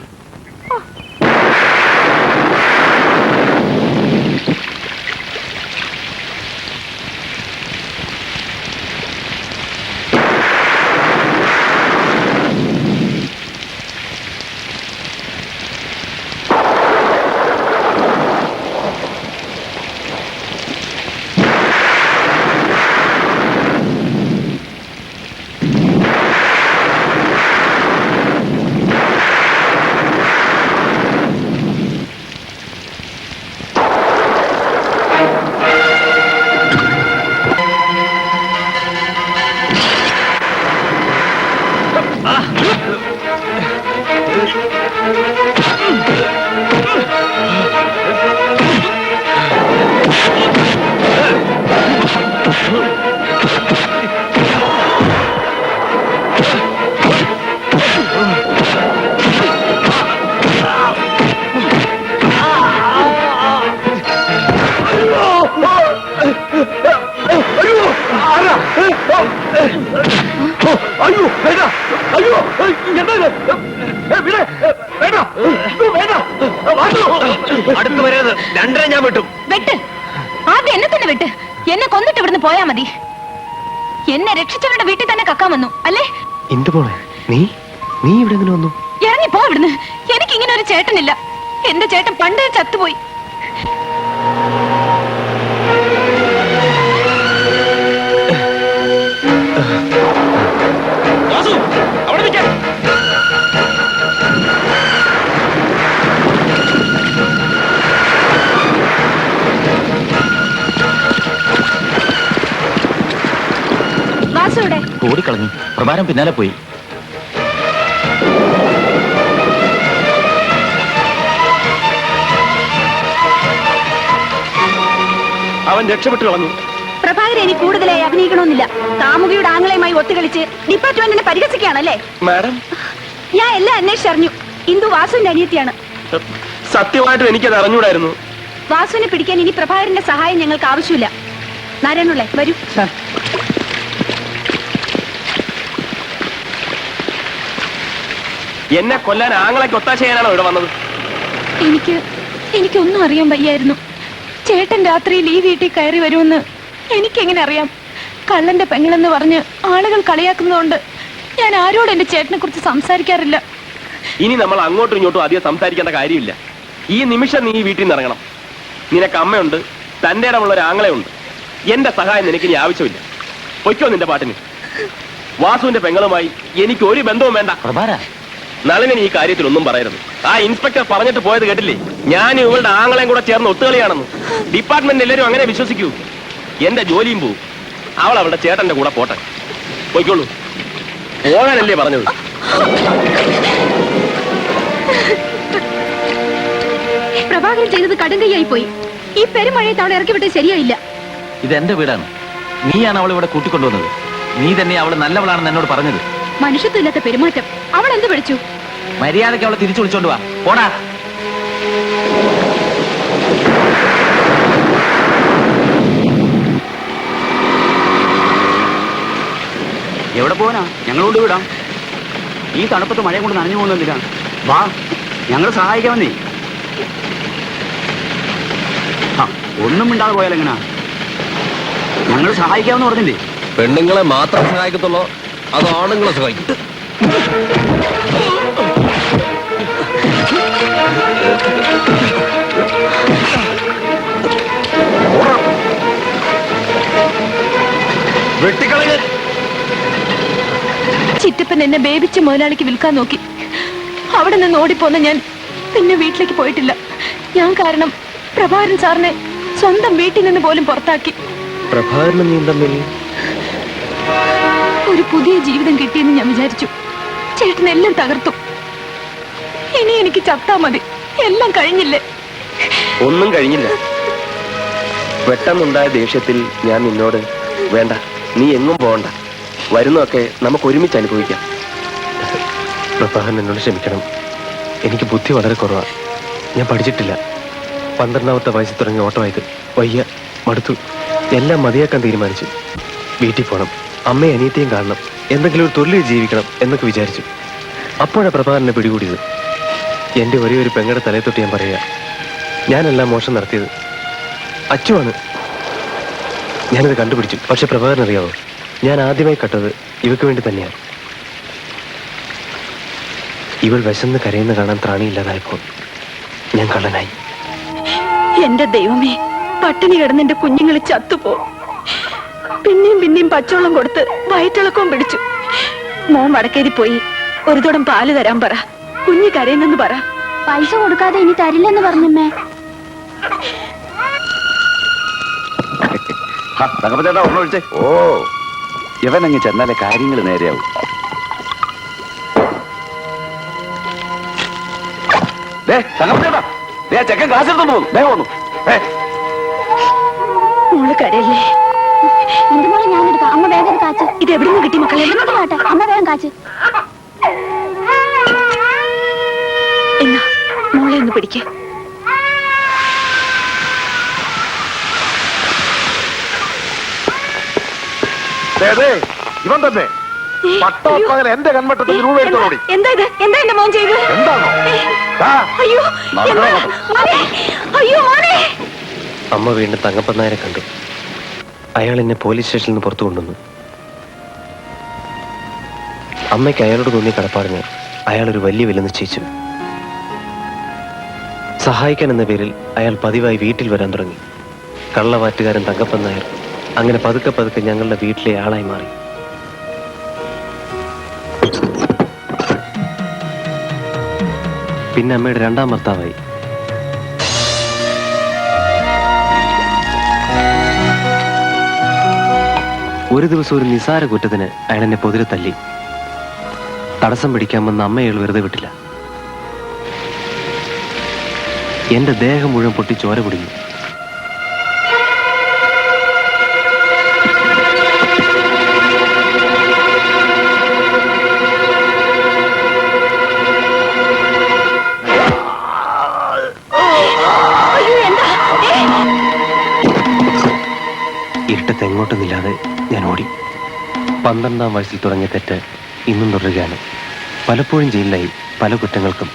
അടുത്ത് വരരുത്. രണ്ടര ഞാൻ വിട്ടു.
വെട്ട്. ആദ്യം എന്നെ തന്നെ വെട്ട്. എന്നെ കൊന്നിട്ട് ഇവിടുന്ന് പോയാ മതി. എന്നെ രക്ഷിച്ചവരുടെ വീട്ടിൽ തന്നെ കക്കാൻ വന്നു അല്ലേ?
എന്ത് പോണേ? നീ ഇവിടെ എങ്ങനെ വന്നു?
ഇറങ്ങിപ്പോ ഇവിടുന്ന്. എനിക്ക് ഇങ്ങനെ ഒരു ചേട്ടനില്ല. എന്റെ ചേട്ടൻ പണ്ടേ ചത്തുപോയി. വാസുവിടെ
ഓടിക്കളഞ്ഞു. പ്രഭാരം പിന്നാലെ പോയി.
അവൻ രക്ഷപ്പെട്ടു കളഞ്ഞു.
പ്രഭാകരൻ ഇനി കൂടുതലായി അഭിനയിക്കണമെന്നില്ല. കാമുകിയുടെ ആംഗളയുമായി ഒത്തുകളിച്ച് ഡിപ്പാർട്ട്മെന്റിനെ പരിഹസിക്കുകയാണല്ലേ?
മാഡം,
ഞാൻ എല്ലാം അന്വേഷിച്ചറിഞ്ഞു. ഇന്ദു വാസുവിന്റെ അനിയത്തിയാണ്.
സത്യമായിട്ടും എനിക്കത് അറിഞ്ഞൂടായിരുന്നു.
വാസുവിനെ പിടിക്കാൻ ഇനി പ്രഭാകരന്റെ സഹായം ഞങ്ങൾക്ക് ആവശ്യമില്ല. നാരായണുള്ളേ വരൂ.
എന്നെ കൊല്ലാൻ ആങ്ങളൊക്കെ ഒത്താശ ചെയ്യാനാണോ ഇവിടെ വന്നത്?
എനിക്കൊന്നും അറിയാൻ വയ്യായിരുന്നു. ചേട്ടൻ രാത്രിയിൽ ഈ വീട്ടിൽ കയറി വരുമെന്ന് എനിക്കെങ്ങനെ അറിയാം? കള്ളന്റെ പെങ്ങളെന്ന് പറഞ്ഞ് ആളുകൾ കളിയാക്കുന്നതുകൊണ്ട് ഞാൻ ആരോട് എന്റെ ചേട്ടനെ കുറിച്ച് സംസാരിക്കാറില്ല.
ഇനി നമ്മൾ അങ്ങോട്ടും ഇങ്ങോട്ടും അധികം സംസാരിക്കേണ്ട കാര്യമില്ല. ഈ നിമിഷം നീ ഈ വീട്ടിൽ നിന്ന് ഇറങ്ങണം. നിനക്ക് അമ്മയുണ്ട്, തന്റെ ഇടമുള്ള ഒരു ആങ്ങളയുണ്ട്. എന്റെ സഹായം നിനക്ക് ഇനി ആവശ്യമില്ല. പൊയ്ക്കോ നിന്റെ പാട്ടിന്. വാസുവിന്റെ പെങ്ങളുമായി എനിക്ക് ഒരു ബന്ധവും വേണ്ട. നളിനൻ ഈ കാര്യത്തിൽ ഒന്നും പറയരുത്. ആ ഇൻസ്പെക്ടർ പറഞ്ഞിട്ട് പോയത് കേട്ടില്ലേ? ഞാൻ ഇവളുടെ ആങ്ങളെയും കൂടെ ചേർന്ന് ഒത്തുകളിയാണെന്ന്. ഡിപ്പാർട്ട്മെന്റ് എല്ലാവരും അങ്ങനെ വിശ്വസിക്കൂ. എന്റെ ജോലിയും പോവും. അവൾ അവളുടെ ചേട്ടന്റെ കൂടെ പോട്ടെ. പോയിക്കോളൂ. പോകാനല്ലേ പറഞ്ഞത്?
പ്രഭാകരൻ ചെയ്തത് കടുങ്കയായി പോയി. ഈ പെരുമഴയത്ത് അവളെ ഇറക്കി വിട്ടത് ശരിയായില്ല.
ഇതെന്റെ വീടാണ്. നീയാണ് അവൾ ഇവിടെ കൂട്ടിക്കൊണ്ടുവന്നത്. നീ തന്നെ അവള് നല്ലവളാണെന്ന് എന്നോട് പറഞ്ഞത്.
മനുഷ്യത്വമില്ലാത്ത പെരുമാറ്റം. അവൾ എന്ത് പഠിച്ചു?
മര്യാദയ്ക്ക് അവളെ തിരിച്ചു വിളിച്ചോണ്ട് വാ. പോടാ.
എവിടെ പോകാനാ? ഞങ്ങളോട് വിടാം. ഈ തണുപ്പത്ത് മഴയും കൊണ്ട് നനഞ്ഞു പോകുന്നില്ല. വാ, ഞങ്ങൾ സഹായിക്കാമെന്നേ. ഒന്നും മിണ്ടാതെ പോയാൽ എങ്ങനാ? ഞങ്ങൾ സഹായിക്കാമെന്ന് പറഞ്ഞില്ലേ?
പെണ്ണുങ്ങളെ മാത്രം സഹായിക്കത്തുള്ളൂ, അത് ആണുങ്ങളെ സഹായിക്കും. വെട്ടിക്കളഞ്ഞ്
ചിറ്റപ്പൻ എന്നെ ബേബിച്ച് മുതലാളിക്ക് വിൽക്കാൻ നോക്കി. അവിടെ നിന്ന് ഓടിപ്പോന്ന ഞാൻ പിന്നെ വീട്ടിലേക്ക് പോയിട്ടില്ല. ഞാൻ കാരണം പ്രഭാകരൻ സാറിനെ സ്വന്തം വീട്ടിൽ നിന്ന് പോലും പുറത്താക്കി.
പ്രഭാകരനും നീ തമ്മിൽ
ഒരു പുതിയ ജീവിതം കിട്ടിയെന്ന് ഞാൻ വിചാരിച്ചു. ചേട്ടൻ എല്ലാം തകർത്തു. ഇനി എനിക്ക് ചത്താ മതി. എല്ലാം കഴിഞ്ഞില്ലേ?
ഒന്നും കഴിഞ്ഞില്ല. പെട്ടെന്നുണ്ടായ ദേഷ്യത്തിൽ ഞാൻ നിന്നോട് വേണ്ട, നീ എങ്ങും പോകണ്ട,
വരുന്നതൊക്കെ നമുക്ക് ഒരുമിച്ച് അനുഭവിക്കാം. പ്രഭാകരൻ എന്നോട് ക്ഷമിക്കണം. എനിക്ക് ബുദ്ധി വളരെ കുറവാണ്. ഞാൻ പഠിച്ചിട്ടില്ല. 12ാമത്തെ വയസ്സിൽ തുടങ്ങിയ ഓട്ടമായത്. വയ്യ, മടുത്തു. എല്ലാം മതിയാക്കാൻ തീരുമാനിച്ചു. വീട്ടിൽ പോകണം, അമ്മയും അനിയത്തെയും കാണണം, എന്തെങ്കിലും ഒരു തൊഴിൽ ജീവിക്കണം എന്നൊക്കെ വിചാരിച്ചു. അപ്പോഴാണ് പ്രഭാകരനെ പിടികൂടിയത്. എൻ്റെ ഒരേ ഒരു പെങ്ങളുടെ തലയെ തൊട്ട് ഞാൻ പറയുക, ഞാനെല്ലാം മോശം നടത്തിയത് അച്ചുവാണ്. ഞാനത് കണ്ടുപിടിച്ചു. പക്ഷെ പ്രഭാകരനറിയാവോ, ഞാൻ ആദ്യമായി കട്ടത് ഇവക്ക് വേണ്ടി തന്നെയാണ്. ഇവൾ വിശന്ന് കരയുന്ന കാണാൻ ത്രാണിയില്ലാതായപ്പോൾ ഞാൻ കള്ളനായി.
എന്റെ ദൈവമേ, പട്ടിണി കിടന്ന് എന്റെ കുഞ്ഞുങ്ങൾ ചത്തുപോ. പിന്നെയും പിന്നെയും പച്ചവെള്ളം കൊടുത്ത് വയറ്റിളക്കവും പിടിച്ചു. മോൻ വടക്കേരി പോയി ഒരു തുടം പാല് തരാൻ പറ. കുഞ്ഞ് കരയുന്നെന്ന് പറ.
പൈസ കൊടുക്കാതെ ഇനി തരില്ലെന്ന് പറഞ്ഞമ്മേ.
തങ്കപ്പച്ചേട്ടാ ഒന്ന് വിളിച്ചേ. ഓ, ഇവനങ്ങ് ചെന്നാലേ കാര്യങ്ങൾ നേരെയാവും. തങ്കപ്പച്ചേട്ടാ, ചെക്കൻ ക്ലാസ് എടുത്തോണ്ട് പോകുന്നു. വേഗം വന്നു.
മോള് കരയല്ലേ?
എന്റെ മോളെ ഞാൻ എടുക്കാം. അമ്മ വേഗം കാച്ച്.
ഇത് എവിടെ നിന്ന് കിട്ടി മക്കളെ?
കാട്ടെ, അമ്മ വേഗം കാച്ച്.
എന്നാ മോളെ ഒന്ന് പിടിക്ക.
ഇവൻ തന്നെ പട്ടോപ്പകൽ എന്റെ കൺവട്ടത്തിൽ രൂപ എടുത്തോടി.
എന്താ ഇത്? എന്താ എന്റെ മോൻ ചെയ്ത്?
എന്താണോ?
അയ്യോ, അയ്യോ മോനെ.
അമ്മ വീണ്ടും തങ്കപ്പൻ നായരെ കണ്ടു. അയാൾ എന്നെ പോലീസ് സ്റ്റേഷനിൽ നിന്ന് പുറത്തു കൊണ്ടുവന്നു. അമ്മയ്ക്ക് അയാളോട് തോന്നിയ കടപ്പാടിന് അയാളൊരു വലിയ വില നിശ്ചയിച്ചു. സഹായിക്കാൻ എന്ന പേരിൽ അയാൾ പതിവായി വീട്ടിൽ വരാൻ തുടങ്ങി. കള്ളവാറ്റുകാരൻ തങ്കപ്പൻ നായർ അങ്ങനെ പതുക്കെ പതുക്കെ ഞങ്ങളുടെ വീട്ടിലെ ആളായി മാറി. പിന്നെ അമ്മയുടെ രണ്ടാം ഭർത്താവായി. ഒരു ദിവസം ഒരു നിസാര കുറ്റത്തിന് അയാൾ എന്നെ പൊതിരെ തല്ലി. തടസ്സം പിടിക്കാമെന്ന് അമ്മ അയാൾ വെറുതെ വിട്ടില്ല. എന്റെ ദേഹം മുഴുവൻ പൊട്ടി ചോര കുടിഞ്ഞു. ഇരുട്ടത്ത് എങ്ങോട്ടൊന്നില്ലാതെ ഞാൻ ഓടി. 12ാം വയസ്സിൽ തുടങ്ങിയ തെറ്റ് ഇന്നും തുടരുകയാണ്. പലപ്പോഴും ജയിലിലായി, പല കുറ്റങ്ങൾക്കും.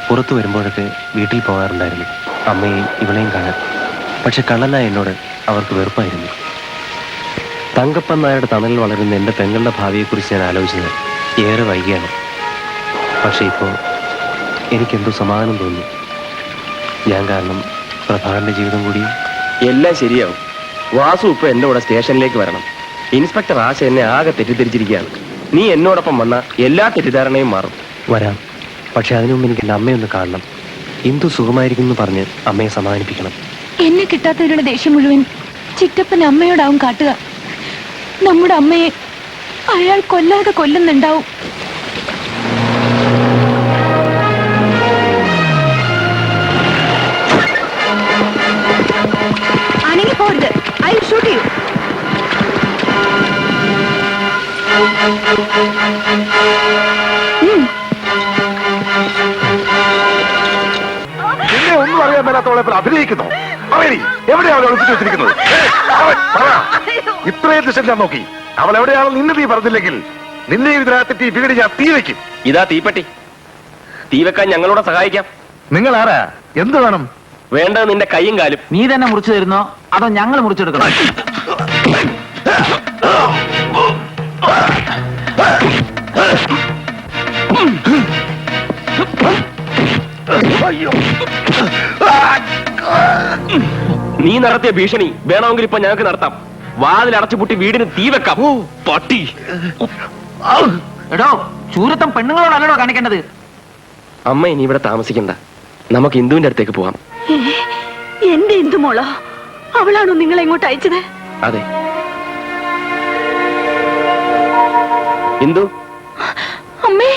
പുറത്തു വരുമ്പോഴൊക്കെ വീട്ടിൽ പോകാറുണ്ടായിരുന്നു, അമ്മയെയും ഇവളെയും കാണാൻ. പക്ഷെ കള്ളനായ എന്നോട് അവർക്ക് വെറുപ്പായിരുന്നു. തങ്കപ്പൻ നായരുടെ തണലിൽ വളരുന്ന എൻ്റെ പെങ്ങളുടെ ഭാവിയെക്കുറിച്ച് ഞാൻ ആലോചിച്ചത് ഏറെ വൈകിയാണ്. പക്ഷെ ഇപ്പോൾ എനിക്കെന്തോ സമാധാനം തോന്നി. ഞാൻ കാരണം പ്രഭാകരന്റെ ജീവിതം കൂടി. എല്ലാം ശരിയാവും. വാസു ഇപ്പൊ എന്റെ കൂടെ സ്റ്റേഷനിലേക്ക് വരണം. ഇൻസ്പെക്ടർ ആശ എന്നെ ആകെ തെറ്റിദ്ധരിച്ചിരിക്കുകയാണ്. നീ എന്നോടൊപ്പം വന്ന എല്ലാ തെറ്റിദ്ധാരണയും മാറും. വരാം. പക്ഷെ അതിനു മുമ്പ് എനിക്ക് എൻ്റെ അമ്മയൊന്ന് കാണണം. ഇന്ദു സുഖമായിരിക്കും എന്ന് പറഞ്ഞ് അമ്മയെ സമാധാനിപ്പിക്കണം.
എന്നെ കിട്ടാത്തവരുടെ ദേഷ്യം മുഴുവൻ ചിറ്റപ്പൻ അമ്മയോടാവും കാട്ടുക. നമ്മുടെ അമ്മയെ അയാൾ കൊല്ലാതെ കൊല്ലുന്നുണ്ടാവും.
അനങ്ങി പോരുത്. I will shoot U.
പിന്നെ ഒന്നും അറിയാൻ മേലാത്തോളെ അഭിനയിക്കുന്നു. എവിടെയാണ് ഒളിപ്പിച്ചു വെച്ചിരിക്കുന്നത്? ഇത്രയും ദിശ ഞാൻ നോക്കി. അവൾ എവിടെയാണെന്ന് നിന്നെ നീ പറഞ്ഞില്ലെങ്കിൽ നിന്നെ ഇതിനകത്തെത്തി വീട് ഞാൻ തീ വെക്കും.
ഇതാ തീപ്പെട്ടി. തീ വെക്കാൻ ഞങ്ങളോട് സഹായിക്കാം.
നിങ്ങൾ ആരാ? എന്ത് വേണം?
വേണ്ടത് നിന്റെ കൈയും കാലും.
നീ തന്നെ മുറിച്ചു തരുന്നോ അതോ ഞങ്ങൾ മുറിച്ചെടുക്കണോ?
നീ നടത്തിയ ഭീഷണി വേണമെങ്കിൽ ഇപ്പൊ ഞങ്ങൾക്ക് നടത്താം. വാതിൽ അടച്ചുപൂട്ടി വീടിന് തീ വെക്കാം. പട്ടി.
എടോ, ചൂരത്തം പെണ്ണുങ്ങളോടല്ലോ കാണിക്കേണ്ടത്.
അമ്മ ഇനി ഇവിടെ താമസിക്കണ്ട. നമുക്ക് ഇന്ദുവിന്റെ അടുത്തേക്ക് പോവാം.
എന്റെ ഇന്ദു മോളോ? അവളാണോ നിങ്ങളെ ഇങ്ങോട്ട് അയച്ചത്?
അതെ. ഇന്ദു.
അമ്മേ,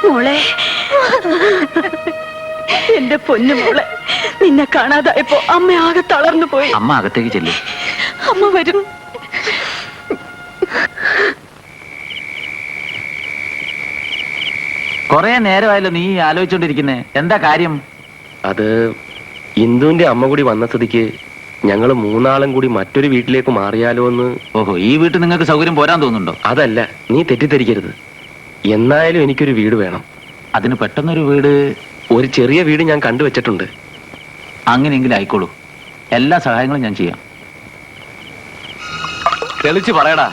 മോളെ, എന്റെ പൊന്നു മോളെ, നിന്നെ കാണാതായപ്പോ അമ്മ ആകെ തളർന്നു പോയി.
അമ്മ അകത്തേക്ക് ചെല്ലും.
അമ്മ വരും.
കൊറേ നേരമായല്ലോ നീ ആലോചിച്ചോണ്ടിരിക്കുന്നേ, എന്താ കാര്യം?
അത് ഇന്ദുവിന്റെ അമ്മ കൂടി വന്ന സ്ഥിതിക്ക് ഞങ്ങൾ മൂന്നാളും കൂടി മറ്റൊരു വീട്ടിലേക്ക് മാറിയാലോ എന്ന്.
ഓഹോ, ഈ വീട്ടിൽ നിങ്ങൾക്ക് സൗകര്യം പോരാൻ തോന്നുന്നുണ്ടോ?
അതല്ല, നീ തെറ്റിദ്ധരിക്കരുത്. എന്നായാലും എനിക്കൊരു വീട് വേണം.
അതിന് പെട്ടെന്നൊരു വീട്,
ഒരു ചെറിയ വീട് ഞാൻ കണ്ടുവച്ചിട്ടുണ്ട്.
അങ്ങനെയെങ്കിലും ആയിക്കോളൂ, എല്ലാ സഹായങ്ങളും ഞാൻ ചെയ്യാം.
തെളിച്ച് പറയടാ,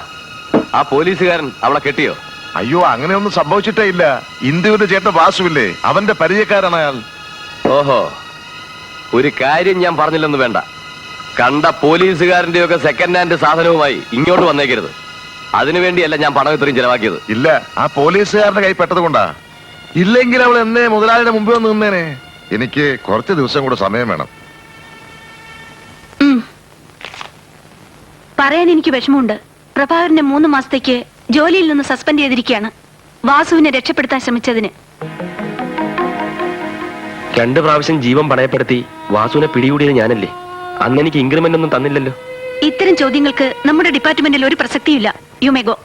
ആ പോലീസുകാരൻ അവളെ കെട്ടിയോ?
അയ്യോ, അങ്ങനെയൊന്നും സംഭവിച്ചിട്ടേ ഇല്ല. ഇന്ദുവിന്റെ ചേട്ടൻ വാസുവില്ലേ, അവന്റെ പരിചയക്കാരാണ് അയാൾ.
ഓഹോ, ഒരു കാര്യം ഞാൻ പറഞ്ഞില്ലെന്ന് വേണ്ട. കണ്ട പോലീസുകാരന്റെ ഒക്കെ സെക്കൻഡ് ഹാൻഡ് സാധനവുമായി ഇങ്ങോട്ട് വന്നേക്കരുത്. അതിനുവേണ്ടിയല്ല ഞാൻ പണം ഇത്രയും ചെലവാക്കിയത്.
ഇല്ല, ആ പോലീസുകാരന്റെ കൈ പെട്ടത് കൊണ്ടാ. ഇല്ലെങ്കിൽ അവൾ എന്നെ മുതലാളിയുടെ മുമ്പിൽ വന്ന് നിന്നേനെ. എനിക്ക് കുറച്ച് ദിവസം കൂടെ സമയം വേണം.
പറയാൻ എനിക്ക് വിഷമമുണ്ട്. പ്രഭാകരനെ 3 മാസത്തേക്ക് ജോലിയിൽ നിന്ന് സസ്പെൻഡ് ചെയ്തിരിക്കുകയാണ്, വാസുവിനെ രക്ഷപ്പെടുത്താൻ ശ്രമിച്ചതിന്.
2 പ്രാവശ്യം ജീവൻ പണയപ്പെടുത്തി വാസുവിനെ പിടികൂടിയത് ഞാനല്ലേ? അന്ന് എനിക്ക് ഇൻക്രിമെന്റ് ഒന്നും തന്നില്ലല്ലോ.
ഇത്തരം ചോദ്യങ്ങൾക്ക് നമ്മുടെ ഡിപ്പാർട്ട്മെന്റിൽ ഒരു പ്രസക്തിയില്ല. You may go.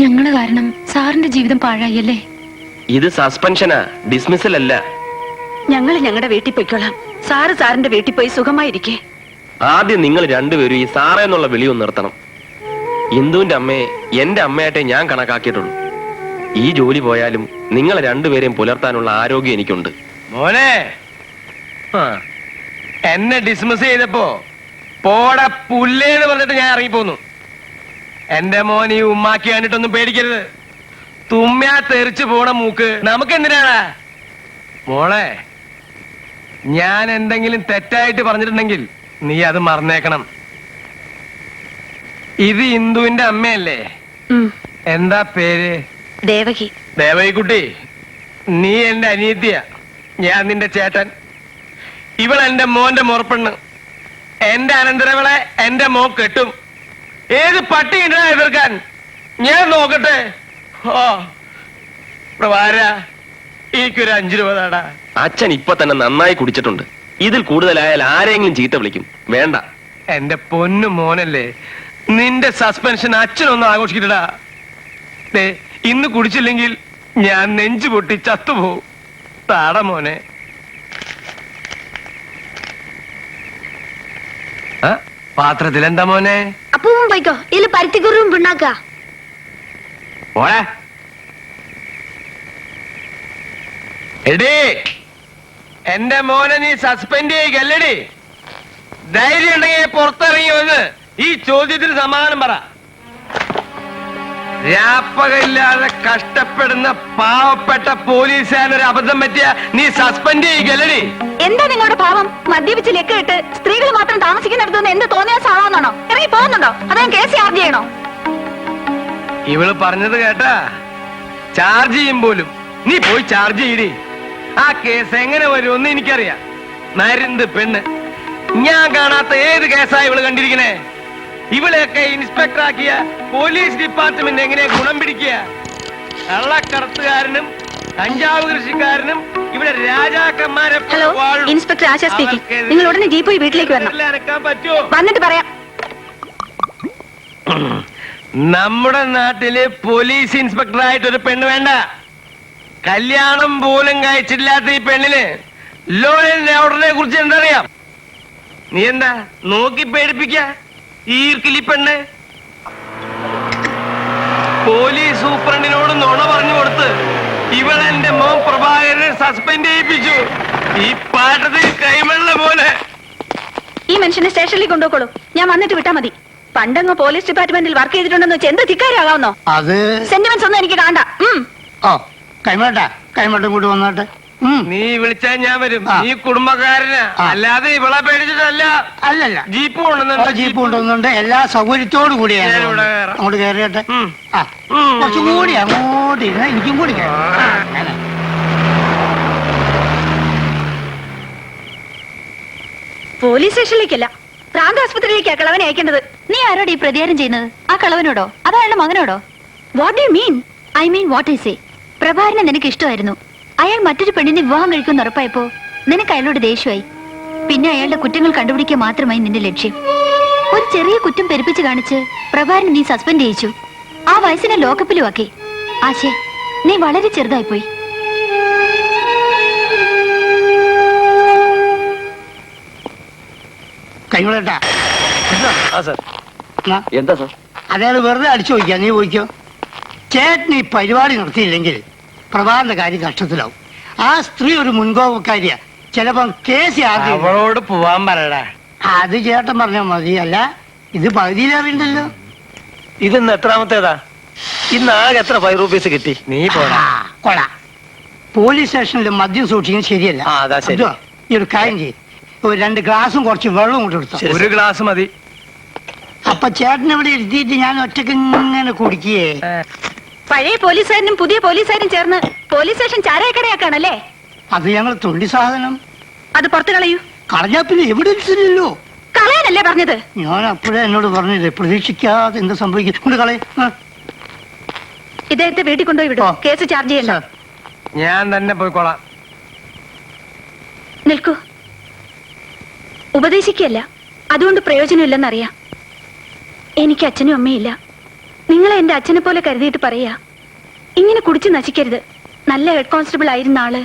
ഞങ്ങള് കാരണം സാറിന്റെ ജീവിതം പാഴായല്ലേ?
ഇത് സസ്പെൻഷനാ, ഡിസ്മിസൽ അല്ല.
ഞങ്ങൾ ഞങ്ങളുടെ വീട്ടിൽ പോയിക്കോളാം. സാറിന്റെ വീട്ടിൽ പോയി സുഖമായിരിക്കേ.
ആദ്യം നിങ്ങൾ രണ്ടുപേരും ഈ സാറേ എന്നുള്ള വിളിയൊന്ന് നിർത്തണം. ഇന്ദുവിന്റെ അമ്മയെ എന്റെ അമ്മയായിട്ടേ ഞാൻ കണക്കാക്കിയിട്ടുള്ളൂ. ഈ ജോലി പോയാലും നിങ്ങൾ രണ്ടുപേരെയും പുലർത്താനുള്ള ആരോഗ്യം എനിക്കുണ്ട്.
മോനെ, എന്നെ ഡിസ്മിസ് ചെയ്തപ്പോ പോടെ പുല്ലേന്ന് പറഞ്ഞിട്ട് ഞാൻ ഇറങ്ങിപ്പോന്നു. എന്റെ മോൻ ഈ ഉമ്മാക്കി കണ്ടിട്ടൊന്നും പേടിക്കരുത്. തുമ്മ്യാ തെറിച്ചു പോണ മൂക്ക് നമുക്ക് എന്തിനാണ്? മോളെ, ഞാൻ എന്തെങ്കിലും തെറ്റായിട്ട് പറഞ്ഞിട്ടുണ്ടെങ്കിൽ നീ അത് മറന്നേക്കണം. ഇത് ഇന്ദുവിന്റെ അമ്മയല്ലേ? എന്താ പേര്?
ദേവകി.
ദേവകിക്കുട്ടി, നീ എന്റെ അനിയത്തിയ, ഞാൻ നിന്റെ ചേട്ടൻ. ഇവൾ എന്റെ മോന്റെ മുറപ്പെണ്ണ്. എന്റെ അനന്തരവളെ എന്റെ മോൻ കെട്ടും. ഏത് പട്ടി ഇടാ എതിർക്കാൻ? ഞാൻ നോക്കട്ടെ. ഓ പ്രഭാര, എനിക്കൊരു 5 രൂപ താടാ.
അച്ഛൻ ഇപ്പൊ തന്നെ നന്നായി കുടിച്ചിട്ടുണ്ട്. ഇതിൽ കൂടുതലായാൽ ആരെങ്കിലും ചീത്ത വിളിക്കും. വേണ്ട.
എന്റെ പൊന്നു മോനല്ലേ, നിന്റെ സസ്പെൻഷൻ അച്ഛനൊന്നും ആഘോഷിക്കട്ടാ. ഇന്ന് കുടിച്ചില്ലെങ്കിൽ ഞാൻ നെഞ്ചു പൊട്ടി ചത്തുപോകും. താട മോനെ. പാത്രത്തിൽ എന്താ മോനെ?
അപ്പൂവും പോയിക്കോ, ഇതിൽ പരുത്തിക്കുറും പിണ്ണാക്ക.
പോടാ. എടീ, എന്റെ മോനെ നീ സസ്പെൻഡ് ചെയ്യല്ലടി. ധൈര്യം ഉണ്ടെങ്കിൽ പുറത്തിറങ്ങി വന്ന് ഈ ചോദ്യത്തിന് സമാധാനം പറ. രാപ്പകയില്ലാതെ കഷ്ടപ്പെടുന്ന പാവപ്പെട്ട പോലീസുകാരനൊരു അബദ്ധം പറ്റിയ നീ സസ്പെൻഡ് ചെയ്യല്ലടി.
എന്താ നിങ്ങളുടെ ഭാവം? മദ്യപിച്ച് ലെക്കിട്ട് സ്ത്രീകൾ മാത്രം താമസിക്കുന്നിടത്തുനിന്ന് എന്ത് തോന്നിയ സാധാരണോ? ഇറങ്ങി പോകുന്നുണ്ടോ? അതോ കേസ് ചാർജ് ചെയ്യണോ?
ഇവള് പറഞ്ഞത് കേട്ടാ? ചാർജ് ചെയ്യും പോലും. നീ പോയി ചാർജ് ചെയ്യടി. ആ കേസ് എങ്ങനെ വരുമെന്ന് എനിക്കറിയാം. നരുന്ത് പെണ്ണ്. ഞാൻ കാണാത്ത ഏത് കേസാ ഇവള് കണ്ടിരിക്കണേ? ഇവളെയൊക്കെ ഇൻസ്പെക്ടർ ആക്കിയ പോലീസ് ഡിപ്പാർട്ട്മെന്റ് എങ്ങനെ ഗുണം പിടിക്കുക? കള്ളക്കടത്തുകാരനും കഞ്ചാവ് കൃഷിക്കാരനും ഇവിടെ രാജാക്കന്മാരെ.
Hello, inspector ASHA speaking. നിങ്ങൾ ഉടനെ ജീപ്പ് പോയി വീട്ടിലേക്ക് വരണം.
പറ്റുമോ?
വന്നിട്ട് പറയാം.
നമ്മുടെ നാട്ടില് പോലീസ് ഇൻസ്പെക്ടർ ആയിട്ട് ഒരു പെണ്ണ് വേണ്ട. കല്യാണം പോലും കഴിച്ചിട്ടില്ലാത്ത ഈ പെണ്ണിന് ലോ ആൻഡ് ഓർഡറിനെ കുറിച്ച് എന്തറിയാം? നീ എന്താ നോക്കി പേടിപ്പിക്ക ഈർക്കിലി പെണ്ണ്? പോലീസ് സൂപ്രണ്ടിനോട് നുണ പറഞ്ഞു കൊടുത്ത് ഇവൾ എന്റെ മോൻ പ്രഭാകരനെ സസ്പെൻഡ് ചെയ്യിപ്പിച്ചു. ഈ പാട്ടത്തിൽ കൈവെള്ള പോലെ.
ഈ മനുഷ്യനെ സ്റ്റേഷനിലേക്ക് കൊണ്ടുപോക്കോളൂ. ഞാൻ വന്നിട്ട് വിട്ടാ മതി. പണ്ടങ്ങ് പോലീസ് ഡിപ്പാർട്ട്മെന്റിൽ വർക്ക് ചെയ്തിട്ടുണ്ടെന്ന് വെച്ചാൽ എന്ത് ധിക്കാരാകാവുന്നോ?
അത്
സെന്റിമെന്റ്സ് ഒന്നും എനിക്ക് കാണണ്ട.
കൈമട്ടും കൂടി വന്നോട്ടെ.
നീ വിളിച്ചാൽ ഞാൻ വരും. നീ കുടുംബക്കാരനാ, അല്ലാതെ ഇവളെ പേടിച്ചിട്ടല്ല.
അല്ലല്ല,
ജീപ്പ് കൊണ്ടുവന്നുണ്ട്.
ജീപ്പ് കൊണ്ടുവന്നുണ്ട്. എല്ലാ സൗകര്യത്തോടു കൂടിയാണ്. അങ്ങോട്ട് കയറിയട്ടെ. കുറച്ചും കൂടി അങ്ങോട്ട് ഇരുന്ന എനിക്കും കൂടി കയറാം.
പോലീസ് സ്റ്റേഷനിലേക്കല്ല, പ്രാന്ത ആസ്പത്രിയിലേക്കാ കളവനെ അയക്കേണ്ടത്.
നീ ആരോട് ഈ പ്രതികാരം ചെയ്യുന്നത്? ആ കളവനോടോ അതോ അയാളുടെ മകനോടോ?
What do you mean?
I mean what I say. പ്രഭാകരനെ നിനക്ക് ഇഷ്ടമായിരുന്നു. അയാൾ മറ്റൊരു പെണ്ണിനെ വിവാഹം കഴിക്കുമെന്ന് ഉറപ്പായപ്പോ നിനക്ക് അയാളോട് ദേഷ്യമായി. പിന്നെ അയാളുടെ കുറ്റങ്ങൾ കണ്ടുപിടിക്കുക മാത്രമായി നിന്റെ ലക്ഷ്യം. ഒരു ചെറിയ കുറ്റം പെരുപ്പിച്ച് കാണിച്ച് പ്രഭാകരനെ നീ സസ്പെൻഡ് ചെയ്യിച്ചു. ആ വയസ്സിനെ ലോക്കപ്പിലും ആക്കി. ആശേ, നീ വളരെ ചെറുതായി പോയി.
കൈകൊള്ളട്ടാ
എന്താ സാർ?
അതായത് വെറുതെ അടിച്ചു നോക്കിയാ, നീ പോയിക്കോ. ചേട്ടൻ ഈ പരിപാടി നടത്തിയില്ലെങ്കിൽ പ്രഭാകരന്റെ കാര്യം കഷ്ടത്തിലാവും. ആ സ്ത്രീ ഒരു മുൻകോപക്കാരിയാ. ചിലപ്പം കേസ്
അവളോട് പോവാൻ പറയടാ.
അത് ചേട്ടൻ പറഞ്ഞാൽ മതി. അല്ല, ഇത് പകുതിയിലേറിണ്ടല്ലോ.
ഇതെന്ന് എത്രാമത്തേതാ? ഇന്ന് ആകെ എത്ര 5 രൂപീസ് കിട്ടി? നീ പോടാ.
കൊള പോലീസ് സ്റ്റേഷനിൽ മദ്യം സൂക്ഷിക്കുന്നത് ശരിയല്ല.
അതാ ശരി.
അയ്യോ, ഈ ഒരു കാര്യം ചെയ്യും, ഒരു 2 ഗ്ലാസും കുറച്ച് വെള്ളവും കൂടെ എടുത്തു.
ഒരു ഗ്ലാസ് മതി.
അപ്പൊ ചേട്ടൻ ഇവിടെ ഇരുത്തിയിട്ട് ഞാൻ ഒറ്റക്ക് ഇങ്ങനെ കുടിക്കുകയെ.
പഴയ പോലീസുകാരനും പുതിയ പോലീസുകാരും ചേർന്ന് പോലീസ് സ്റ്റേഷൻ ചാരായക്കടയാക്കാണല്ലേ?
അത് ഞങ്ങൾ തൊണ്ടി സാധനം.
അത് പുറത്തു കളയൂ.
കളഞ്ഞാ പിന്നെ എവിഡൻസ് ഇല്ലല്ലോ.
കളയാനല്ലേ പറഞ്ഞത്?
ഞാൻ അപ്പോഴേ എന്നോട് പറഞ്ഞില്ലേ, പ്രതീക്ഷിക്കാതെ എന്താ സംഭവിക്കും. കൊണ്ട് കളയും.
ഇദ്ദേഹത്തെ വീട്ടിൽ കൊണ്ടുപോയി വിടും. കേസ് ചാർജ് ചെയ്യണ്ട.
ഞാൻ തന്നെ പോയിക്കോളാം.
നിൽക്കൂ. ഉപദേശിക്കല്ല, അതുകൊണ്ട് പ്രയോജനമില്ലെന്നറിയാം. എനിക്ക് അച്ഛനും അമ്മയില്ല. നിങ്ങളെ എന്റെ അച്ഛനെ പോലെ കരുതിയിട്ട് പറയാ, ഇങ്ങനെ കുടിച്ച് നശിക്കരുത്. നല്ല ഹെഡ് കോൺസ്റ്റബിൾ ആയിരുന്ന ആള്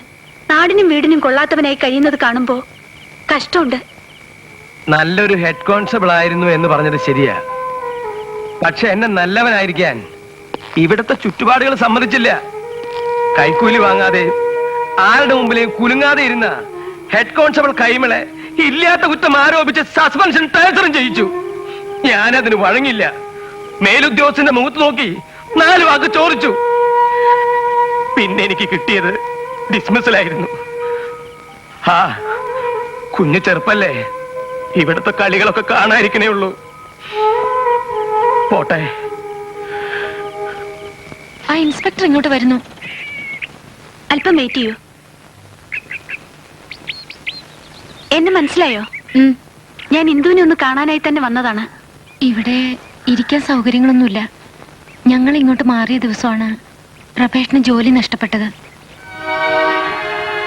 നാടിനും വീടിനും കൊള്ളാത്തവനായി കഴിയുന്നത് കാണുമ്പോ കഷ്ടമുണ്ട്.
നല്ലൊരു ഹെഡ് കോൺസ്റ്റബിൾ ആയിരുന്നു എന്ന് പറഞ്ഞത് ശരിയാ. പക്ഷെ എന്നെ നല്ലവനായിരിക്കാൻ ഇവിടുത്തെ ചുറ്റുപാടുകൾ സമ്മതിച്ചില്ല. കൈക്കൂലി വാങ്ങാതെ ആരുടെ മുമ്പിലേയും കുലുങ്ങാതെ ഇരുന്ന ഹെഡ് കോൺസ്റ്റബിൾ കൈമളെ ഇല്ലാത്ത കുറ്റം ആരോപിച്ച് സസ്പെൻഷൻ ട്രാൻസ്ഫറും ചെയ്യിച്ചു. ഞാനതിന് വഴങ്ങില്ല. മേലുദ്യോഗസ്ഥന്റെ മുഖത്ത് നോക്കി 4 വാക്ക് ചോദിച്ചു. പിന്നെ എനിക്ക് കിട്ടിയത് ഡിസ്മിസലായിരുന്നു. ആ കുഞ്ഞു ചെറുപ്പല്ലേ, ഇവിടുത്തെ കളികളൊക്കെ കാണാതിരിക്കണേ ഉള്ളൂ. പോട്ടെ.
ആ ഇൻസ്പെക്ടർ ഇങ്ങോട്ട് വരുന്നു.
അല്പം വെയിറ്റ് ചെയ്യൂ. എന്നെ മനസ്സിലായോ? ഞാൻ ഇന്ദുവിനെ ഒന്ന് കാണാനായി തന്നെ വന്നതാണ്.
ഇവിടെ ഇരിക്കാൻ സൗകര്യങ്ങളൊന്നുമില്ല. ഞങ്ങൾ ഇങ്ങോട്ട് മാറിയ ദിവസമാണ് പ്രഭേഷന് ജോലി നഷ്ടപ്പെട്ടത്.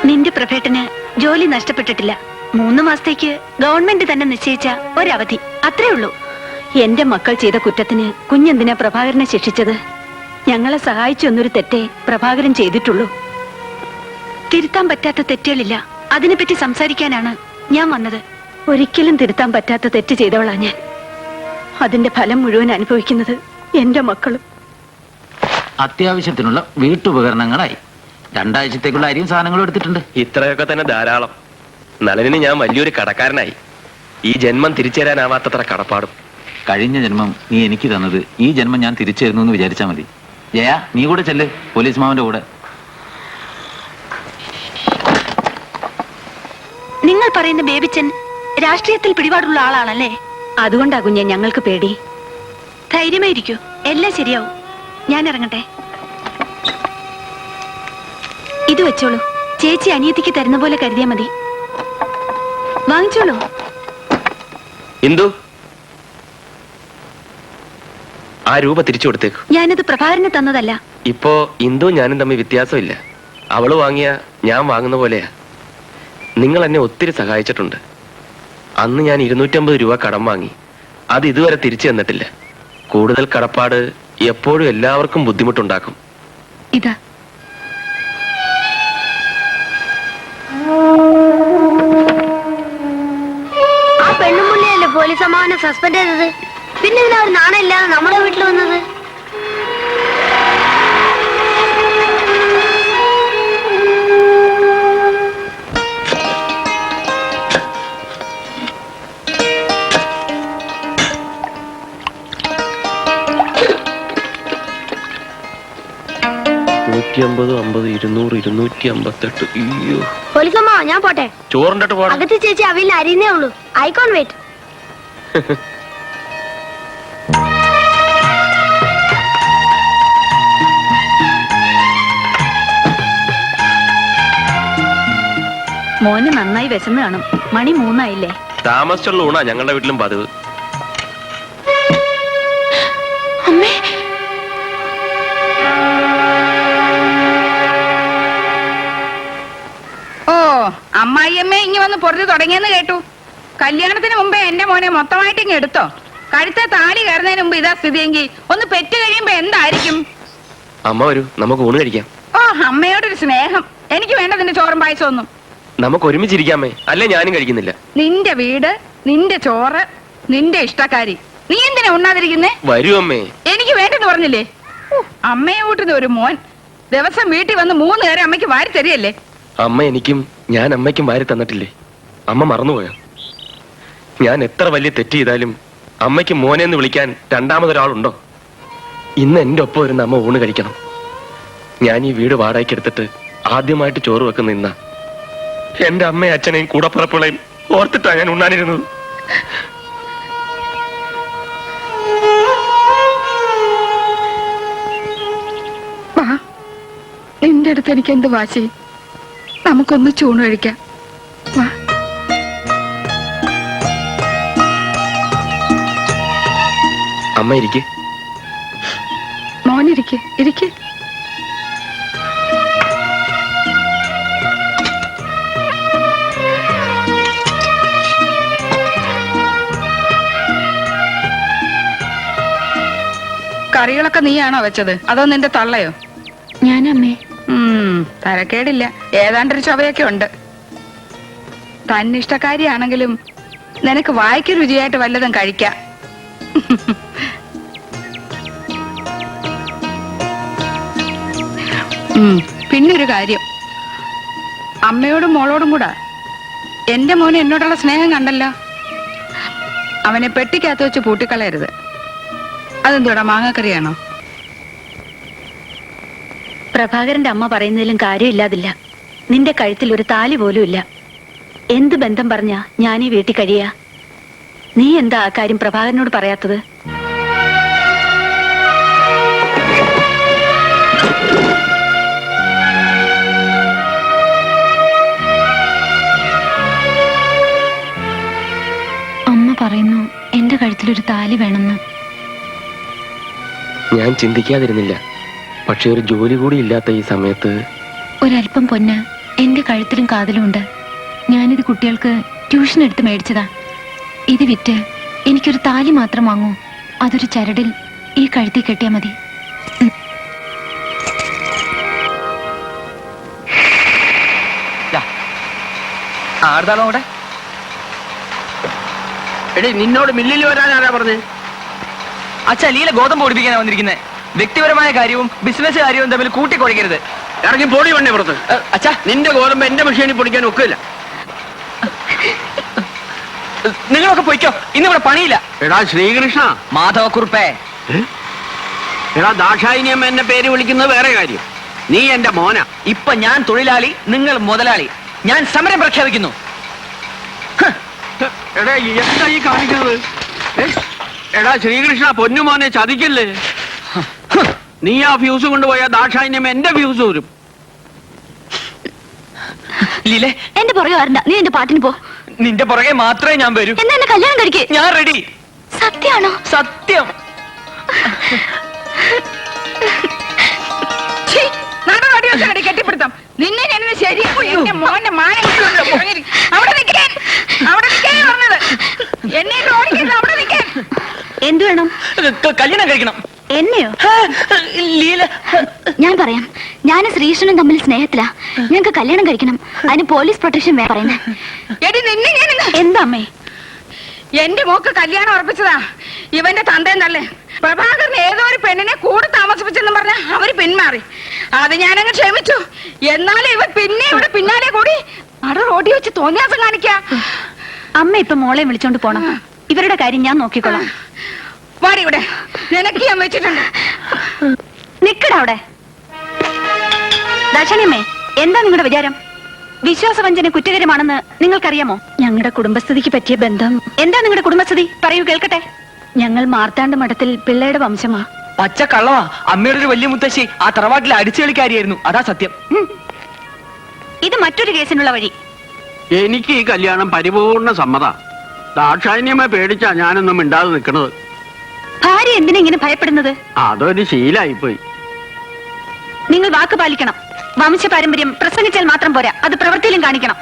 നിന്റെ പ്രഭേട്ടന് ജോലി നഷ്ടപ്പെട്ടിട്ടില്ല. 3 മാസത്തേക്ക് ഗവൺമെന്റ് തന്നെ നിശ്ചയിച്ച ഒരവധി, അത്രേ ഉള്ളൂ. എന്റെ മക്കൾ ചെയ്ത കുറ്റത്തിന് കുഞ്ഞെന്തിനാ പ്രഭാകരനെ ശിക്ഷിച്ചത്? ഞങ്ങളെ സഹായിച്ചു എന്നൊരു തെറ്റേ പ്രഭാകരൻ ചെയ്തിട്ടുള്ളൂ. തിരുത്താൻ പറ്റാത്ത തെറ്റുകളില്ല. അതിനെപ്പറ്റി സംസാരിക്കാനാണ് ഞാൻ വന്നത്. ഒരിക്കലും തിരുത്താൻ പറ്റാത്ത തെറ്റ് ചെയ്തവളാ ഞാൻ. അതിന്റെ ഫലം മുഴുവൻ അനുഭവിക്കുന്നത് എന്റെ മക്കളും.
അത്യാവശ്യത്തിനുള്ള വീട്ടുപകരണങ്ങളായി 2 ആഴ്ചത്തേക്കുള്ള അരിയും സാധനങ്ങളും എടുത്തിട്ടുണ്ട്.
ഇത്രയൊക്കെ തന്നെ ധാരാളം. നളനിന് ഞാൻ വലിയൊരു കടക്കാരനായി. ഈ ജന്മം തിരിച്ചു തരാനാവാത്തത്ര കടപ്പാടും.
കഴിഞ്ഞ ജന്മം നീ എനിക്ക് തന്നത് ഈ ജന്മം ഞാൻ തിരിച്ചു തരുന്നു എന്ന് വിചാരിച്ചാൽ മതി. ജയ, നീ കൂടെ ചെല്ല്, പോലീസ് മാമന്റെ കൂടെ.
നിങ്ങൾ പറയുന്ന ബേബിച്ചൻ രാഷ്ട്രീയത്തിൽ പിടിപാടുള്ള ആളാണല്ലേ? അതുകൊണ്ടാ കുഞ്ഞെ ഞങ്ങൾക്ക് പേടി. ധൈര്യമായിരിക്കൂ, എല്ലാം ശരിയാവും. ഞാൻ ഇറങ്ങട്ടെ. ഇത് വെച്ചോളൂ. ചേച്ചി അനിയത്തിക്ക് തരുന്ന പോലെ കരുതിയാ മതി. വാങ്ങിച്ചോളൂ.
ഇന്ദു, ആ രൂപ തിരിച്ചു കൊടുത്തേക്കു.
ഞാനത് പ്രഭാകരന് തന്നതല്ല.
ഇപ്പോ ഇന്ദു ഞാനും തമ്മിൽ വ്യത്യാസമില്ല. അവള് വാങ്ങിയ ഞാൻ വാങ്ങുന്ന പോലെയാ. നിങ്ങൾ എന്നെ ഒത്തിരി സഹായിച്ചിട്ടുണ്ട്. അന്ന് ഞാൻ 250 രൂപ കടം വാങ്ങി. അത് ഇതുവരെ തിരിച്ചു തന്നിട്ടില്ല. കൂടുതൽ കടപ്പാട് എപ്പോഴും എല്ലാവർക്കും ബുദ്ധിമുട്ടുണ്ടാക്കും.
ഇതാ
ആ പെണ്ണുമുള്ളിയല്ലേ പോലീസ് അമ്മാവനെ സസ്പെൻഡ് ചെയ്തത്? പിന്നെ ഇതിനാ ഒരു നാണയം ഇല്ലാതെ നമ്മുടെ വീട്ടിൽ വന്നത്? പോലീസ് അമ്മാവ, ഞാൻ പോട്ടെ.
ചോറിന്റെ
അകത്ത് ചേച്ചി അവയിൽ അരിയുന്നേ ഉള്ളൂ. I can't wait.
മോന് നന്നായി വിശന്ന് കാണും. മണി 3 ആയില്ലേ?
താമസിച്ചുള്ള ഊണാ ഞങ്ങളുടെ വീട്ടിലും പതിവ്.
അയ്യമ്മേ ഇങ്ങി വന്ന് പൊറുതി തുടങ്ങിയെന്ന് കേട്ടു. കല്യാണത്തിന് മുമ്പേ എന്റെ മോനെ മൊത്തമായിട്ട് ഇങ്ങ് എടുത്തോ. കഴുത്തെ താലി കയറുന്നതിന് മുമ്പ് ഇതാ സ്ഥിതിയെങ്കിൽ ഒന്ന് പെറ്റ് കഴിയുമ്പോ എന്തായിരിക്കും?
അമ്മ വരൂ, നമുക്ക് ഊണ് കഴിക്കാം.
ഓ, അമ്മയോടൊരു സ്നേഹം. എനിക്ക് വേണ്ട നിന്റെ ചോറും പായസം ഒന്നും.
നമുക്ക് ഒരുമിച്ചിരിക്കാമേ, അല്ലേ ഞാനും കഴിക്കുന്നില്ല.
നിന്റെ വീട്, നിന്റെ ചോറ്, നിന്റെ ഇഷ്ടക്കാരി. നീ എന്തിനാ ഉണ്ണാതിരിക്കുന്നേ?
വരൂ അമ്മേ.
എനിക്ക് വേണ്ടെന്ന് പറഞ്ഞില്ലേ? അമ്മയെ കൂട്ടുന്ന ഒരു മോൻ ദിവസം വീട്ടിൽ വന്ന് 3 നേരം അമ്മയ്ക്ക് വാരി തരികയല്ലേ?
അമ്മ എനിക്കും ഞാൻ അമ്മയ്ക്കും വാരി തന്നിട്ടില്ലേ? അമ്മ മറന്നുപോയോ? ഞാൻ എത്ര വലിയ തെറ്റ് ചെയ്താലും അമ്മയ്ക്ക് മോനെ എന്ന് വിളിക്കാൻ രണ്ടാമതൊരാളുണ്ടോ? ഇന്ന് എന്റെ ഒപ്പം വരുന്ന അമ്മ ഊണ് കഴിക്കണം. ഞാൻ ഈ വീട് വാടകയ്ക്ക് എടുത്തിട്ട് ആദ്യമായിട്ട് ചോറ് വെക്കുന്ന ഇന്ന എന്റെ അമ്മയും അച്ഛനെയും കൂടപ്പുറപ്പുകളെയും ഓർത്തിട്ടാ ഞാൻ ഉണ്ണാനിരുന്നത്.
നിന്റെ അടുത്ത് എനിക്ക് എന്ത് വാശി? നമുക്കൊന്ന് ചൂണ് കഴിക്കാം. വാ.
അമ്മ ഇരിക്കെ.
മോനിരിക്കെ, ഇരിക്കെ. കറികളൊക്കെ നീയാണോ വെച്ചത് അതോ നിന്റെ തള്ളയോ?
ഞാനമ്മേ.
തരക്കേടില്ല, ഏതാണ്ടൊരു ചൊവയൊക്കെ ഉണ്ട്. തന്നിഷ്ടക്കാരിയാണെങ്കിലും നിനക്ക് വായിക്ക് രുചിയായിട്ട് വല്ലതും കഴിക്കാം. പിന്നൊരു കാര്യം, അമ്മയോടും മോളോടും കൂടെ എന്റെ മോന് എന്നോടുള്ള സ്നേഹം കണ്ടല്ലോ. അവനെ പെട്ടിക്കകത്ത് വെച്ച് പൂട്ടിക്കളയരുത്. അതെന്തോടാ, മാങ്ങാക്കറിയാണോ?
പ്രഭാകരന്റെ അമ്മ പറയുന്നതിലും കാര്യമില്ലാതില്ല. നിന്റെ കഴുത്തിൽ ഒരു താലി പോലും ഇല്ല. എന്ത് ബന്ധം പറഞ്ഞാ ഞാൻ ഈ വീട്ടിൽ കഴിയാ? നീ എന്താ ആ കാര്യം പ്രഭാകരനോട് പറയാത്തത്?
അമ്മ പറയുന്നു എന്റെ കഴുത്തിലൊരു താലി വേണമെന്ന്.
ഞാൻ ചിന്തിക്കാതിരുന്നില്ല. പക്ഷെ ഒരു ജോലി കൂടി ഇല്ലാത്ത ഈ സമയത്ത്
ഒരല്പം പൊന്ന് എന്റെ കഴുത്തിലും കാതിലും ഉണ്ട്. ഞാനിത് കുട്ടികൾക്ക് ട്യൂഷൻ എടുത്ത് മേടിച്ചതാ. ഇത് വിറ്റ് എനിക്കൊരു താലി മാത്രം വാങ്ങൂ. അതൊരു ചരടിൽ ഈ കഴുത്തിൽ കെട്ടിയാ മതി.
ആർതാണോ അവിടെ? എടീ, നിന്നോട് മില്ലിൽ വരാൻ ആരാ പറഞ്ഞേ?
അച്ഛാ, ലീല ഗോതമ്പ് പൊടിപ്പിക്കാനാ വന്നിരിക്കുന്നത്. വ്യക്തിപരമായ കാര്യവും ബിസിനസ് കാര്യവും തമ്മിൽ കൂട്ടിക്കൊടിക്കരുത്.
ഇറങ്ങി പോടി വണ്ണേ പുറത്ത്.
അച്ഛാ,
നിന്റെ ഗോതമ്പ് എന്റെ മെഷീനിൽ പൊടിക്കാൻ ഒക്കില്ല.
നിങ്ങളൊക്കെ പോയിക്കോ, ഇന്നിവിടെ പണിയില്ല.
എടാ ശ്രീകൃഷ്ണ,
മാധവക്കുറുപ്പേ.
എടാ ദാക്ഷായിനിയമ്മ എന്നെ പേര് വിളിക്കുന്നത് വേറെ കാര്യം. നീ എന്റെ മോന.
ഇപ്പൊ ഞാൻ തൊഴിലാളി, നിങ്ങൾ മുതലാളി. ഞാൻ സമരം പ്രഖ്യാപിക്കുന്നു.
എടാ എന്താ ഈ കാണിക്കുന്നത്? എടാ ശ്രീകൃഷ്ണ, പൊന്നുമോനെ ചതിക്കല്ലേ. നീ ആ ഫ്യൂസ് കൊണ്ടുപോയ ദാക്ഷായിനിയമ്മ എന്റെ ഫ്യൂസ് വരും.
ലീലേ,
എന്റെ പുറകെ വരണ്ട, നീ എന്റെ പാട്ടിന് പോ.
നിന്റെ പുറകെ മാത്രമേ ഞാൻ വരൂ.
എന്നാ എന്നെ കല്യാണം കഴിക്കേ.
ഞാൻ റെഡി.
സത്യാണോ?
സത്യം.
കെട്ടിപ്പിടുത്തം നിന്നെ ഞാൻ ശരിയാക്കും. എന്റെ മോന്റെ മാനം അവിടെ നിൽക്കാൻ, അവിടെ നിൽക്കാൻ പറഞ്ഞത്. എന്നെ ഓടിക്കുന്നത് അവിടെ നിൽക്കാൻ.
എന്തു വേണം?
കല്യാണം കഴിക്കണം.
എന്നെയോ?
ലീല,
ഞാൻ പറയാം. ഞാനും ശ്രീകൃഷ്ണനും തമ്മിൽ സ്നേഹത്തിലാ. ഞങ്ങൾക്ക് കല്യാണം കഴിക്കണം. അതിന് പോലീസ് പ്രൊട്ടക്ഷൻ വേണം പറയുന്നത്.
എന്താ അമ്മേ?
എന്റെ മോക്ക് കല്യാണം ഉറപ്പിച്ചതാ ഇവന്റെ തന്തയും തള്ളേ. പ്രഭാകരൻ ഏതോ ഒരു പെണ്ണിനെ കൂടെ താമസിപ്പിച്ചെന്ന് പറഞ്ഞ അവര് പിന്മാറി. അത് ഞാനങ്ങ് ക്ഷമിച്ചു. എന്നാലും ഇവ പിന്നെ ഇവിടെ പിന്നാലെ കൂടി അട റോഡി വെച്ച് തോന്നിയാസം കാണിക്കാ.
അമ്മ ഇപ്പൊ മോളെ വിളിച്ചോണ്ട് പോണം. ഇവരുടെ കാര്യം ഞാൻ നോക്കിക്കോളാം.
വാടി ഇവിടെ, നിനക്ക് ഞാൻ വെച്ചിട്ടുണ്ട്.
നിക്കടാ അവിടെ. ദാക്ഷണിയമ്മേ, എന്താ നിങ്ങളുടെ വിചാരം? വിശ്വാസവഞ്ചന കുറ്റകരമാണെന്ന് നിങ്ങൾക്കറിയാമോ? ഞങ്ങളുടെ കുടുംബസ്ഥിതിക്ക് പറ്റിയ ബന്ധം. എന്താ നിങ്ങളുടെ കുടുംബസ്ഥിതി? പറയൂ, കേൾക്കട്ടെ. ഞങ്ങൾ മാർത്താണ്ഡ മഠത്തിൽ പിള്ളയുടെ വംശമാ.
പച്ച കള്ളവാ. അമ്മയുടെ ഒരു വലിയ മുത്തശ്ശി ആ തറവാട്ടിലെ അടിച്ചുകളിക്കാരിയായിരുന്നു. അതാ സത്യം.
ഇത് മറ്റൊരു കേസിനുള്ള വഴി.
എനിക്ക് ഈ കല്യാണം പരിപൂർണ സമ്മത. ദാക്ഷായിനിയമ്മ പേടിച്ചാ ഞാനൊന്നും മിണ്ടാതെ നിൽക്കണത്.
ഭാര്യ എന്തിനാ ഇങ്ങനെ ഭയപ്പെടുന്നത്?
അതൊരു ശീലായിപ്പോയി.
നിങ്ങൾ വാക്ക് പാലിക്കണം. വംശപാരമ്പര്യം പ്രസംഗിച്ചാൽ മാത്രം പോരാ, അത് പ്രവൃത്തിയിലും കാണിക്കണം.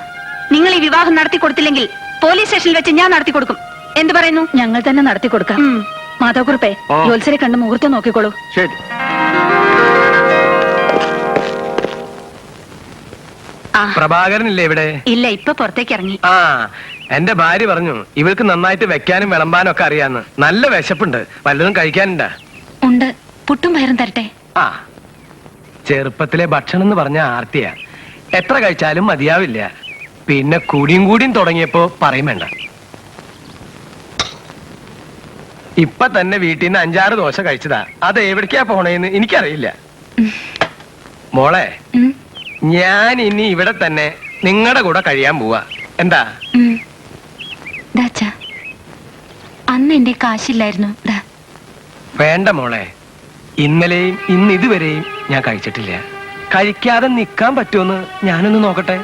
നിങ്ങൾ ഈ വിവാഹം നടത്തി കൊടുത്തില്ലെങ്കിൽ പോലീസ് സ്റ്റേഷനിൽ വെച്ച് ഞാൻ നടത്തി കൊടുക്കും. എന്ത് പറയുന്നു?
ഞങ്ങൾ തന്നെ നടത്തി കൊടുക്കാം.
മാധവക്കുറിപ്പേ, ജോത്സരെ കണ്ട് മുഹൂർത്തം നോക്കിക്കോളൂ.
ശരി.
പ്രഭാകരനില്ലേ ഇവിടെ?
ഇല്ല, ഇപ്പൊ പുറത്തേക്ക് ഇറങ്ങി.
ആ, എന്റെ ഭാര്യ പറഞ്ഞു ഇവൾക്ക് നന്നായിട്ട് വെക്കാനും വിളമ്പാനും ഒക്കെ അറിയാന്ന്. നല്ല വിശപ്പുണ്ട്, വല്ലതും കഴിക്കാനുണ്ടാ?
ഉണ്ട്, പുട്ടും പയറും തരട്ടെ.
ആ, ചെറുപ്പത്തിലെ ഭക്ഷണം എന്ന് പറഞ്ഞ ആർത്തിയാ, എത്ര കഴിച്ചാലും മതിയാവില്ല. പിന്നെ കൂടിയും തുടങ്ങിയപ്പോ പറയും വേണ്ട. ഇപ്പൊ തന്നെ വീട്ടിൽ നിന്ന് 5-6 ദോശ കഴിച്ചതാ. അത് എവിടേക്കാ പോണേന്ന് എനിക്കറിയില്ല. മോളെ, ഞാൻ ഇനി ഇവിടെ തന്നെ നിങ്ങളുടെ കൂടെ കഴിയാൻ പോവാ. എന്താ?
അന്ന് എന്റെ കാശില്ലായിരുന്നു.
വേണ്ട മോളെ, ഇന്നലെയും ഇന്ന് ഇതുവരെയും ഞാൻ കഴിച്ചിട്ടില്ല. കഴിക്കാതെ നിക്കാൻ പറ്റുമെന്ന് ഞാനൊന്ന് നോക്കട്ടെ.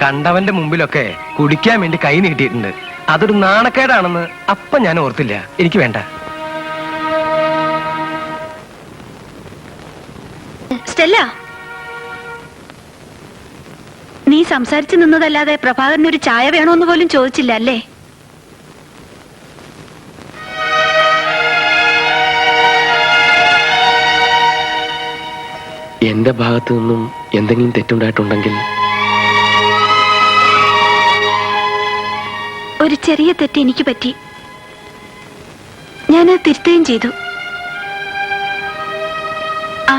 കണ്ടവന്റെ മുമ്പിലൊക്കെ കുടിക്കാൻ വേണ്ടി കൈ നീട്ടിയിട്ടുണ്ട്. അതൊരു നാണക്കേടാണെന്ന് അപ്പൊ ഞാൻ ഓർത്തില്ല. എനിക്ക് വേണ്ട.
സ്റ്റെല്ല, നീ സംസാരിച്ചു നിന്നതല്ലാതെ പ്രഭാകരന് ഒരു ചായ വേണോന്ന് പോലും ചോദിച്ചില്ല അല്ലേ?
എന്റെ ഭാഗത്തു നിന്നും എന്തെങ്കിലും തെറ്റുണ്ടായിട്ടുണ്ടെങ്കിൽ
ഒരു ചെറിയ തെറ്റ് എനിക്ക് പറ്റി. ഞാനത് തിരുത്തുകയും ചെയ്തു. ആ,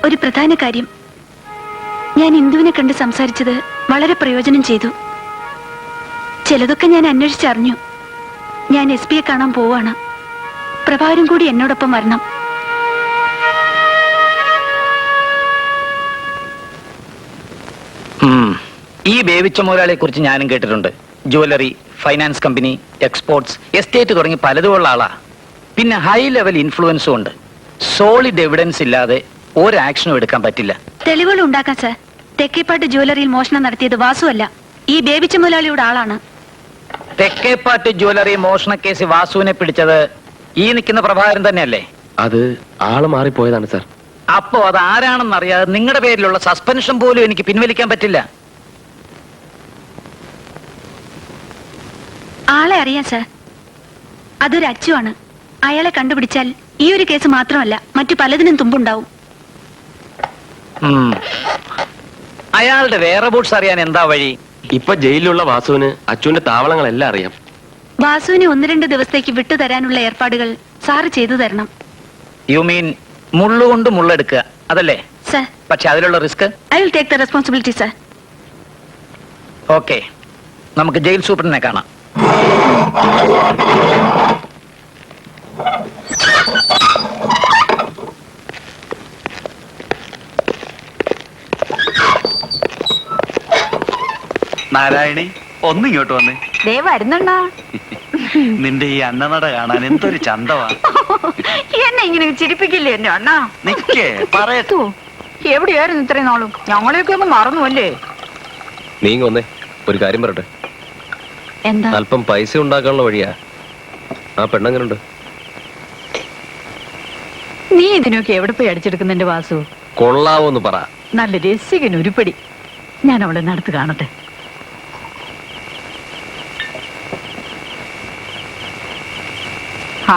ഒരു പ്രധാന കാര്യം, ഞാൻ ഇന്ദുവിനെ കണ്ട് സംസാരിച്ചത് വളരെ പ്രയോജനം ചെയ്തു. ചിലതൊക്കെ ഞാൻ അന്വേഷിച്ചറിഞ്ഞു. ഞാൻ SP യെ കാണാൻ പോവാണ്. പ്രഭാകരൻ കൂടി എന്നോടൊപ്പം വരണം.
ഈ ബേബിച്ച മുതലാളിയെ കുറിച്ച് ഞാനും കേട്ടിട്ടുണ്ട്. Jewellery, finance company, exports, estate തുടങ്ങി പലതുമുള്ള ആളാ. പിന്നെ ഹൈ ലെവൽ ഇൻഫ്ലുവൻസും ഉണ്ട്. സോളിഡ് എവിഡൻസ് ഇല്ലാതെ ഒരു ആക്ഷനും എടുക്കാൻ പറ്റില്ല.
തെളിവുകൾ ഉണ്ടാക്കാൻ സാർ. തെക്കേപ്പാട്ട് ജ്വല്ലറിയിൽ മോഷണം നടത്തിയത് വാസുവല്ല, ഈ ബേബിച്ച മുതലാളിയുടെ ആളാണ്.
തെക്കേപ്പാട്ട് ജ്വല്ലറി മോഷണ കേസ് വാസുവിനെ പിടിച്ചത് ഈ നിൽക്കുന്ന പ്രഭാകരൻ തന്നെയല്ലേ?
അത് ആള് മാറിപ്പോയതാണ് സാർ.
അപ്പോ അത് ആരാണെന്നറിയാതെ നിങ്ങളുടെ പേരിലുള്ള സസ്പെൻഷൻ പോലും എനിക്ക് പിൻവലിക്കാൻ പറ്റില്ല.
ആളെ അറിയാം സാർ. അതൊരു അച്ചുവാണ്. അയാളെ കണ്ടുപിടിച്ചാൽ ഈ ഒരു കേസ് മാത്രമല്ല, മറ്റു പലതിനും തുമ്പുണ്ടാവും.
അയാളുടെ വേറെ ബൂട്ട്സ് അറിയാൻ എന്താ വഴി?
ഇപ്പൊ ജയിലിലുള്ള വാസുവിന് അച്ചുവിന്റെ താവളങ്ങളെല്ലാം അറിയാം.
വാസുവിനെ 1-2 ദിവസത്തേക്ക് വിട്ടുതരാനുള്ള ഏർപ്പാടുകൾ സാറ് ചെയ്തു തരണം.
യു മീൻ മുള്ളുകൊണ്ട് മുള്ളെടുക്കുക, അതല്ലേ?
സർ,
പക്ഷെ അതിലുള്ള risk
I will take the responsibility sir.
Okay, നമുക്ക് ജയിൽ സൂപ്രണ്ടിനെ കാണാം.
നാരായണി, ഒന്നിങ്ങോട്ട് വന്നേ.
വരുന്നുണ്ടോ?
നിന്റെ ഈ അന്നനട കാണാൻ എന്തൊരു ചന്തവാ.
എന്നെ ഇങ്ങനെ ചിരിപ്പിക്കില്ലേ എന്റെ അണ്ണാ?
നിക്കേ പറയട്ടു.
എവിടെയായിരുന്നു ഇത്രയും നാളും? ഞങ്ങളെയൊക്കെ ഒന്ന് മറന്നുവല്ലേ?
നീങ്ങ വന്നേ, ഒരു കാര്യം പറയട്ടെ.
എന്താ?
അല്പം പൈസ ഉണ്ടാക്കാനുള്ള വഴിയാ. ആ പെണ്ണെങ്ങനുണ്ട്?
നീ ഇതിനൊക്കെ എവിടെ പോയി അടിച്ചെടുക്കുന്നുണ്ട് വാസു?
കൊള്ളാവോന്ന് പറ.
നല്ല രസികൻ ഉരുപ്പടി. ഞാൻ അവളെ നടത്ത് കാണട്ടെ.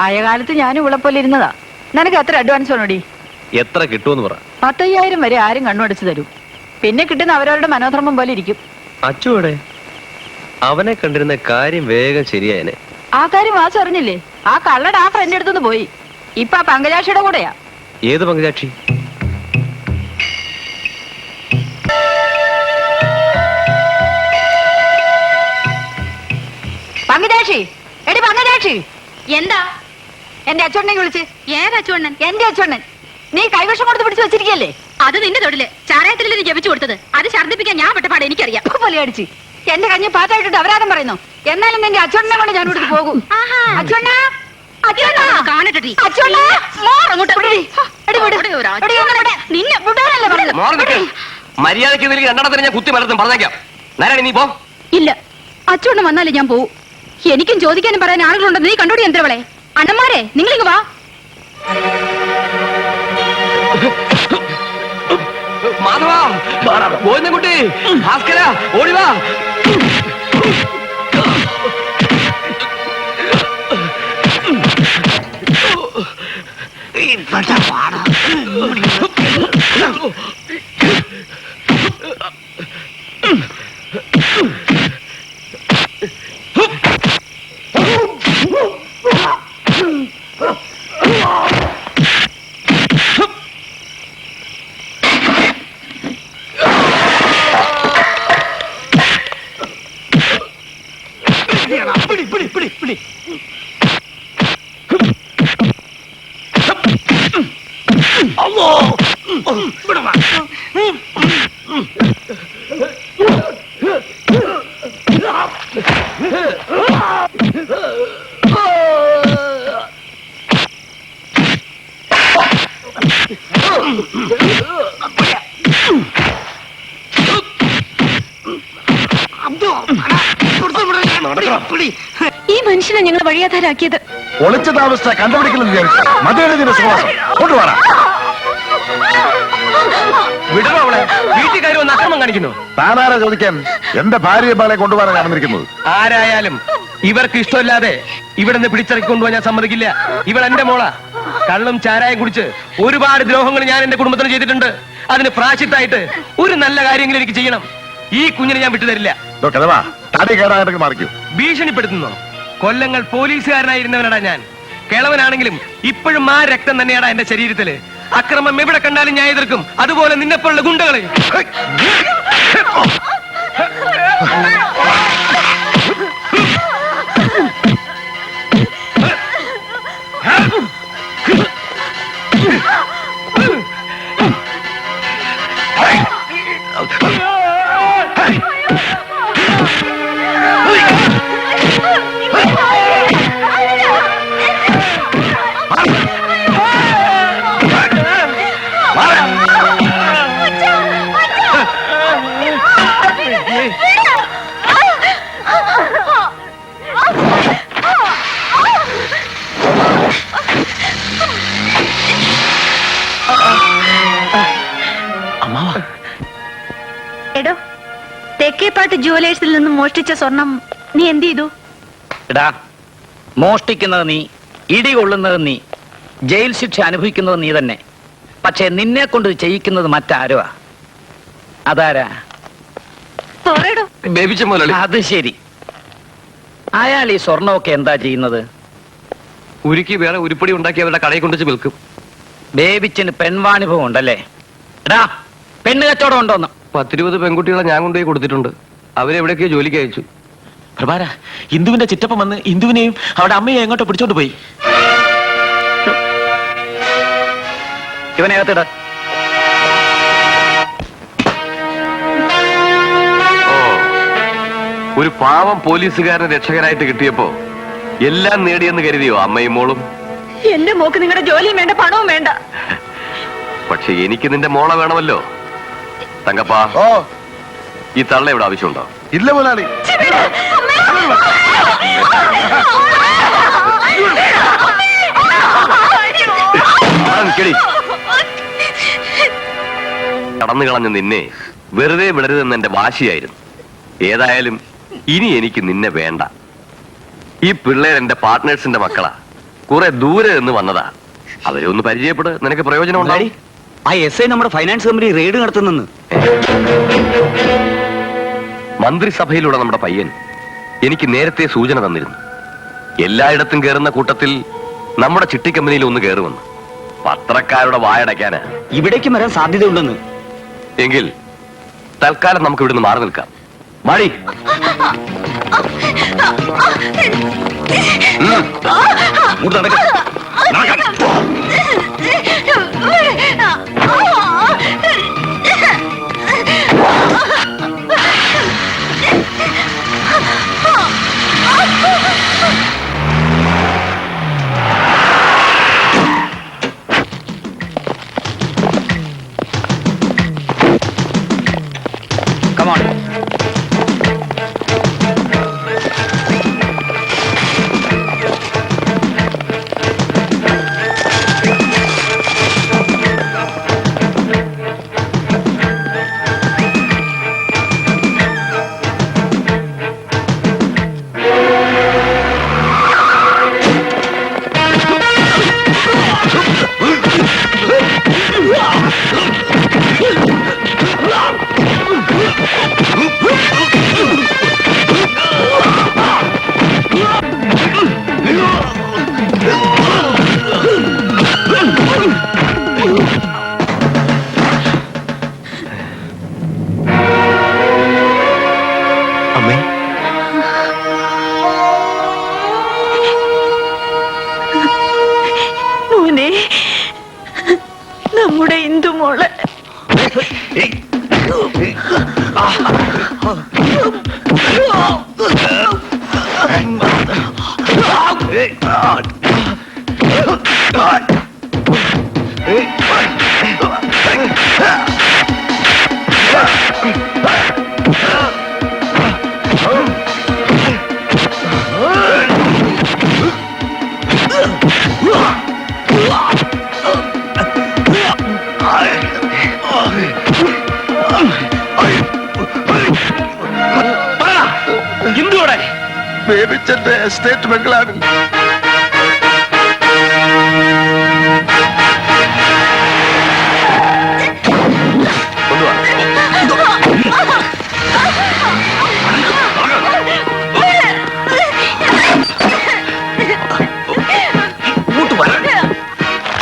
ആയ കാലത്ത് ഞാനും ഇവിടെ പോലെ ഇരുന്നതാ. നിനക്ക് എത്ര അഡ്വാൻസ് വേണോടി?
എത്ര കിട്ടുമെന്ന് പറ.
10,000 വരെ ആരും കണ്ണുടച്ചു തരും. പിന്നെ കിട്ടുന്ന അവരവരുടെ മനോധർമ്മം പോലെ ഇരിക്കും.
അച്ചുവിടെ അവനെ കണ്ടിരുന്ന കാര്യം വേഗം ശരിയായനെ.
ആ കാര്യം വാസു അറിഞ്ഞില്ലേ? ആ കള്ളയുടെ ആ ഫ്രണ്ട് എടുത്തുനിന്ന് പോയി. ഇപ്പൊ ആ പങ്കജാക്ഷിയുടെ കൂടെയാ.
ഏത് പങ്കജാക്ഷി?
പങ്കജാക്ഷി, എടി പങ്കജാക്ഷി.
എന്താ?
എന്റെ അച്ചോണ്ണനെ വിളിച്ച്.
ഏത് അച്ചുവണ്ണൻ?
എന്റെ അച്ചോണ്ണൻ. നീ കൈവശം കൊടുത്ത് പിടിച്ചു വെച്ചിരിക്കല്ലേ?
അത് നിന്റെ തൊഴില്. ചാരായത്തിൽ ജപിച്ചു കൊടുത്തത്. അത് ഛർദ്ദിപ്പിക്കാൻ ഞാൻ പെട്ടപാട് എനിക്കറിയാം.
പോലെ അടിച്ച് എന്റെ കഞ്ഞി പാറ്റായിട്ടിട്ട് അപരാധം പറയുന്നു. എന്നാലും നിന്റെ അച്ചോണ്ണനെ കൊണ്ട് ഞാൻ ഇവിടുന്ന് പോകും. അച്ചോണ്ണ,
മര്യാദയ്ക്ക് രണ്ടെണ്ണത്തിന് ഞാൻ കുത്തി മലർത്തും പറഞ്ഞേക്കാം. നാരായണി, നീ പോ.
ഇല്ല, അച്ചോണ്ണ വന്നാലേ ഞാൻ പോവും. എനിക്കും ചോദിക്കാനും പറയാൻ ആളുകളുണ്ടെന്ന് നീ കണ്ടോടി യന്ത്രവളെ. അണ്ണന്മാരെ, നിങ്ങളിങ്ങ് വാ.
മാധവ, ഗോവിന്ദൻകുട്ടി,
ഭാസ്കര ഓടിവാ.
ഈ മനുഷ്യനെ ഞങ്ങൾ വഴിയാധാരാക്കിയത്.
ഒളിച്ച താമസ കണ്ടുപിടിക്കലെന്ന് വിചാരിച്ചു. മതിയുടെ സുവാസം കൊണ്ടുപോടാ.
വിടണോ അവളെ? വീട്ടിൽ കയറി വന്ന് അക്രമം കാണിക്കുന്നു.
താനാരാ ചോദിക്കാൻ? എന്റെ ഭാര്യയെ ബാലെ കൊണ്ടുപോകാൻ നടന്നിരിക്കുന്നത്.
ആരായാലും ഇവർക്ക് ഇഷ്ടമില്ലാതെ ഇവിടെ നിന്ന് പിടിച്ചിറക്കി കൊണ്ടുപോകാൻ ഞാൻ സമ്മതിക്കില്ല. ഇവൾ എന്റെ മോളാ. കള്ളും ചാരായം കുടിച്ച് ഒരുപാട് ദ്രോഹങ്ങൾ ഞാൻ എന്റെ കുടുംബത്തിന് ചെയ്തിട്ടുണ്ട്. അതിന് പ്രാശ്ചിത്തായിട്ട് ഒരു നല്ല കാര്യങ്ങൾ എനിക്ക് ചെയ്യണം. ഈ കുഞ്ഞിനെ ഞാൻ വിട്ടുതരില്ല.
തടി കയറാനായിട്ട് മാറിക്കൂ.
ഭീഷണിപ്പെടുത്തുന്നു. കൊല്ലങ്ങൾ പോലീസുകാരനായിരുന്നവനാടാ ഞാൻ. കിളവനാണെങ്കിലും ഇപ്പോഴും ആ രക്തം തന്നെയാടാ എന്റെ ശരീരത്തില്. അക്രമം എവിടെ കണ്ടാലും ഞാൻ എതിർക്കും. അതുപോലെ നിന്നെപ്പോലുള്ള ഗുണ്ടകളെ.
എടോ, തെക്കേപ്പാട്ട് ജുവലേഴ്സിൽ നിന്നും മോഷ്ടിച്ച സ്വർണം നീ എന്ത് ചെയ്തു?
എടാ, മോഷ്ടിക്കുന്നത് നീ, ഇടികൊള്ളുന്നത് നീ, ജയിൽ ശിക്ഷ അനുഭവിക്കുന്നത് നീ തന്നെ. പക്ഷെ നിന്നെ കൊണ്ട് ചെയ്യിക്കുന്നത് മറ്റാരുവാ? അതാരാ? അത് ശരി. അയാൾ ഈ സ്വർണമൊക്കെ എന്താ ചെയ്യുന്നത്?
ഉരുക്കി വേറെ ഉരുപ്പടി ഉണ്ടാക്കി അവരുടെ കടയിൽ കൊണ്ടുവച്ച് വിൽക്കും.
ബേബിച്ചന് പെൺവാണിഭവം ഉണ്ടല്ലേ? എടാ, പെണ്ണ് കച്ചവടം ഉണ്ടോന്ന്?
10-20 പെൺകുട്ടികളെ ഞാൻ കൊണ്ടുപോയി കൊടുത്തിട്ടുണ്ട്. അവരെവിടെയൊക്കെയോ ജോലിക്ക് അയച്ചു.
പ്രഭാര, ഇന്ദുവിന്റെ ചിറ്റപ്പം വന്ന് ഇന്ദുവിനെയും അവിടെ അമ്മയെ എങ്ങോട്ടോ പിടിച്ചോണ്ട് പോയി.
ഇവനകത്തിട.
ഒരു പാവം പോലീസുകാരനെ രക്ഷകനായിട്ട് കിട്ടിയപ്പോ എല്ലാം നേടിയെന്ന് കരുതിയോ അമ്മയും മോളും?
എന്റെ മോക്ക് നിങ്ങളുടെ ജോലിയും വേണ്ട, പണവും വേണ്ട.
പക്ഷെ എനിക്ക് നിന്റെ മോളെ വേണമല്ലോ. തങ്കപ്പാ, ഈ തള്ള ഇവിടെ ആവശ്യമുണ്ടോ?
ഇല്ല മുതലാളി.
കടന്നു കളഞ്ഞ നിന്നെ വെറുതെ വിടരുതെന്ന് എന്റെ വാശിയായിരുന്നു. ഏതായാലും ഇനി എനിക്ക് നിന്നെ വേണ്ട. ഈ പിള്ളേർ എന്റെ പാർട്ട്നേഴ്സിന്റെ മക്കളാ. കുറെ ദൂരെ നിന്ന് വന്നതാ. അവരെ ഒന്ന് പരിചയപ്പെട്, നിനക്ക് പ്രയോജനം ഉണ്ടായി.
ആ എസ് ഐ നമ്മുടെ ഫൈനാൻസ് കമ്പനി റെയ്ഡ് നടത്തുന്നെന്ന്.
മന്ത്രിസഭയിലുള്ള നമ്മുടെ പയ്യൻ എനിക്ക് നേരത്തെ സൂചന തന്നിരുന്നു. എല്ലായിടത്തും കയറുന്ന കൂട്ടത്തിൽ നമ്മുടെ ചിട്ടി കമ്പനിയിൽ ഒന്ന് കയറുമെന്ന്. പത്രക്കാരുടെ വായടയ്ക്കാന്
ഇവിടേക്കും വരാൻ സാധ്യതയുണ്ടെന്ന്.
എങ്കിൽ തൽക്കാലം നമുക്ക് ഇവിടുന്ന് മാറി നിൽക്കാം. മാടി.
Come on.
എന്തുകൂടെ
ബേബിച്ചന്റെ എസ്റ്റേറ്റ് ബംഗ്ലാവിൽ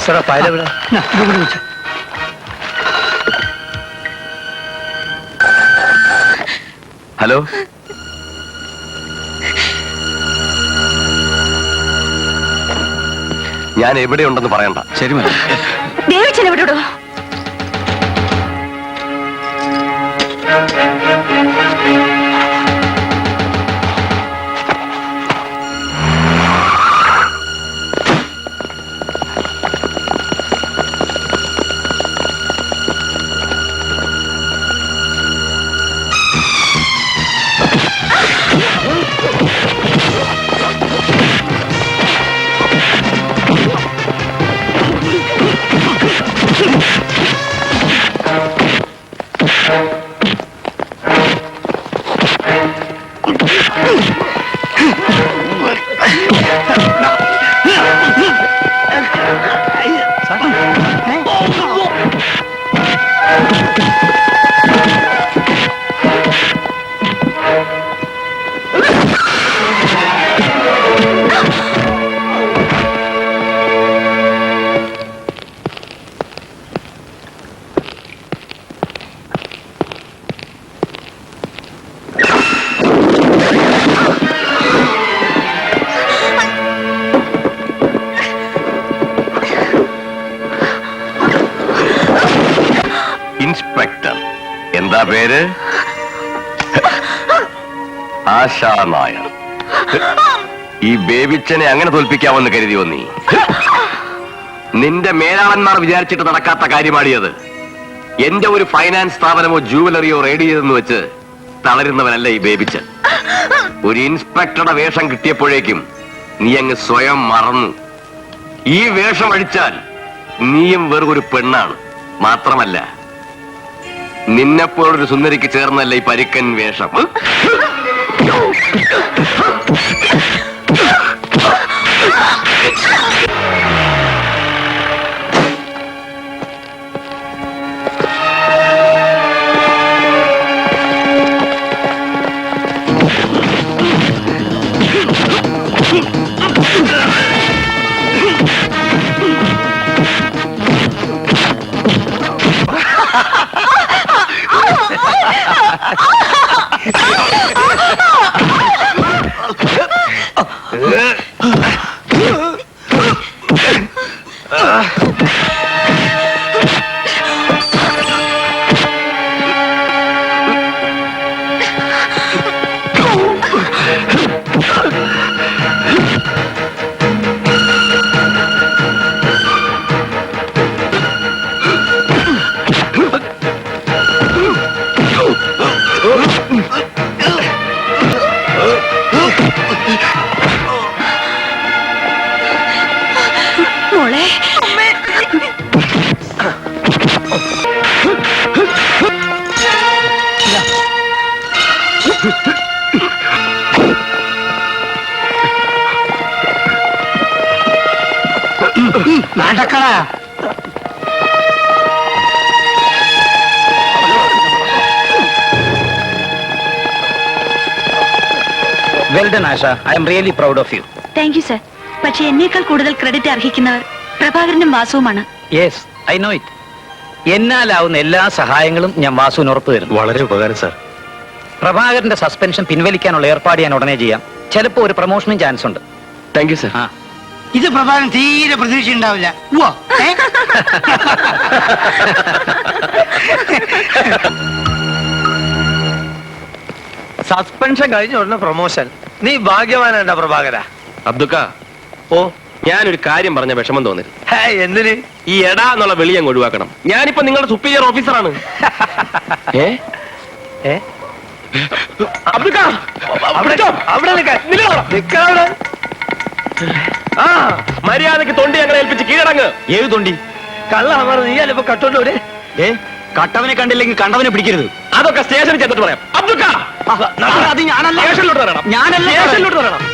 സാറാ ഫയൽ എവിടെ?
ഹലോ, ഞാൻ എവിടെയുണ്ടെന്ന് പറയണ്ട.
ശരി മതി.
ദേവിച്ചൻ എവിടെയോ?
ഇൻസ്പെക്ടർ, എന്താ പേര്? ആശാ നായർ. ഈ ബേബിച്ചനെ അങ്ങനെ തോൽപ്പിക്കാമെന്ന് കരുതിയോ നീ? നിന്റെ മേലാളന്മാർ വിചാരിച്ചിട്ട് നടക്കാത്ത കാര്യമാടിയത്. എന്റെ ഒരു ഫൈനാൻസ് സ്ഥാപനമോ ജുവലറിയോ റെയ്ഡ് ചെയ്തെന്ന് വെച്ച് തളരുന്നവനല്ല ഈ ബേബിച്ചൻ. ഒരു ഇൻസ്പെക്ടറുടെ വേഷം കിട്ടിയപ്പോഴേക്കും നീ അങ്ങ് സ്വയം മറന്നു. ഈ വേഷം അഴിച്ചാൽ നീയും വെറും പെണ്ണാണ്. മാത്രമല്ല, നിന്നെപ്പോലൊരു സുന്ദരിക്ക് ചേർന്നല്ല ഈ പരുക്കൻ വേഷം.
മോളെ,
നടക്കടാ.
Well done Asha, I'm really proud of you.
Thank you sir. പക്ഷെ എന്നേക്കാൾ കൂടുതൽ ക്രെഡിറ്റ് അർഹിക്കുന്നവർ പ്രഭാകരനും വാസുവുമാണ്.
Yes, I know it. എന്നാലാവുന്ന എല്ലാ സഹായങ്ങളും ഞാൻ വാസുവിന് ഉറപ്പ് തരുന്നു.
വളരെ ഉപകാരം സാർ.
പ്രഭാകരന്റെ സസ്പെൻഷൻ പിൻവലിക്കാനുള്ള ഏർപ്പാട് ഞാൻ ഉടനെ ചെയ്യാം. ചിലപ്പോ ഒരു പ്രൊമോഷനും ചാൻസ് ഉണ്ട്.
Thank you sir.
ഇത് പ്രഭാകരൻ തീരെ പ്രതീക്ഷ ഉണ്ടാവില്ല.
സസ്പെൻഷൻ കഴിഞ്ഞ ഉടനെ പ്രൊമോഷൻ. നീ ഭാഗ്യവാനാ പ്രഭാകര.
അബ്ദുക്ക,
ഓ,
ഞാനൊരു കാര്യം പറഞ്ഞ വിഷമം തോന്നരുത്.
എന്തിന്?
ഈ എടാ എന്നുള്ള വിളി അങ്ങ് ഒഴിവാക്കണം. ഞാനിപ്പോ നിങ്ങളുടെ സുപ്പീരിയർ ഓഫീസറാണ്. ഏ
ഏ?
അബ്ദുക്ക,
അവിടെ നിൽക്കാവിടെ.
ആ മര്യാദക്ക് തൊണ്ടി ഞങ്ങളെ ഏൽപ്പിച്ച് കീഴടങ്ങ്.
ഏത് തൊണ്ടി?
കള്ള നീ അല്ലപ്പോ കട്ടോണ്ടോര്.
കട്ടവനെ കണ്ടില്ലെങ്കിൽ കണ്ടവനെ പിടിക്കരുത്.
അതൊക്കെ സ്റ്റേഷനിൽ ചെന്നിട്ട് പറയാം. അബ്ദുക്ക,
അത് ഞാനല്ല.
സ്റ്റേഷനിലോട്ട് വരണം.
ഞാനല്ല.
സ്റ്റേഷനിലോട്ട് വരണം.